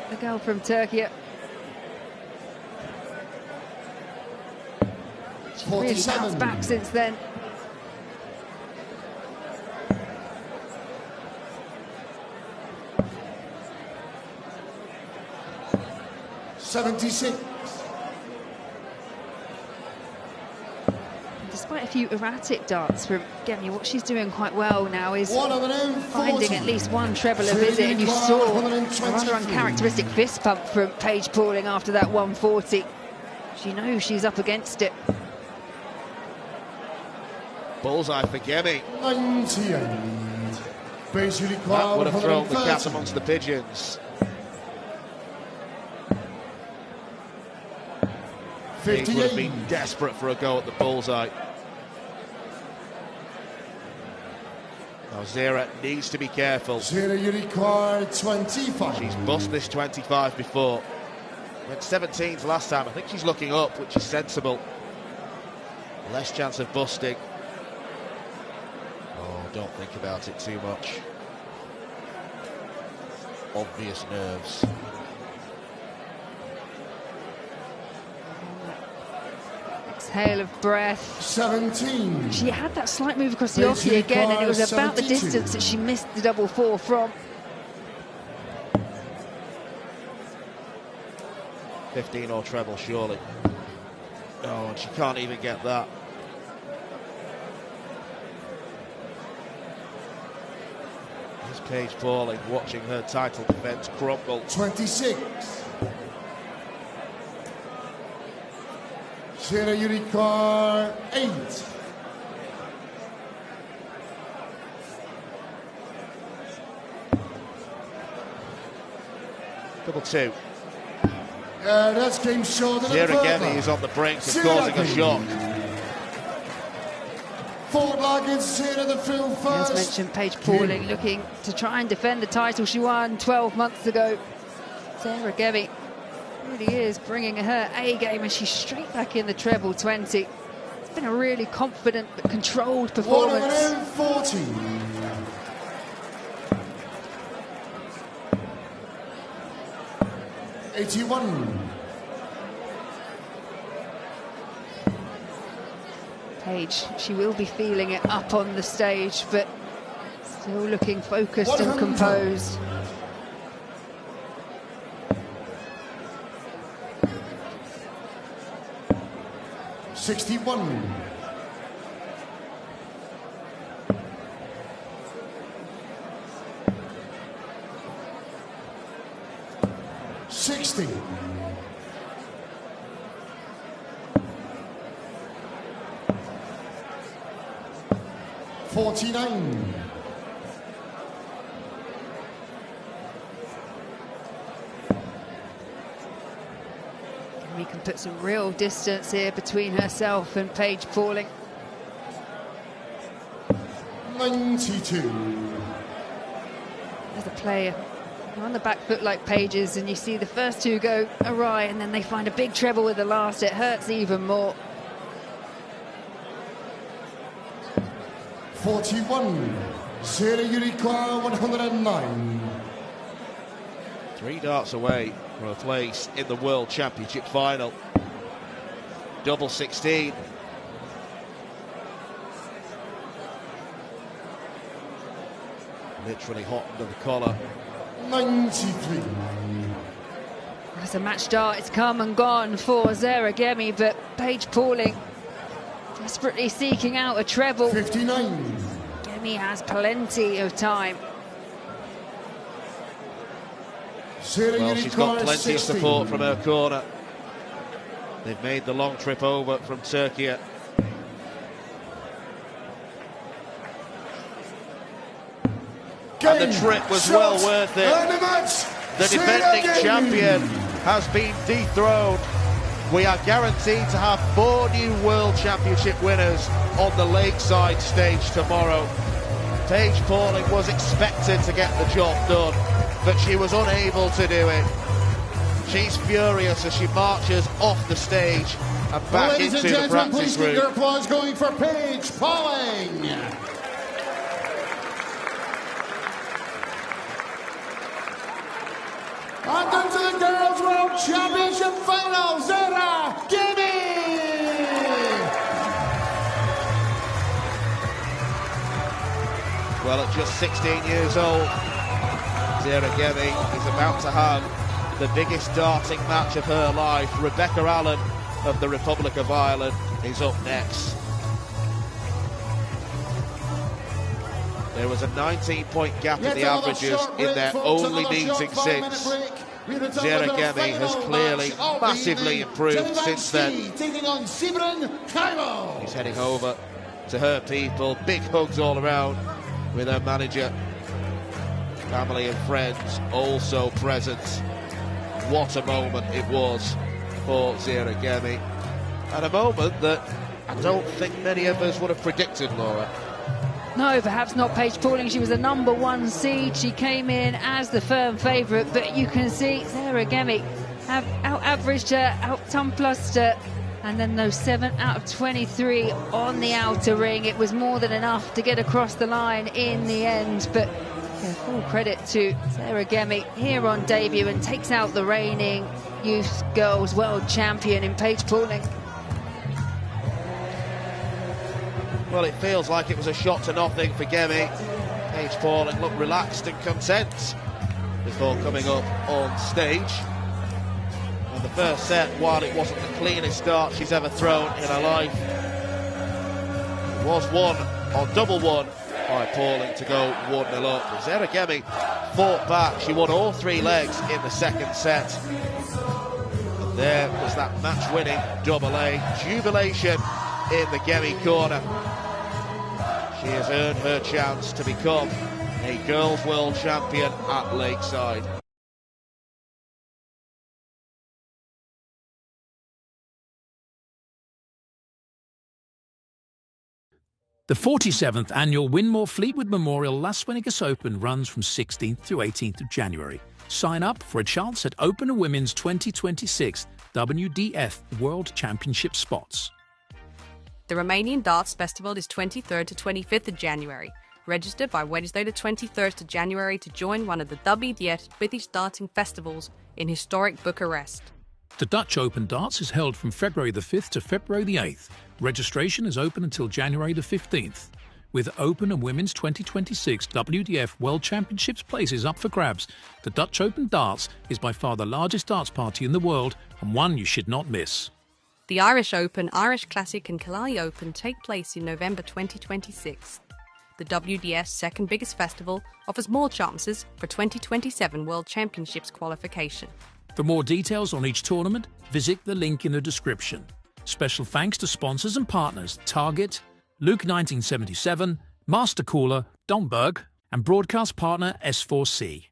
the girl from Turkey. She's really bounced back since then. 76. Despite a few erratic darts from Gemi, what she's doing quite well now is finding at least one treble a visit, and you saw a rather uncharacteristic fist pump from Paige Pauling after that 140. She knows she's up against it. Bullseye for Gemi. 98. Basically, That would have thrown the cat amongst the pigeons. Paige would have been desperate for a go at the bullseye. Now Zera needs to be careful. Zera Uricard 25. She's bust this 25 before. Went 17s last time. I think she's looking up, which is sensible. Less chance of busting. Oh, don't think about it too much. Obvious nerves. Exhale of breath. 17. She had that slight move across the oche again, and it was about 72. The distance that she missed the double four from. 15 or treble, surely. Oh, and she can't even get that. Here's Paige Pauling watching her title defence crumble. 26. Zera Uricard 8. Double two. That's game short. Zera Gemi is on the brink of causing a shock. Fort Larkins, Zera the field first. As mentioned, Paige Pauling looking to try and defend the title she won 12 months ago. Zera Gemi really is bringing her A game, and she's straight back in the treble 20. It's been a really confident but controlled performance. 140. Paige, she will be feeling it up on the stage, but still looking focused and composed. We can put some real distance here between herself and Paige Pauling. 92. As a player, you're on the back foot like Paige's, and you see the first two go awry, and then they find a big treble with the last. It hurts even more. 41. Zera Uricard 109. 3 darts away from a place in the World Championship final. Double 16. Literally hot under the collar. 93. As a match dart, it's come and gone for Zera Gemi, but Paige Pauling desperately seeking out a treble. 59. Gemi has plenty of time. Well, she's got plenty of support from her corner. They've made the long trip over from Turkey. And the trip was well worth it. The defending champion has been dethroned. We are guaranteed to have 4 new World Championship winners on the Lakeside stage tomorrow. Paige Pauling was expected to get the job done, but she was unable to do it. She's furious as she marches off the stage and back into the practice room. Please keep your applause going for Paige Pauling. And into the Girls' World Championship Final, Zera Gemi! Well, at just 16 years old, Zara Gemi is about to have the biggest darting match of her life. Rebecca Allen of the Republic of Ireland is up next. There was a 19-point gap in the averages in their only meeting since. Zara Gemi has clearly massively improved since then. He's heading over to her people. Big hugs all around with her manager. Family and friends also present. What a moment it was for Zara Gemi. And a moment that I don't think many of us would have predicted, Laura. No, perhaps not Paige Pauling. She was the #1 seed. She came in as the firm favourite, but you can see Zara Gemi have out-averaged her, out-tonplussed her, and then those 7 out of 23 on the outer ring. It was more than enough to get across the line in the end, but yeah, full credit to Zara Gemi here on debut, and takes out the reigning youth girls world champion in Paige Pauling. Well, it feels like it was a shot to nothing for Gemi. Paige Pauling looked relaxed and content before coming up on stage. And the first set, while it wasn't the cleanest start she's ever thrown in her life, it was won on double one by Pauling to go 1-0 up. But Zara Gemi fought back. She won all 3 legs in the second set. And there was that match-winning double A. Jubilation in the Gemi corner. She has earned her chance to become a girls' world champion at Lakeside. The 47th annual Winmore Fleetwood Memorial Las Vegas Open runs from 16th through 18th of January. Sign up for a chance at Open and Women's 2026 WDF World Championship spots. The Romanian Darts Festival is 23rd to 25th of January. Register by Wednesday the 23rd of January to join one of the WDF British darting festivals in historic Bucharest. The Dutch Open Darts is held from February the 5th to February the 8th. Registration is open until January the 15th. With Open and Women's 2026 WDF World Championships places up for grabs, the Dutch Open Darts is by far the largest darts party in the world, and one you should not miss. The Irish Open, Irish Classic and Killarney Open take place in November 2026. The WDF's second biggest festival offers more chances for 2027 World Championships qualification. For more details on each tournament, visit the link in the description. Special thanks to sponsors and partners Target, Luke 1977, Master Cooler, Domberg, and broadcast partner S4C.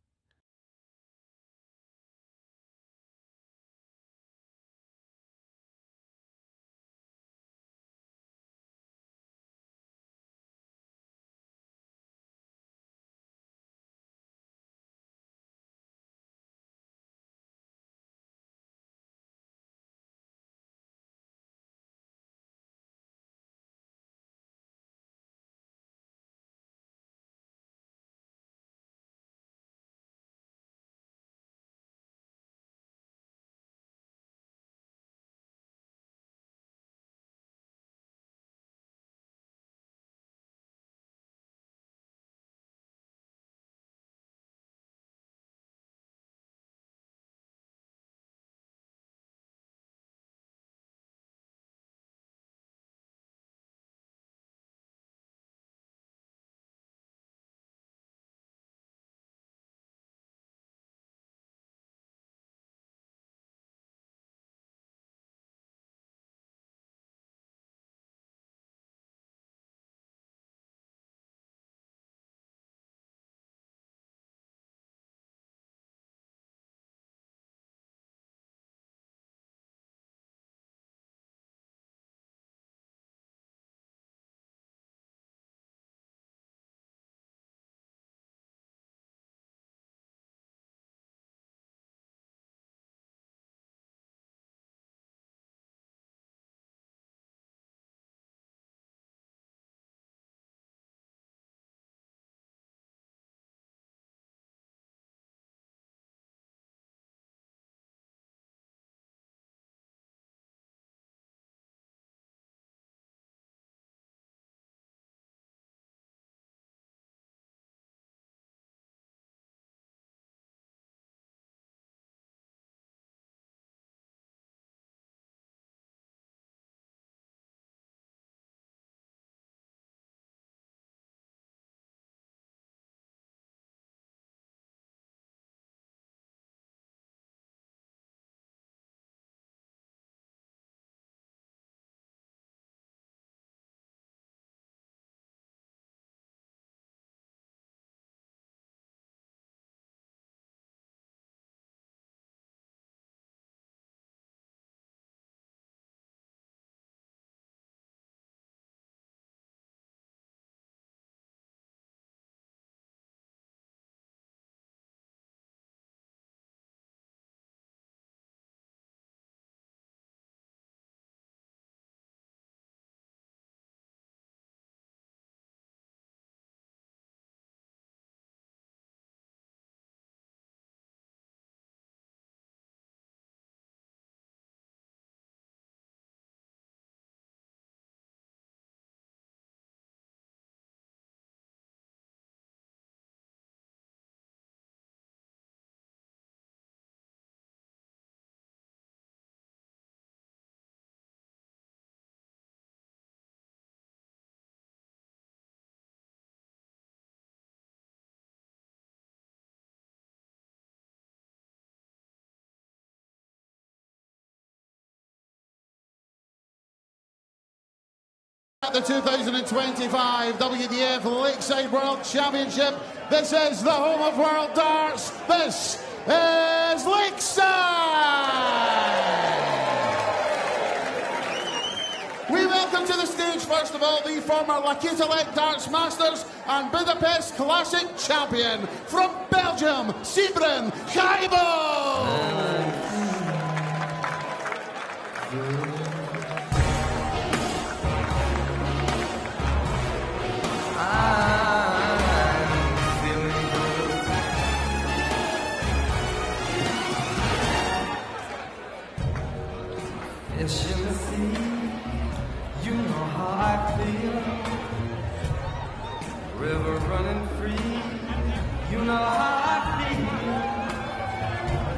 At the 2025 WDF Lakeside World Championship, this is the home of World Darts. This is Lakeside! We welcome to the stage, first of all, the former Lakita Lake Darts Masters and Budapest Classic champion from Belgium, Sybren Gijbel! River running free, you know how I feel.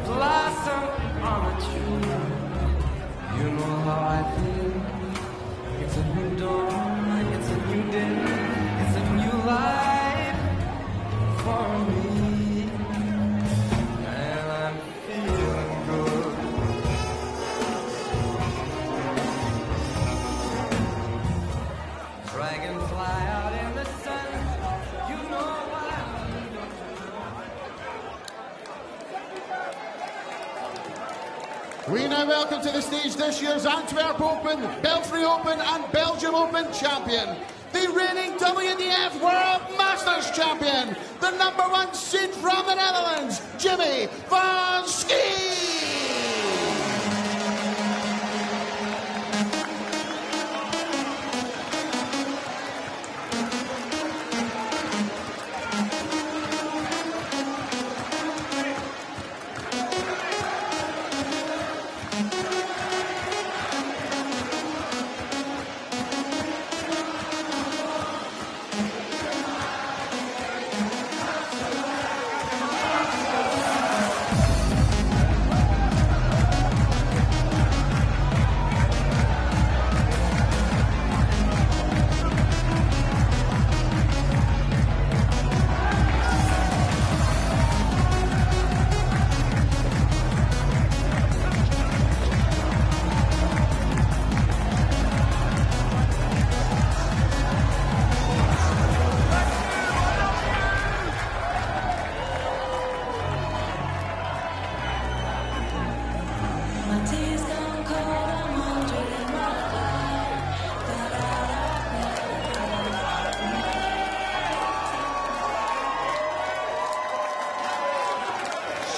Blossom on a tree, you know how I feel. It's a new dawn, it's a new day, it's a new life for me. And I'm feeling good. Dragonfly out in the sun. We now welcome to the stage this year's Antwerp Open, Belfry Open and Belgium Open champion, the reigning WDF World Masters champion, the #1 seed from the Netherlands, Jimmy van Schie!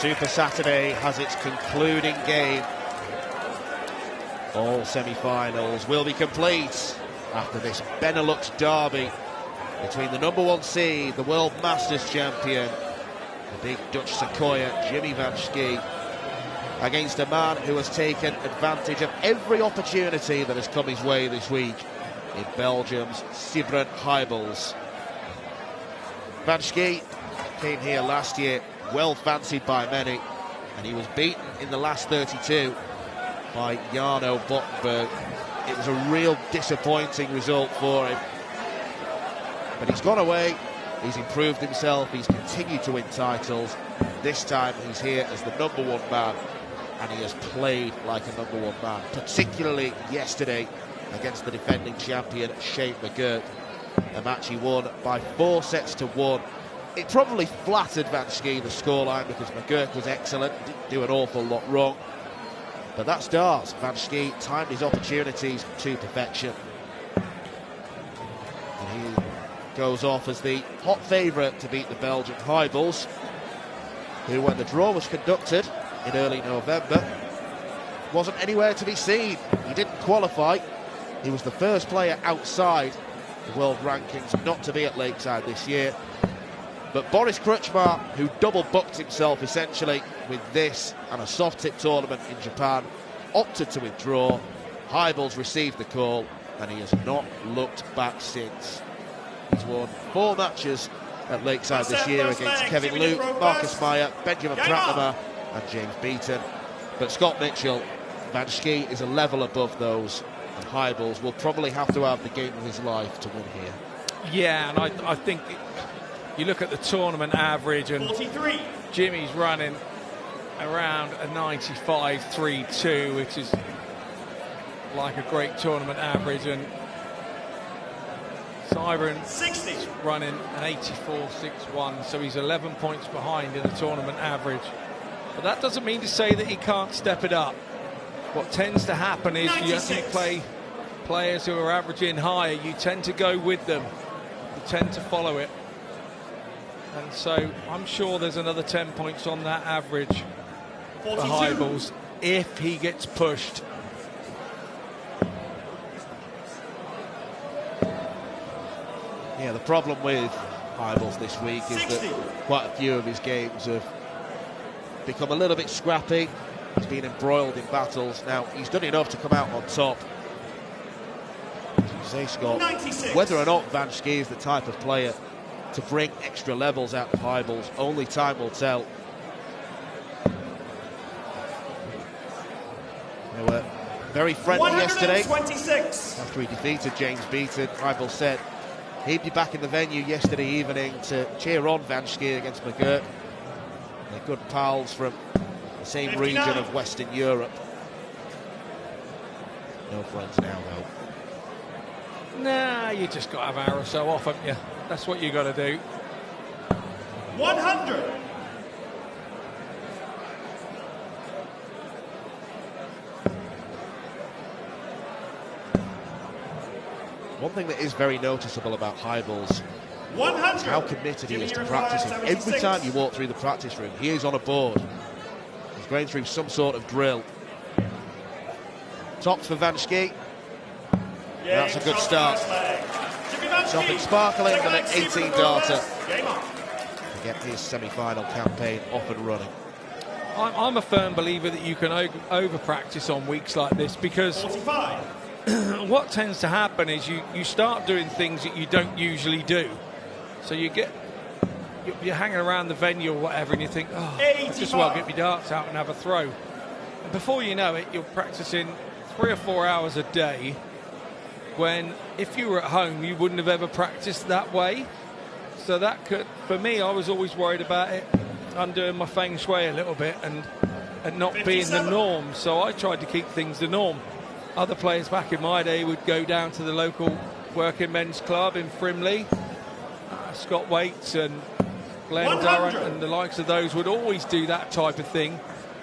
Super Saturday has its concluding game. All semi-finals will be complete after this Benelux derby between the #1 seed, the World Masters champion, the big Dutch Sequoia, Jimmy van Schie, against a man who has taken advantage of every opportunity that has come his way this week in Belgium's Sybren Gijbel. Van Schie came here last year, well fancied by many, and he was beaten in the last 32 by Jarno Bottenberg. It was a real disappointing result for him, but he's gone away, he's improved himself, he's continued to win titles. This time he's here as the #1 man, and he has played like a #1 man, particularly yesterday against the defending champion Shane McGurk, a match he won by 4 sets to 1. It probably flattered Van Schie, the scoreline, because McGurk was excellent, didn't do an awful lot wrong. But that's darts. Van Schie timed his opportunities to perfection. And he goes off as the hot favourite to beat the Belgian Gijbels, who, when the draw was conducted in early November, wasn't anywhere to be seen. He didn't qualify. He was the first player outside the world rankings not to be at Lakeside this year. But Boris Krčmar, who double-booked himself essentially with this and a soft-tip tournament in Japan, opted to withdraw. Gijbels received the call, and he has not looked back since. He's won 4 matches at Lakeside this year against Kevin Luke, Marcus Meyer, Benjamin Pratnama and James Beaton. But Scott Mitchell, Van Schie is a level above those, and Gijbels will probably have to have the game of his life to win here. Yeah, and I think you look at the tournament average, and 43. Jimmy's running around a 95.32, which is like a great tournament average, and Siren 60. running an 84.61, so he's 11 points behind in the tournament average. But that doesn't mean to say that he can't step it up. What tends to happen is you have to play players who are averaging higher, you tend to go with them, you tend to follow it. And so I'm sure there's another 10 points on that average 42. for Hybels if he gets pushed. Yeah, the problem with Hybels this week is 60. that quite a few of his games have become a little bit scrappy. He's been embroiled in battles. Now, he's done enough to come out on top. As you say, Scott, 96. whether or not Van Schie is the type of player to bring extra levels out of Hybels, only time will tell. They were very friendly yesterday. 126. After he defeated James Beaton, Hybels said he'd be back in the venue yesterday evening to cheer on Van Schie against McGurk. They're good pals from the same 59. region of Western Europe. No friends now, though. Nah, you just got to have an hour or so off, haven't you? That's what you got to do. 100. One thing that is very noticeable about Hybels 100. is how committed he is to Jimmy practicing. requires Every 76. time you walk through the practice room, he is on a board. He's going through some sort of drill. Tops for Van Schie. That's a good start. Something sparkling and an 18 darter to get his semi-final campaign off and running. I'm a firm believer that you can over-practice on weeks like this, because 45. what tends to happen is you start doing things that you don't usually do. So you're hanging around the venue or whatever, and you think, oh, I just as well get my darts out and have a throw. And before you know it, you're practicing 3 or 4 hours a day, when if you were at home, you wouldn't have ever practiced that way. So that could, for me, I was always worried about it undoing my feng shui a little bit and not being the 57. norm. So I tried to keep things the norm. Other players back in my day would go down to the local working men's club in Frimley. Scott Waits and Glenn 100. Durrant and the likes of those would always do that type of thing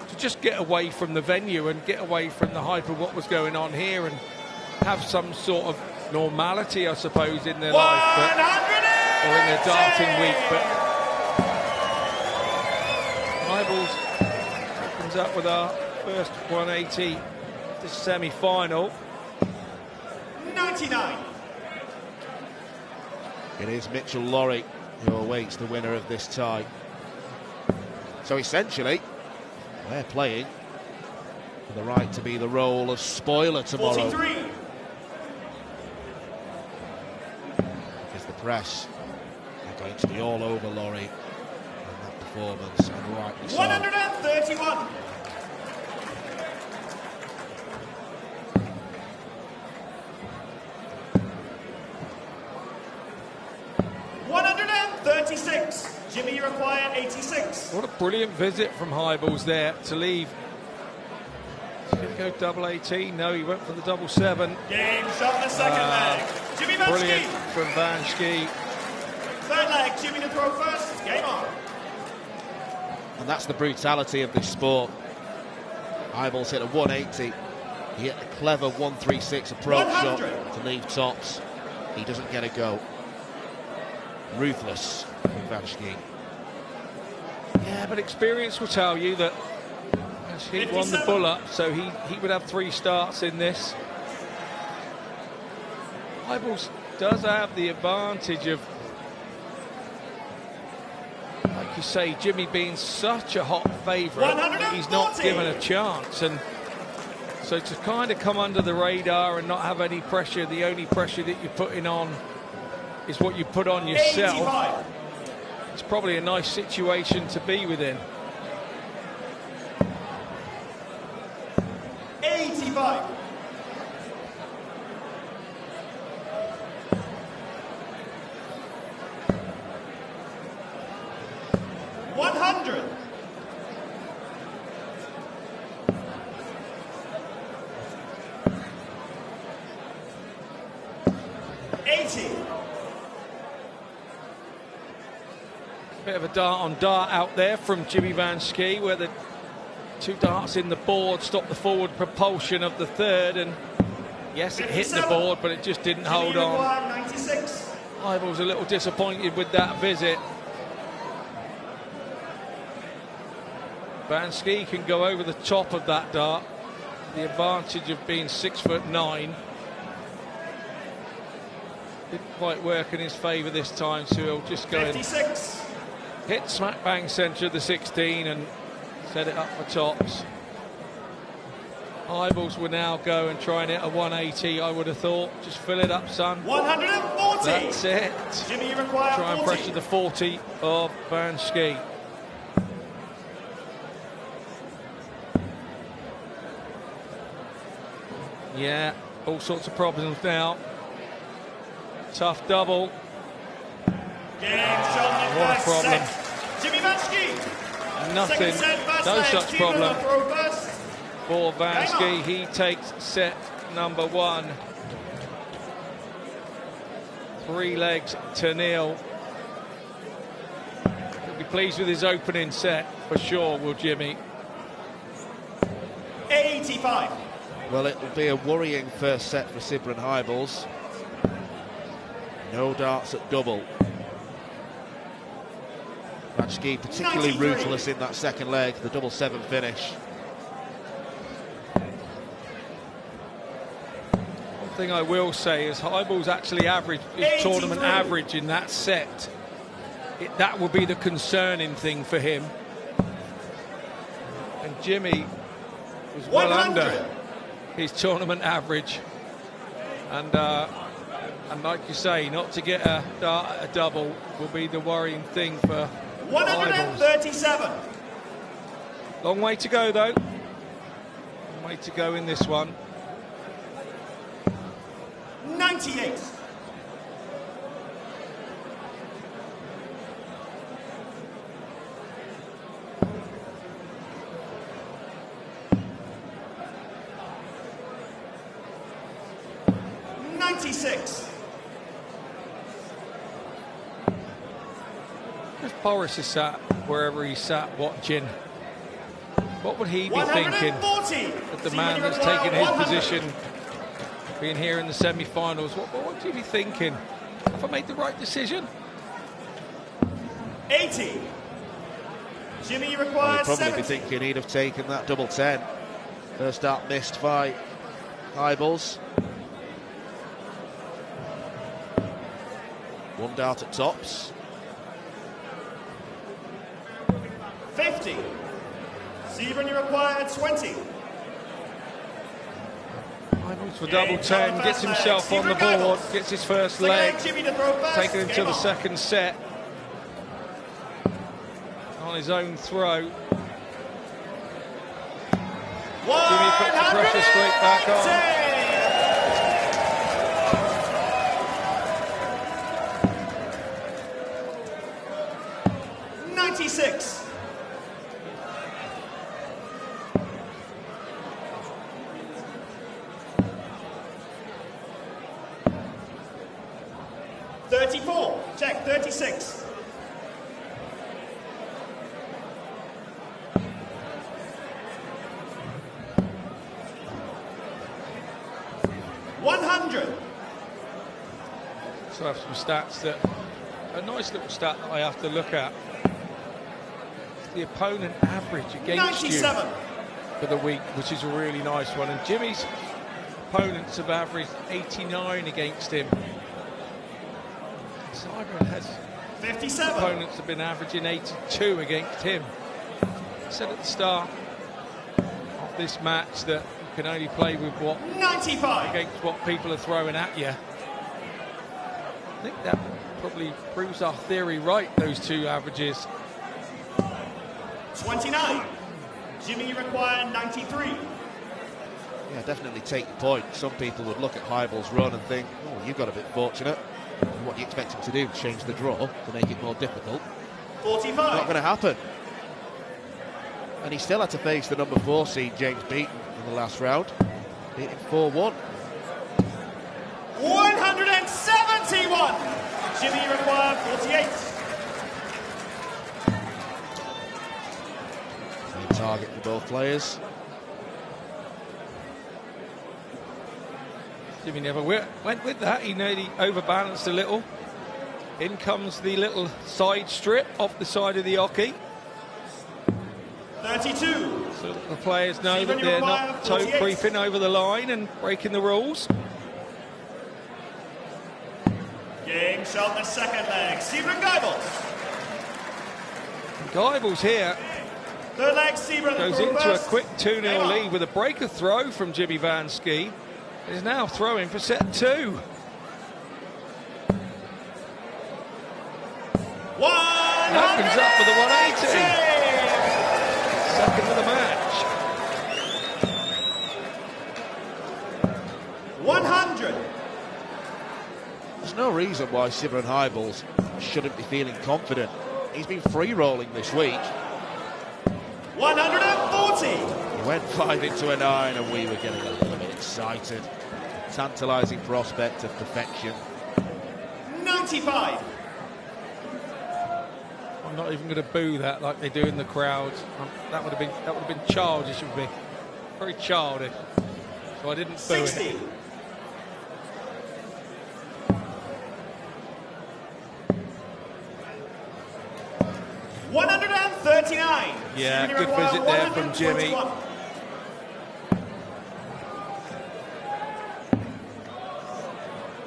to just get away from the venue and get away from the hype of what was going on here and have some sort of normality, I suppose, in their life, or in their darting week. But Hybels comes up with our first 180, this semi-final. 99. It is Mitchell Lorry who awaits the winner of this tie. So essentially, they're playing for the right to be the role of spoiler tomorrow. 43. Because the press are going to be all over Lorry and that performance, and rightly so. 131. 136. Jimmy, you require 86. What a brilliant visit from Hybels there to leave. He's going to go double 18. No, he went for the double 7. Game shot in the second leg. Jimmy Van Brilliant Schie. from Van Schie. Third leg, Jimmy to throw first. Game on. And that's the brutality of this sport. Hybels hit a 180. He hit a clever 136 approach 100. shot to leave tops. He doesn't get a go. Ruthless from Van Schie. Yeah, but experience will tell you that he won the 57. bull-up, so he would have 3 starts in this. Hybels does have the advantage of, like you say, Jimmy being such a hot favourite, that he's not 140. given a chance. And so to kind of come under the radar and not have any pressure, the only pressure that you're putting on is what you put on yourself. 85. It's probably a nice situation to be within. 85. 100. 80. Bit of a dart on dart out there from Jimmy Van Schie, where the 2 darts in the board stopped the forward propulsion of the third, and yes, it hit the board, but it just didn't hold on. 96. Hybels a little disappointed with that visit. Van Schie can go over the top of that dart. The advantage of being 6'9". Didn't quite work in his favour this time, so he'll just go and hit smack bang centre of the 16 and set it up for tops. Hybels will now go and try and hit a 180, I would have thought. Just fill it up, son. 140. That's it. Jimmy, you require Try and 40. pressure the 40 of Van Schie. Yeah, all sorts of problems now. Tough double. Game shot What a problem. set. Jimmy Van Schie. Nothing, no such problem for Van Game Schie. He takes set number 1. 3 legs to nil. He'll be pleased with his opening set for sure, will Jimmy. 85. Well, it will be a worrying first set for Sibren Hybels. No darts at double. Van Schie particularly 93. ruthless in that second leg, the double 7 finish. One thing I will say is Hybels actually averaged his tournament average in that set. That will be the concerning thing for him. And Jimmy was well 100. under his tournament average. And like you say, not to get a dart at a double will be the worrying thing for 137. Hybels. Long way to go, though. Long way to go in this one. 98. If Boris is sat wherever he's sat watching, what would he be thinking of the man that's taken his position, being here in the semi-finals? What would he be thinking? Have I made the right decision? 80. Jimmy He'd requires probably 70. be thinking he'd have taken that double 10. First dart missed by Hybels. 1 dart at tops. 50. Sebring, you require 20. Hybels for double 10, gets himself on the board, gets his first leg, Jimmy to throw first. taken into Game the on. second set. On his own throw. Jimmy puts the pressure straight back on. 96. Check, 36. So I have some stats that a nice little stat that I have to look at. The opponent average against 97. you for the week, which is a really nice one. And Jimmy's opponents have averaged 89 against him. Sybren has 57. Opponents have been averaging 82 against him. I said at the start of this match that you can only play with what 95 against what people are throwing at you. I think that probably proves our theory right, those two averages. 29. Jimmy, you require 93. Yeah, definitely take the point. Some people would look at Hybels' run and think, oh, you got a bit fortunate. What do you expect him to do? Change the draw to make it more difficult? 45. Not going to happen. And he still had to face the number 4 seed, James Beaton, in the last round. Beat him 4-1. 171. Jimmy, you require 48. target for both players. Jimmy never went with that. He nearly overbalanced a little. In comes the little side strip off the side of the oche. 32. So that the players know that they're not toe creeping over the line and breaking the rules. Game shot the second leg. Sebring Geibels. Geibels here Third leg, Sebring goes into a quick 2-0 lead with a breaker throw from Jimmy Van Schie. Is now throwing for set 2. Opens up with a 180. Second of the match. 100. There's no reason why Sebring Geibels shouldn't be feeling confident. He's been free rolling this week. 140. He went 5 into a 9 and we were getting a little bit excited. Tantalising prospect of perfection. 95. I'm not even going to boo that like they do in the crowd. That would have been childish of me. Very childish. So I didn't boo 60. it. $139. Yeah, good visit there from Jimmy.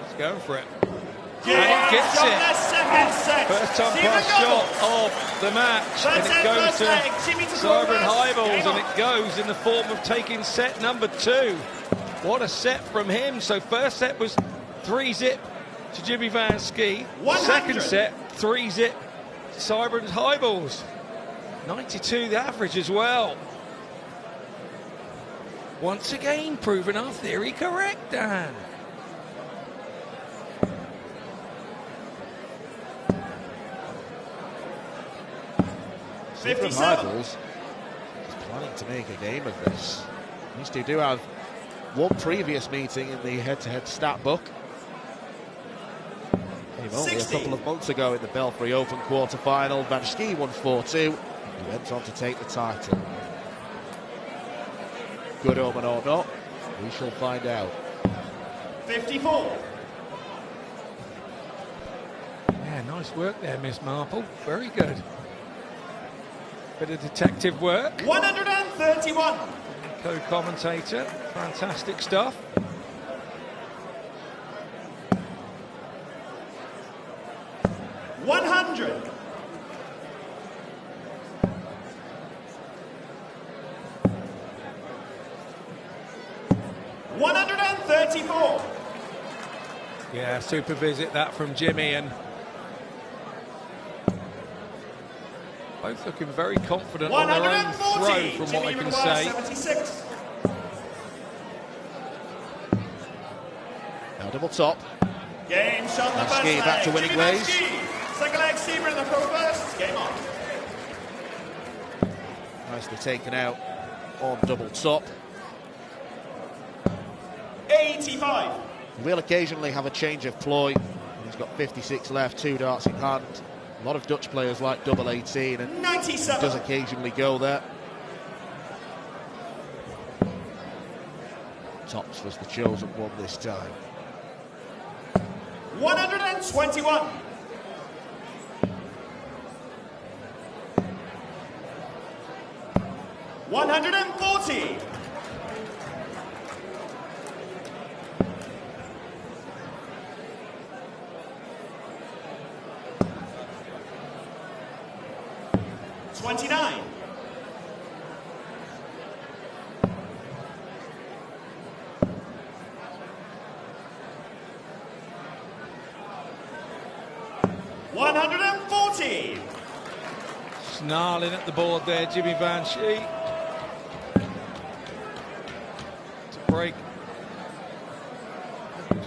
He's going for it. Yeah, and he gets it. Set. First time pass shot of the match. And it goes to Sebring Geibels, and it goes in the form of taking set number 2. What a set from him. So first set was 3-zip to Jimmy Van Schie. Second set, 3-zip to Sebring Geibels. 92 the average as well. Once again, proving our theory correct, Dan. Sebring Geibels is planning to make a game of this. At least they do have one previous meeting in the head-to-head stat book. Only a couple of months ago in the Belfry Open quarter-final, Van Schie won 4-2. He went on to take the title. Good omen or not, we shall find out. 54. Yeah, nice work there, Miss Marple. Very good. Bit of detective work. 131. Co-commentator. Fantastic stuff. $100. $134. Yeah, super visit that from Jimmy, and both looking very confident on their own throw from what I can say. 76. Now double top. Game shot the Van first Schie leg. back to winning Jimmy Van ways. Schie. Second leg, Sebring in the pro first. Game on. Nicely taken out on double top. 85. We'll occasionally have a change of ploy. He's got 56 left, 2 darts in hand. A lot of Dutch players like double 18, and 97. does occasionally go there. Tops was the chosen one this time. 121. $140. $29. $140. Snarling at the board there, Jimmy Van Schie. To break.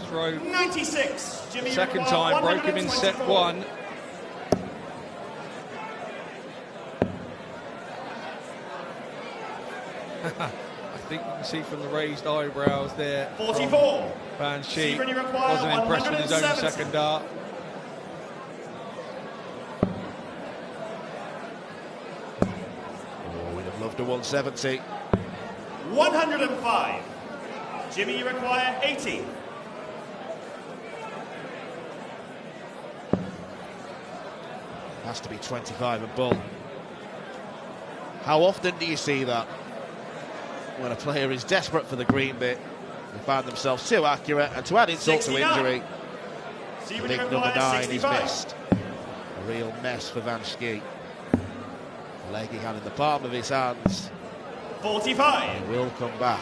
Throw. 96. Jimmy Second require time, broke him in set 124. 1. I think you can see from the raised eyebrows there. 44. Van Schie Sebring, you require wasn't impressed with his own 170. second dart. Oh, we'd have loved a 170. 105. Jimmy, you require 80. Has to be 25 and bull. How often do you see that? When a player is desperate for the green bit, they find themselves too accurate, and to add insult to injury, big number 9 is missed. A real mess for Van Schie. Leg he had in the palm of his hands. 45. He will come back.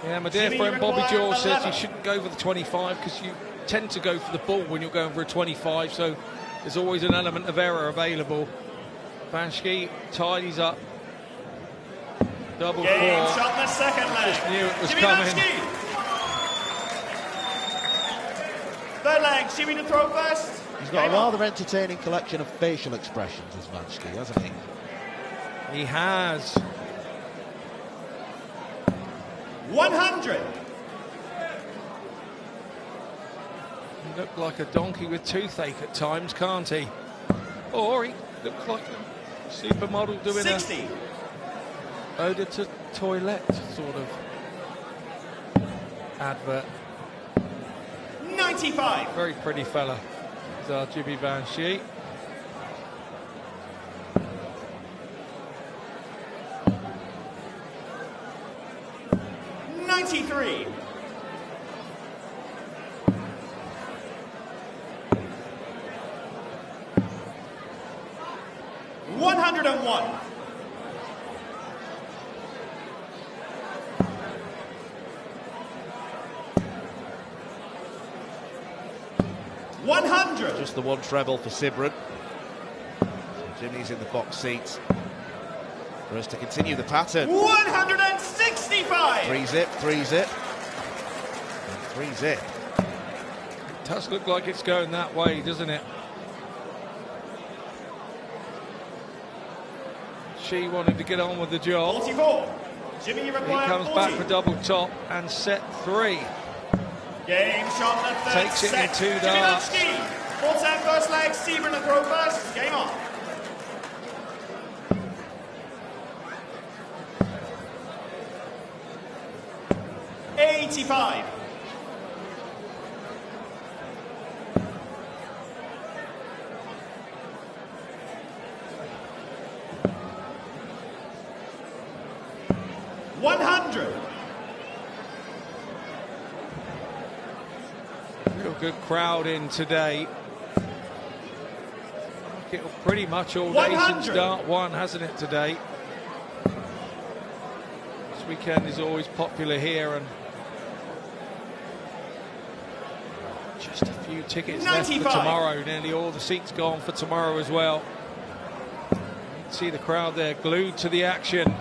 Yeah, my dear friend Bobby George says you shouldn't go for the 25 because you tend to go for the ball when you're going for a 25, so there's always an element of error available. Van Schie tidies up. Double Game 4. shot in the second leg. Just knew it was Jimmy coming. Van Schie. Third leg, Jimmy to throw first. He's got a rather entertaining collection of facial expressions, as Van Schie, hasn't he? He has. 100. He looked like a donkey with toothache at times, can't he? Or he looked like a supermodel doing 60. a ode to toilette sort of advert. 95. Very pretty fella is our Jimmy Van Schie. $93. 101. 100. Just the one treble for Sibren. So Jimmy's in the box seat for us to continue the pattern. 165. 3-zip, 3-zip, and 3-zip. It does look like it's going that way, doesn't it? She wanted to get on with the job. 44. Jimmy, you He require comes 40. back for double top and set 3. Game shot in the third Takes it set. in 2 Jimmy darts. Van Schie. Full time first leg. Sebring to throw first. Game on. $85. 100. Real good crowd in today. It'll pretty much all day since 100. Dart 1, hasn't it, today? This weekend is always popular here, and just a few tickets left 95. for tomorrow. Nearly all the seats gone for tomorrow as well. You can see the crowd there glued to the action.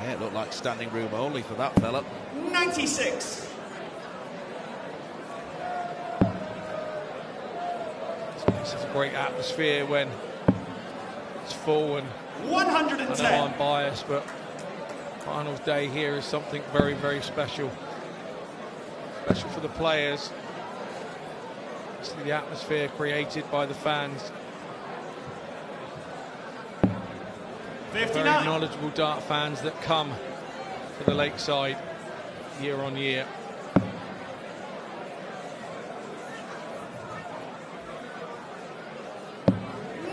Yeah, it looked like standing room only for that fella. 96. This is a great atmosphere when it's full, and 110. I know I'm biased, but finals day here is something very, very special. Special for the players. Obviously the atmosphere created by the fans. Very 59. knowledgeable dart fans that come to the Lakeside year on year.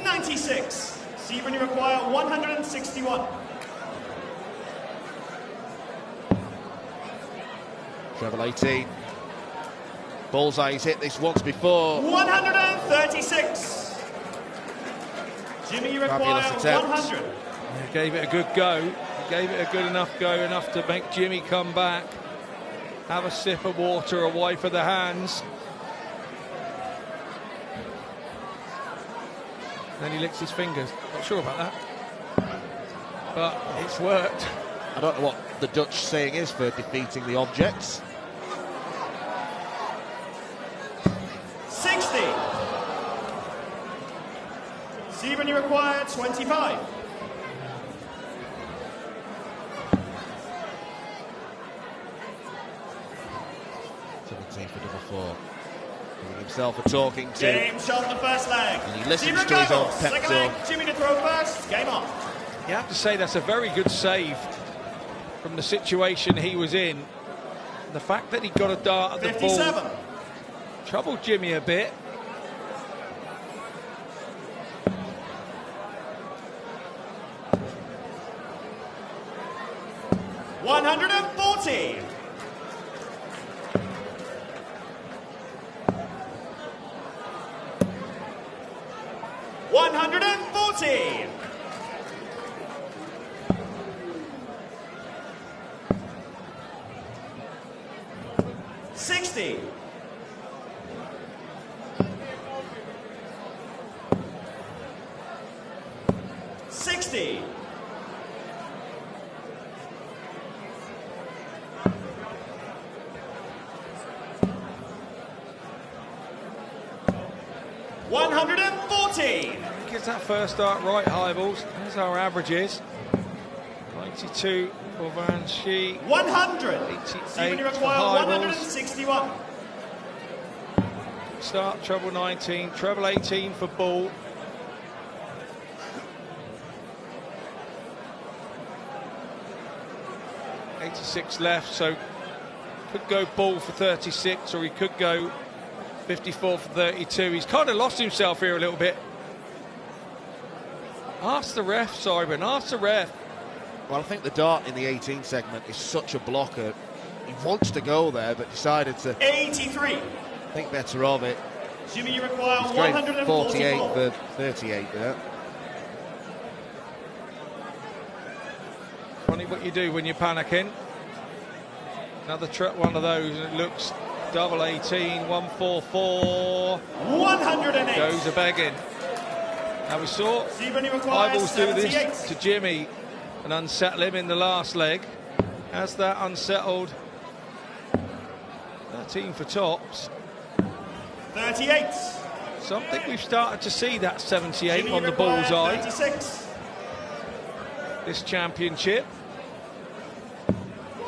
$96. Sebring, you require 161. Treble 18. Bullseye, he's hit this once before. 136. Jimmy, you require Fabulous attempt. 100. He gave it a good go. He gave it a good enough go, enough to make Jimmy come back, have a sip of water, a wipe of the hands. Then he licks his fingers. Not sure about that, but it's worked. I don't know what the Dutch saying is for defeating the objects. 60. Sebring, you require 25. For double 4. Giving himself a talking to. Game shot in the first leg. And he listens Sebring to his own goggles. pep Second talk. leg, Jimmy to throw first. Game on. You have to say that's a very good save from the situation he was in. The fact that he got a dart at the 57. ball troubled Jimmy a bit. $140. $140. $60. $60. $140. Gets that first start right, Highballs. There's our averages. 92 for Van Schie. 100. 88 See when you for require Highballs. 161. Start treble 19, treble 18 for Ball. .86 left, so could go Ball for 36, or he could go 54 for 32. He's kind of lost himself here a little bit. Ask the ref, Simon, ask the ref. Well, I think the dart in the 18 segment is such a blocker. He wants to go there, but decided to 83. think better of it. Jimmy, you require He's going 48 144. for 38 there. Funny what you do when you're panicking. Another one of those, and it looks double 18, 144. 108. Goes a begging. Now we saw See when you require Eyeballs do 78. this to Jimmy and unsettle him in the last leg. Has that unsettled 13 for tops. 38. Something we've started to see that 78 Jimmy, on the require bullseye. 36. This championship.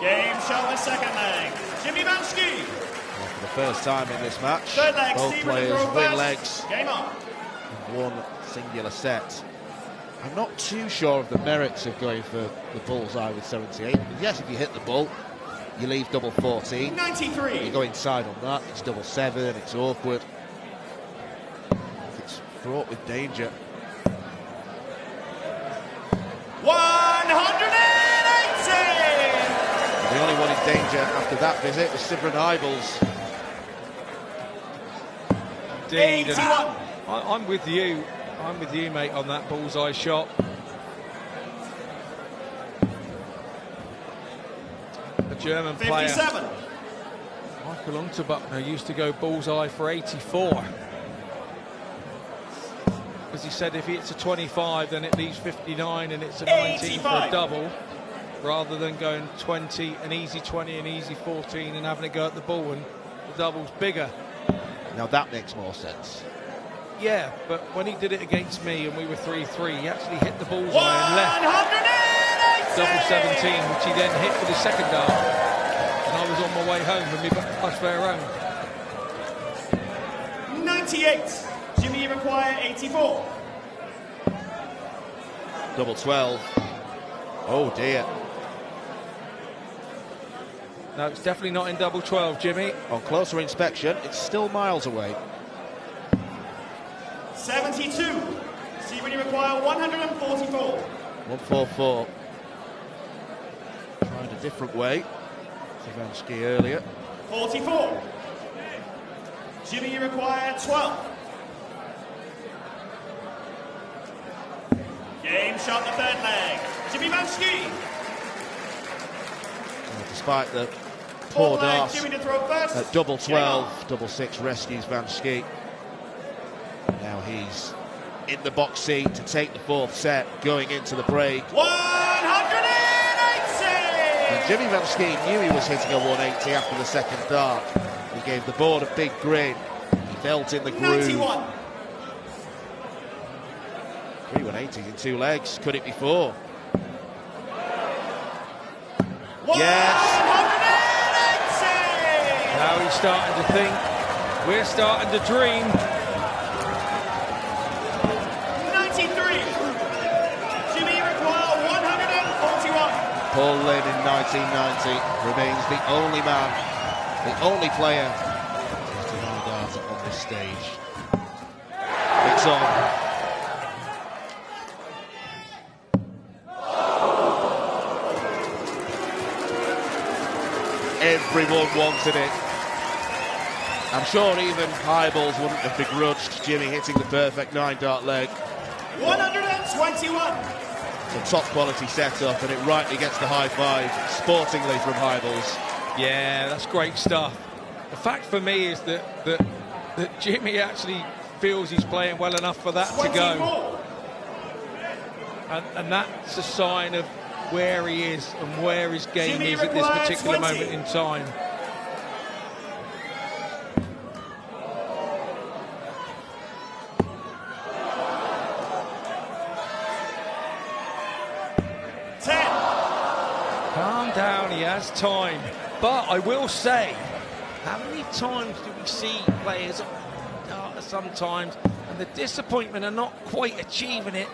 Game shot the second leg. Jimmy Van Schie. Well, for the first time in this match, Third leg, both Stephen players Grove win first. legs Game on. in one singular set. I'm not too sure of the merits of going for the bullseye with 78. Yes, if you hit the ball, you leave double 14. 93. You go inside on that, it's double 7, it's awkward. It's fraught with danger. 180. The only one in danger after that visit was Sibren Eibels. Indeed. 81. I'm with you. I'm with you, mate, on that bullseye shot. A German player, 57. Michael Unterbuckner, used to go bullseye for 84. Because he said if he hits a 25, then it leaves 59 and it's a 19 for a 85. double, rather than going 20, an easy 20, an easy 14, and having a go at the ball, and the double's bigger. Now that makes more sense. Yeah, but when he did it against me and we were 3-3, he actually hit the bullseye and left 180. double 17, which he then hit for the second dart. And I was on my way home with me bus fare home. 98. Jimmy, you require 84. Double 12. Oh dear. No, it's definitely not in double 12, Jimmy. On closer inspection, it's still miles away. 72. See when you require 144. 144. Tried a different way. Van Schie earlier. 44. Jimmy, you require 12. Game shot the third leg. Jimmy Van Schie. Despite the poor Fourth leg, dart Jimmy to throw first. at double Game on. 12, double 6 rescues Van Schie. Now he's in the box seat to take the fourth set, going into the break. 180. And Jimmy Van Schie knew he was hitting a 180 after the second dart. He gave the board a big grin. He felt in the groove. 91. 3 180s in 2 legs. Could it be 4? Yes. 180. Now he's starting to think. We're starting to dream. 93. Jimmy, you require Paul Lynn in 1990 remains the only man, the only player to hold darts on this stage. It's on. Everyone wanted it. I'm sure even Highballs wouldn't have begrudged Jimmy hitting the perfect 9-dart leg. 121. It's a top quality setup, and it rightly gets the high five sportingly from Highballs. Yeah, that's great stuff. The fact for me is that Jimmy actually feels he's playing well enough for that 24. to go. And that's a sign of where he is and where his game Jimmy is at this particular 20. moment in time. Calm down, he has time. But I will say, how many times do we see players sometimes, and the disappointment of not quite achieving it,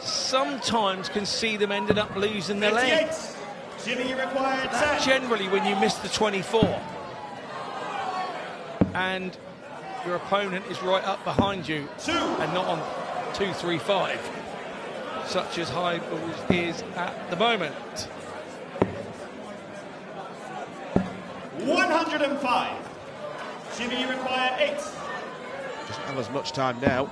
sometimes can see them ended up losing their leg. Jimmy required That's generally when you miss the 24. And your opponent is right up behind you and not on 2-3-5, such as Highballs is at the moment. 105. Jimmy required 8. Doesn't have as much time now.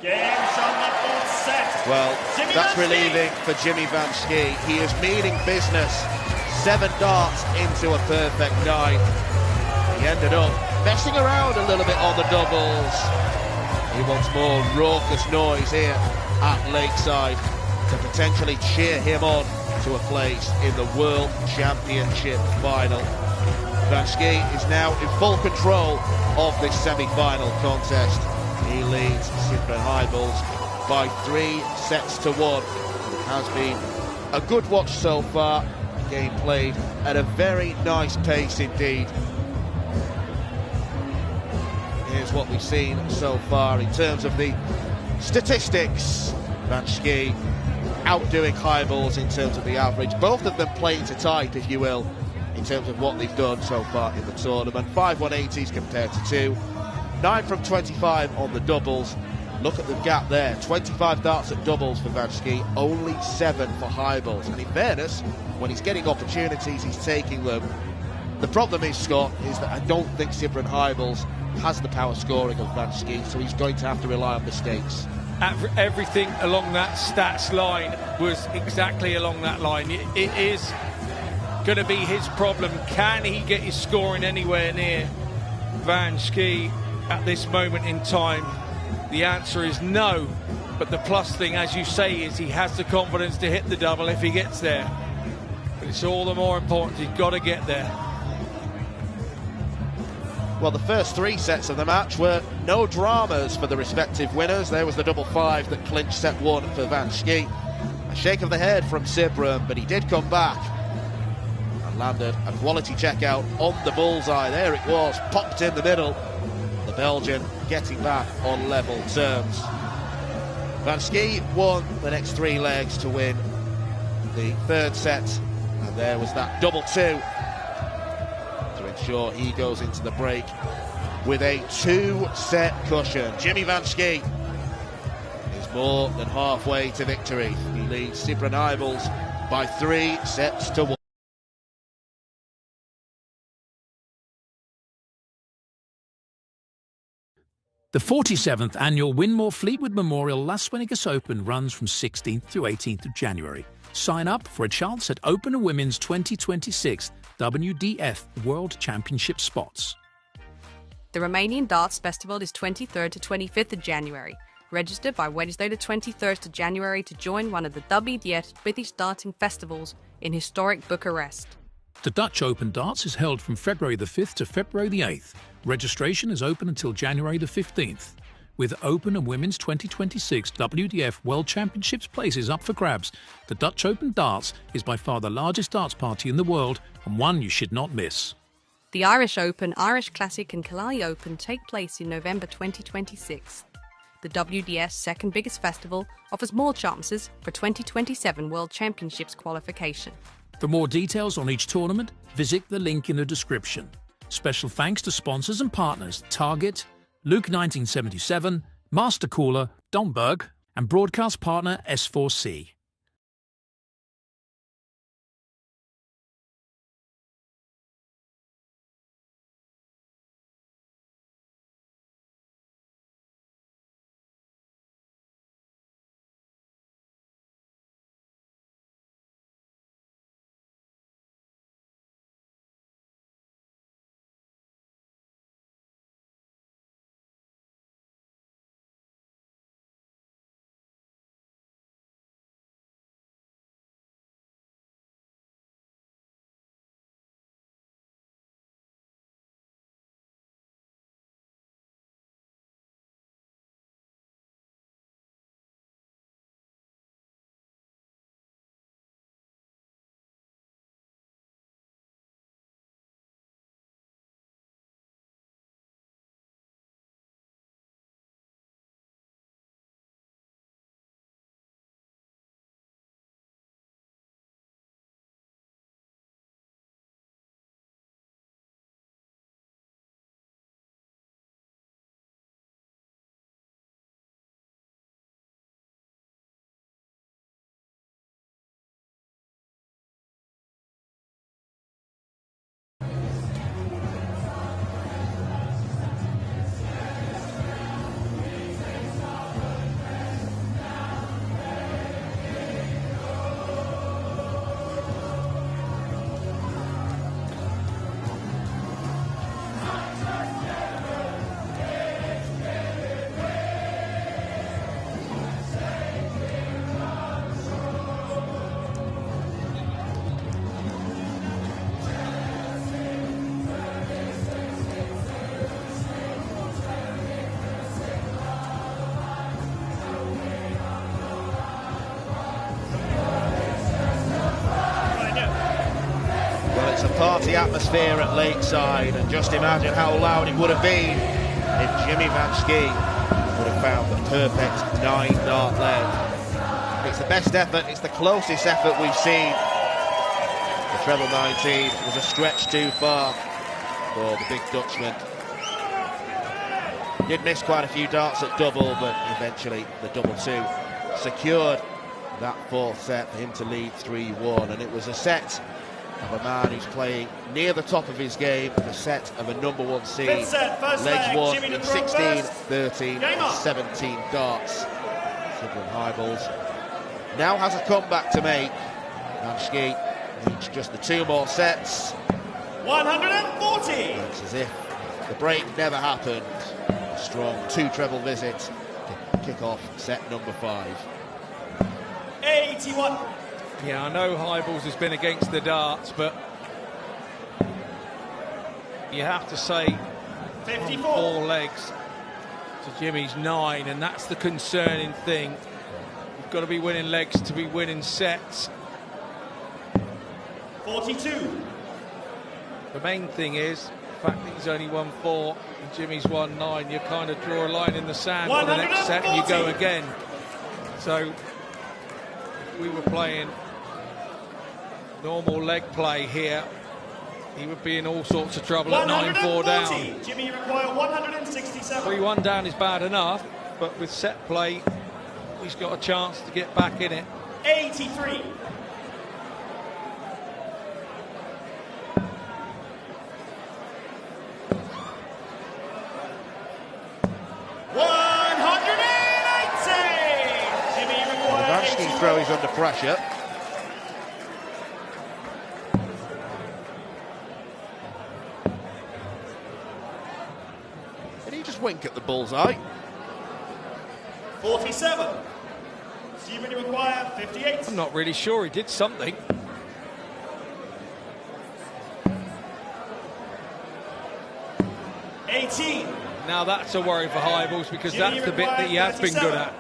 Game shot in the fourth set. Well, Jimmy that's Van relieving for Jimmy Van Schie. He is meaning business. 7 darts into a perfect 9. He ended up messing around a little bit on the doubles. He wants more raucous noise here at Lakeside to potentially cheer him on to a place in the World Championship final. Van Schie is now in full control of this semi-final contest. He leads Sipra Highballs by 3 sets to 1. It has been a good watch so far. The game played at a very nice pace indeed. Here's what we've seen so far in terms of the statistics. Van Schie outdoing Highballs in terms of the average. Both of them playing to type, if you will, in terms of what they've done so far in the tournament. 5 180s compared to 2. 9 from 25 on the doubles. Look at the gap there. 25 darts at doubles for Van Schie, only 7 for Highballs. And in fairness, when he's getting opportunities, he's taking them. The problem is, Scott, is that I don't think Sipra Highballs has the power scoring of Van Schie, so he's going to have to rely on mistakes. Everything along that stats line was exactly along that line. It is going to be his problem. Can he get his scoring anywhere near Van Schie at this moment in time? The answer is no. But the plus thing, as you say, is he has the confidence to hit the double if he gets there. But it's all the more important. He's got to get there. Well, the first 3 sets of the match were no dramas for the respective winners. There was the double 5 that clinched set 1 for Van Schie. A shake of the head from Sibram, but he did come back and landed a quality checkout on the bullseye. There it was, popped in the middle. The Belgian getting back on level terms. Van Schie won the next 3 legs to win the 3rd set, and there was that double 2 to ensure he goes into the break with a 2-set cushion. Jimmy Van Schie is more than halfway to victory. He leads Sipra Highballs by 3 sets to 1. The 47th annual Winmore Fleetwood Memorial Las Vegas Open runs from 16th to 18th of January. Sign up for a chance at Open and Women's 2026 WDF World Championship spots. The Romanian Darts Festival is 23rd to 25th of January. Register by Wednesday the 23rd of January to join one of the WDF British darting festivals in historic Bucharest. The Dutch Open Darts is held from February the 5th to February the 8th. Registration is open until January the 15th. With Open and Women's 2026 WDF World Championships places up for grabs, the Dutch Open Darts is by far the largest darts party in the world and one you should not miss. The Irish Open, Irish Classic and Killarney Open take place in November 2026. the WDF's second biggest festival, offers more chances for 2027 World Championships qualification. For more details on each tournament, visit the link in the description. Special thanks to sponsors and partners Target, Luke 1977, Master Cooler, Domberg, and broadcast partner S4C. It's a party atmosphere at Lakeside, and just imagine how loud it would have been if Jimmy Van Schie would have found the perfect 9-dart leg. It's the best effort, it's the closest effort we've seen. The treble 19 was a stretch too far for the big Dutchman. Did miss quite a few darts at double, but eventually the double two secured that fourth set for him to lead 3-1, and it was a set of a man who's playing near the top of his game, the set of a number one seed. Legs won in 16, 13, and 17 darts. Sidlin Hybels now has a comeback to make. Van Schie needs just the two more sets. 140! It's as if the break never happened. A strong two-treble visit to kick off set number 5. 81. Yeah, I know Hybels has been against the darts, but you have to say 54. 4 legs to Jimmy's 9, and that's the concerning thing. You've got to be winning legs to be winning sets. 42. The main thing is the fact that he's only won 4 and Jimmy's won 9. You kind of draw a line in the sand for the next set and you go again. So if we were playing normal leg play here, he would be in all sorts of trouble at 9-4 down. Jimmy require 167. 3-1 down is bad enough, but with set play, he's got a chance to get back in it. 83. Van Schie's throw is under pressure. Did he just wink at the bullseye? 47. Jimmy require 58. I'm not really sure, he did something. Now that's a worry for Hybels, because that's the bit that he has been good at.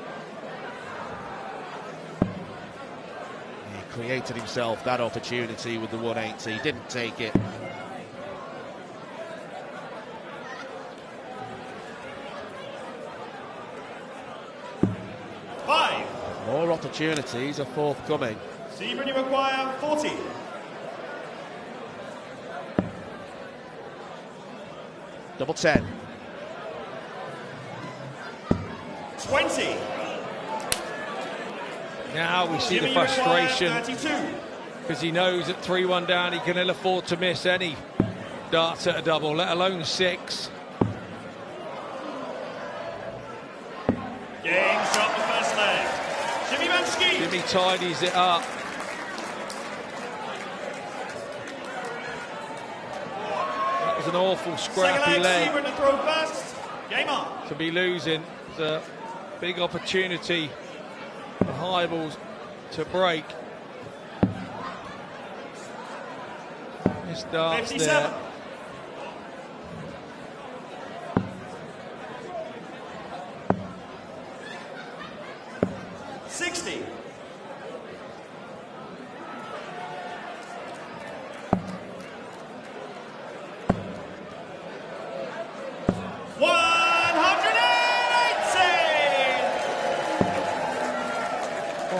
He created himself that opportunity with the 180, he didn't take it. opportunities are forthcoming. Seaman, you require 40. Double 10. 20. Now we see the frustration, because he knows at 3-1 down he can ill afford to miss any darts at a double, let alone 6. Game shot the first leg. Jimmy Manski. Jimmy tidies it up. That was an awful scrappy leg. Seaman to throw first. Game on. To be losing, it's a big opportunity for Hybels to break. This darts 57. there.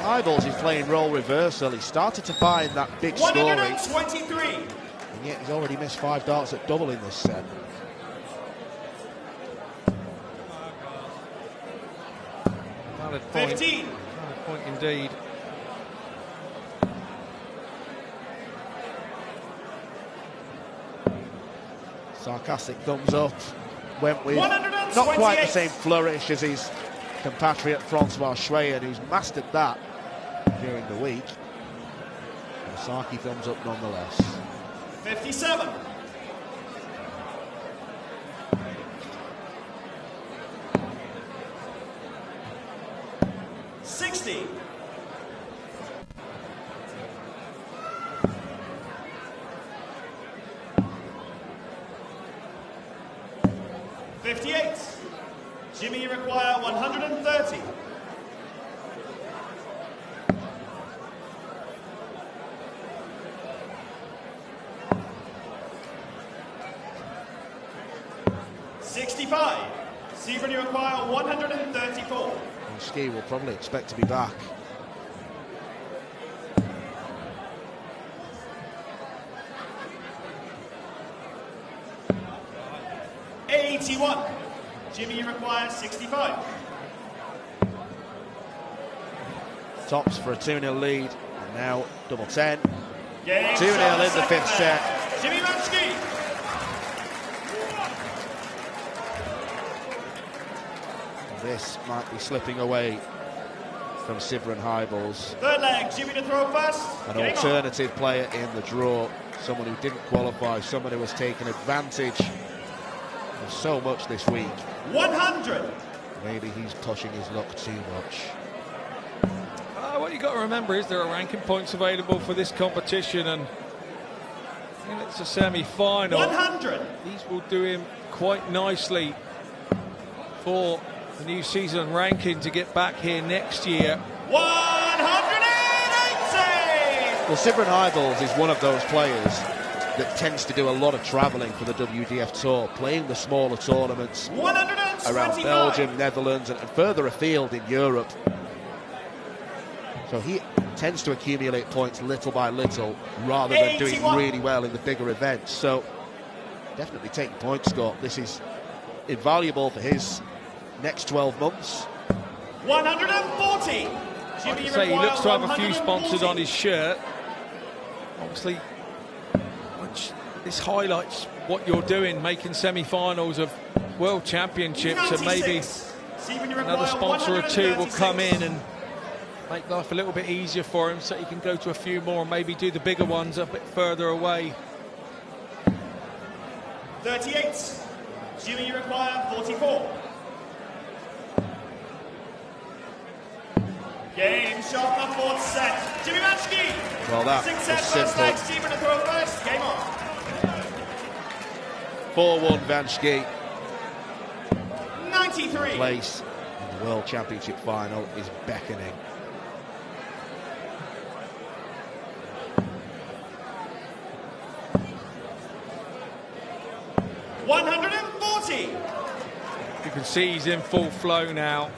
Hybels is playing role reversal. He started to find that big story. 123. And yet he's already missed 5 darts at double in this set. Valid point. 15. Valid point indeed. Sarcastic thumbs up. Went with not 128. quite the same flourish as his compatriot Francois Schweyen, who's mastered that during the week. Saki thumbs up nonetheless. 57. 60. 58. Jimmy, you require 130. 65. Stephen, you require 134. And Ski will probably expect to be back. Jimmy, you require 65. Tops for a 2-0 lead, and now double 10. 2-0 2-0 in the fifth set. Jimmy Manski. This might be slipping away from Sivran Hybels. Third leg, Jimmy to throw first. An alternative player in the draw, someone who didn't qualify, someone who has taken advantage of so much this week. 100. Maybe he's pushing his luck too much. What you've got to remember is there are ranking points available for this competition, and it's a semi-final. 100. These will do him quite nicely for the new season ranking to get back here next year. 180. Well, Sivran Hybels is one of those players that tends to do a lot of travelling for the WDF Tour, playing the smaller tournaments around Belgium, Netherlands, and further afield in Europe. So he tends to accumulate points little by little rather than doing really well in the bigger events. So definitely take the point, Scott. This is invaluable for his next 12 months. 140. Jimmy, Like I say, he looks to have a few sponsors on his shirt. Obviously, this highlights what you're doing, making semi-finals of World Championships, and maybe another sponsor or two will come in and make life a little bit easier for him, so he can go to a few more and maybe do the bigger ones a bit further away. 38. Jimmy, you require 44. Game shot the fourth set. Jimmy Manski. Well, that 6 set was first simple. leg. Stephen to throw first. Game on. 4-1 Vanski. 93. Place in the World Championship final is beckoning. $140. You can see he's in full flow now.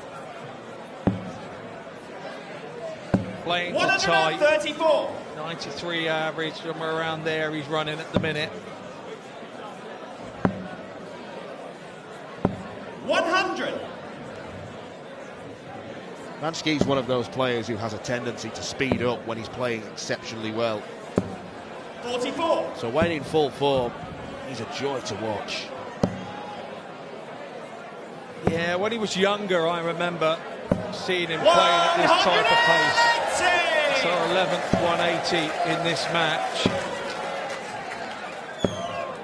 playing to tight. 134. 93 average, somewhere around there he's running at the minute. 100. Vanski's one of those players who has a tendency to speed up when he's playing exceptionally well. 44. So when in full form, he's a joy to watch. Yeah, when he was younger, I remember seeing him playing at this type of pace. It's our 11th 180 in this match.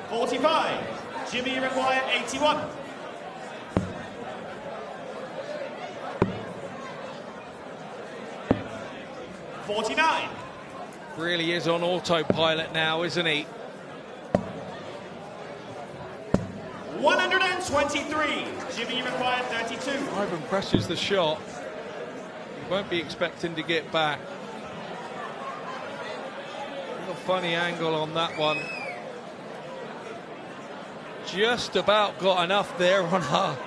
45. Jimmy, you require 81. 49. Really is on autopilot now, isn't he? 123. Jimmy, you require 32. Ivan presses the shot. He won't be expecting to get back. Little funny angle on that one. Just about got enough there on our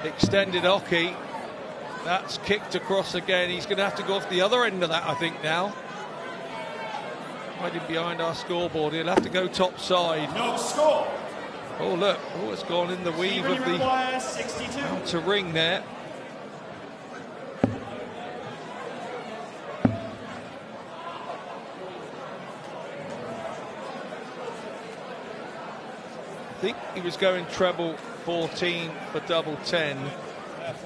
extended hockey. That's kicked across again. He's going to have to go off the other end of that, I think, now. Hiding behind our scoreboard. He'll have to go top side. No score. Oh, look. Oh, it's gone in the weave of the 62. outer ring there. I think he was going treble 14 for double 10.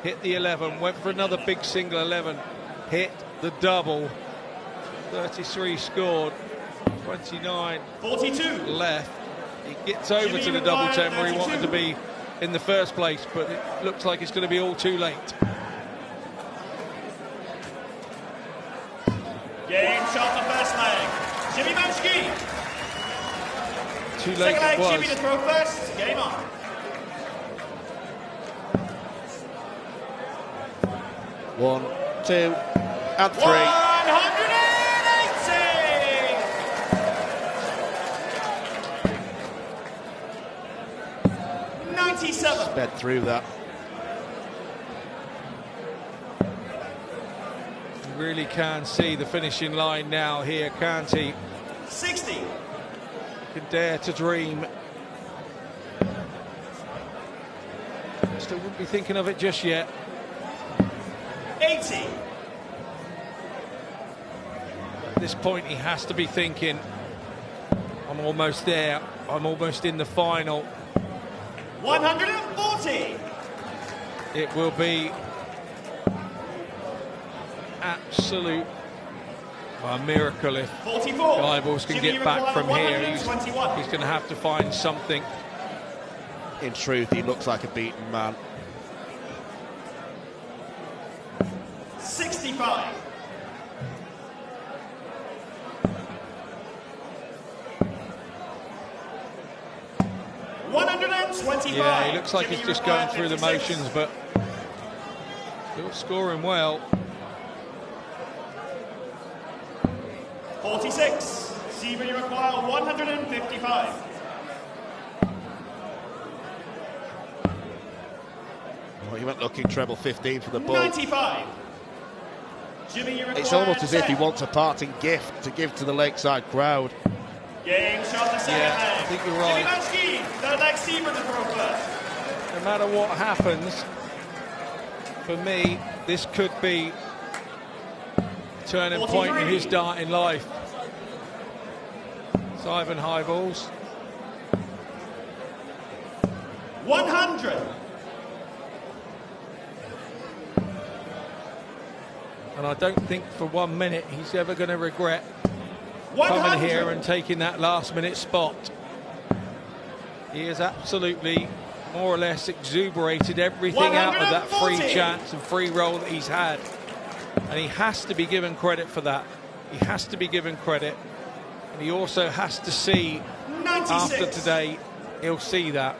Hit the 11, went for another big single 11, hit the double. 33 scored, 29 42 left. He gets over to the double 10 where he wanted to be in the first place, but it looks like it's going to be all too late. Game shot the first leg. Jimmy Vanski. Too late Second leg, it was. Jimmy to throw first. Game on. 1, 2, and 3. 180. 97. Sped through that. You really can see the finishing line now here, can't he? 60. Can dare to dream. Still wouldn't be thinking of it just yet. 80. At this point, he has to be thinking, I'm almost there. I'm almost in the final. 140. It will be absolute a miracle if 44. Divals can Jimmy get back from here. He's 121. going to have to find something. In truth, he looks like a beaten man. 65. Yeah, he looks like he's just going through the motions, but still scoring well. 46. Seaver, you require 155. Well, he went looking treble 15 for the ball. 95. Jimmy, you require It's almost as if he 10. wants a parting gift to give to the Lakeside crowd. Game shot the second leg. I think you're right. Jimmy Vanski, third leg Seaver to throw first. No matter what happens, for me, this could be a turning point in his darting life. It's Ivan Highballs. 100. And I don't think for 1 minute he's ever going to regret 100. coming here and taking that last minute spot. He has absolutely more or less exuberated everything out of that free 140. chance and free roll that he's had. And he has to be given credit for that. He has to be given credit. And he also has to see, 96. after today, he'll see that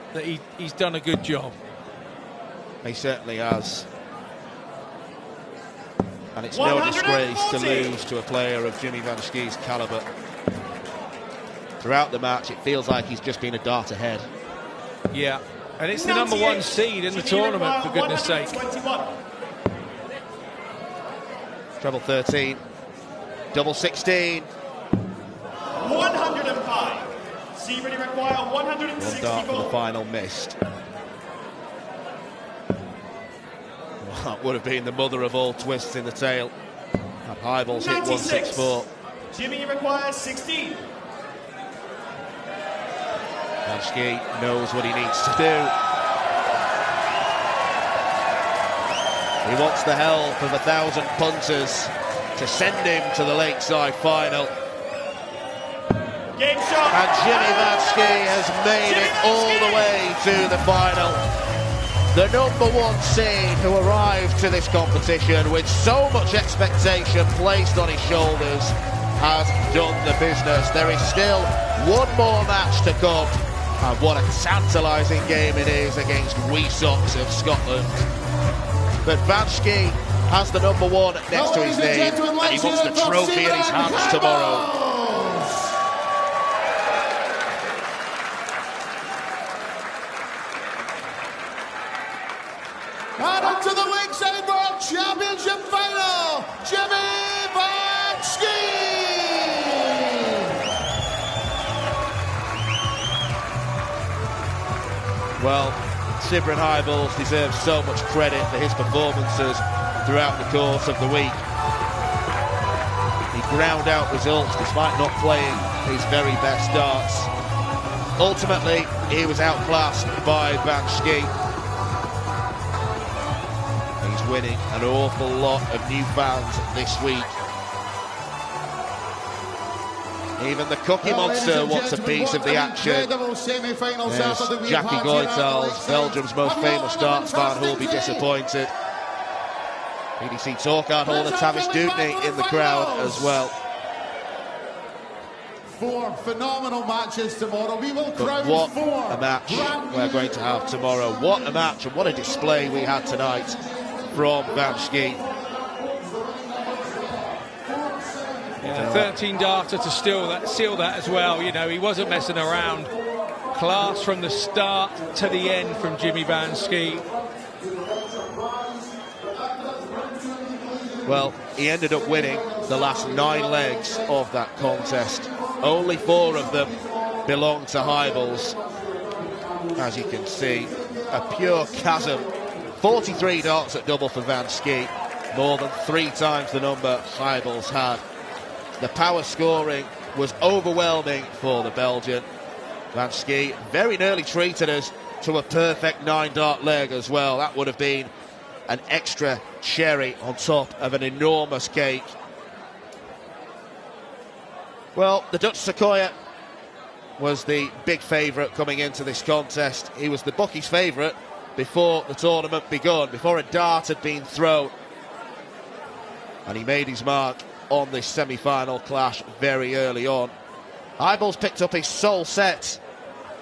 he's done a good job. He certainly has. And it's no disgrace to 140. lose to a player of Jimmy Vanski's calibre. Throughout the match, it feels like he's just been a dart ahead. Yeah, and it's the number 1 seed in the tournament, for goodness sake. 121. Treble 13. Double 16. 105. Zebra require 164. One dart for the final missed. Well, that would have been the mother of all twists in the tail. High balls hit 164. Jimmy requires 16. Vanski knows what he needs to do. He wants the help of 1,000 punters to send him to the Lakeside final. Game shot. And Jimmy Vanski has made it all the way to the final. The #1 seed who arrived to this competition with so much expectation placed on his shoulders has done the business. There is still one more match to come, and what a tantalising game it is against Weesox of Scotland. But Vanski has the #1 next to his name, and he wants the trophy in his hands tomorrow. And into the Lakeside World Championship final, Jimmy Vanski! Well, Sibrin Highballs deserves so much credit for his performances throughout the course of the week. He ground out results despite not playing his very best darts. Ultimately, he was outclassed by Vanski. He's winning an awful lot of new fans this week. Even the Cookie Monster wants a piece of the action. There's Jackie Goitals, Belgium's most famous darts fan, who will be disappointed. PDC Torquart holder Tavish Dubney in the crowd as well. 4 phenomenal matches tomorrow. We will crown But what 4 a match we're going to have tomorrow. What a match and what a display we had tonight from Vanski. Yeah, 13 darter to seal that as well. You know, he wasn't messing around. Class from the start to the end from Jimmy Vanski. Well, he ended up winning the last 9 legs of that contest. Only 4 of them belong to Highballs. As you can see, a pure chasm. 43 darts at double for Vanski, more than 3 times the number Highballs had. The power scoring was overwhelming for the Belgian. Vanski very nearly treated us to a perfect 9-dart leg as well. That would have been an extra cherry on top of an enormous cake. Well, the Dutch Sequoia was the big favourite coming into this contest. He was the bookies' favourite before the tournament begun, before a dart had been thrown. And he made his mark on this semi-final clash very early on. Highballs picked up his sole set,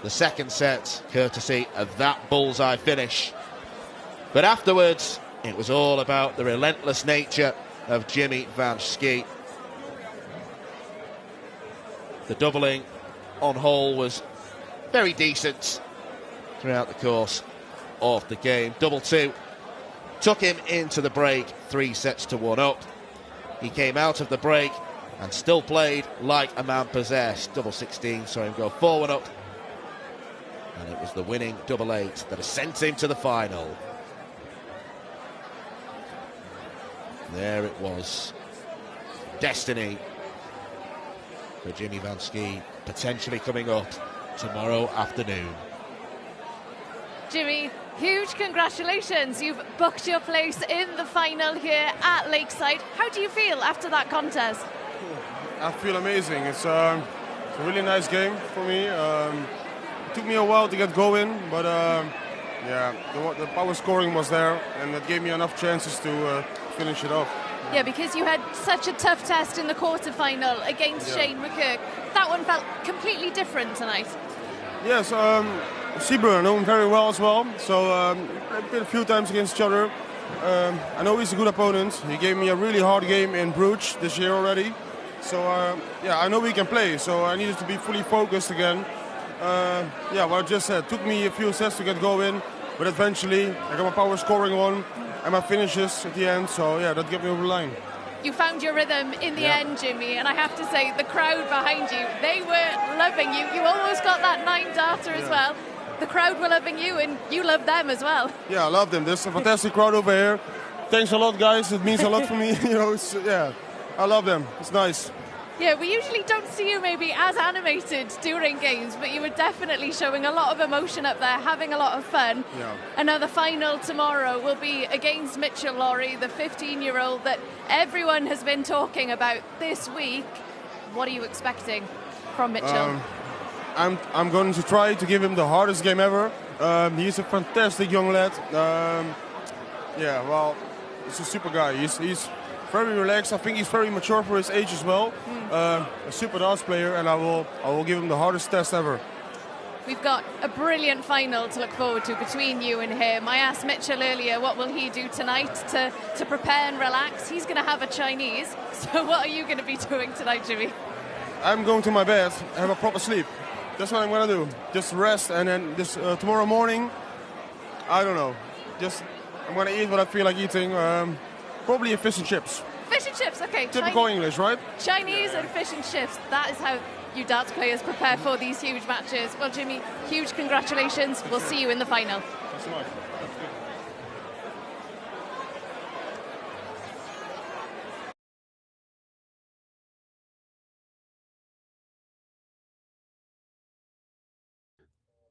the second set, courtesy of that bullseye finish. But afterwards, it was all about the relentless nature of Jimmy Vanski. The doubling on hole was very decent throughout the course of the game. Double 2 took him into the break, 3-1 up. He came out of the break and still played like a man possessed. Double 16 saw him go 4-1 up. And it was the winning double 8 that has sent him to the final. There it was. Destiny for Jimmy Vanski, potentially coming up tomorrow afternoon. Jimmy, huge congratulations. You've booked your place in the final here at Lakeside. How do you feel after that contest? I feel amazing. It's a really nice game for me. It took me a while to get going, but yeah, the power scoring was there, and that gave me enough chances to finish it off. Yeah, because you had such a tough test in the quarterfinal against Shane McKirk. That one felt completely different tonight. Yes, Seaburn, I know him very well as well, so we played a few times against each other. I know he's a good opponent. He gave me a really hard game in Bruges this year already. So yeah, I know he can play, so I needed to be fully focused again. Yeah, what I just said, took me a few sets to get going, but eventually I got my power scoring on and my finishes at the end, so yeah, that got me over the line. you found your rhythm in the end, Jimmy, and I have to say, the crowd behind you, they were loving you. You almost got that 9 darter as well. The crowd were loving you, and you loved them as well. Yeah, I love them. There's a fantastic crowd over here. Thanks a lot, guys. It means a lot for me. I love them. It's nice. Yeah, we usually don't see you maybe as animated during games, but you were definitely showing a lot of emotion up there, having a lot of fun. Yeah. And now the final tomorrow will be against Mitchell Laurie, the 15-year-old that everyone has been talking about this week. What are you expecting from Mitchell? I'm going to try to give him the hardest game ever. He's a fantastic young lad. He's a super guy. He's very relaxed. I think he's very mature for his age as well. A super darts player, and I will give him the hardest test ever. We've got a brilliant final to look forward to between you and him. I asked Mitchell earlier what will he do tonight to prepare and relax. He's going to have a Chinese. So what are you going to be doing tonight, Jimmy? I'm going to my bed, have a proper sleep. That's what I'm going to do. Just rest, and then tomorrow morning, I don't know. I'm going to eat what I feel like eating. Probably a fish and chips. Fish and chips, okay. Typical English, right? Chinese and fish and chips. That is how you darts players prepare for these huge matches. Well, Jimmy, huge congratulations. We'll see you in the final. Thanks so much. That's good.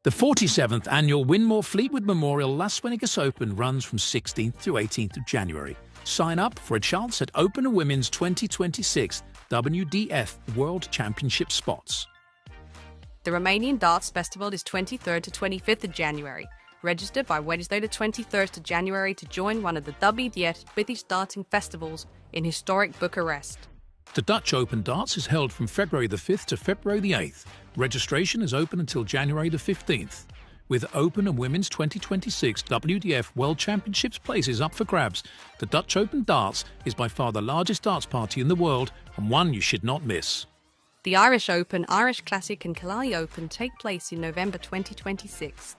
The 47th annual Winmore Fleetwood Memorial Las Vegas Open runs from 16th to 18th of January. Sign up for a chance at Open and Women's 2026 WDF World Championship spots. The Romanian Darts Festival is 23rd to 25th of January. Register by Wednesday the 23rd of January to join one of the WDF biggest darting festivals in historic Bucharest. The Dutch Open Darts is held from February the 5th to February the 8th. Registration is open until January the 15th. With Open and Women's 2026 WDF World Championships places up for grabs, the Dutch Open Darts is by far the largest darts party in the world and one you should not miss. The Irish Open, Irish Classic and Killarney Open take place in November 2026.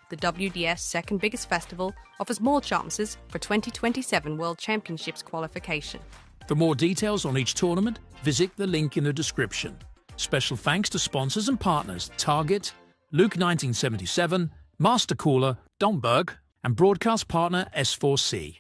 The WDF's second biggest festival offers more chances for 2027 World Championships qualification. For more details on each tournament, visit the link in the description. Special thanks to sponsors and partners Target, Luke 1977, Master Cooler, Domberg, and broadcast partner S4C.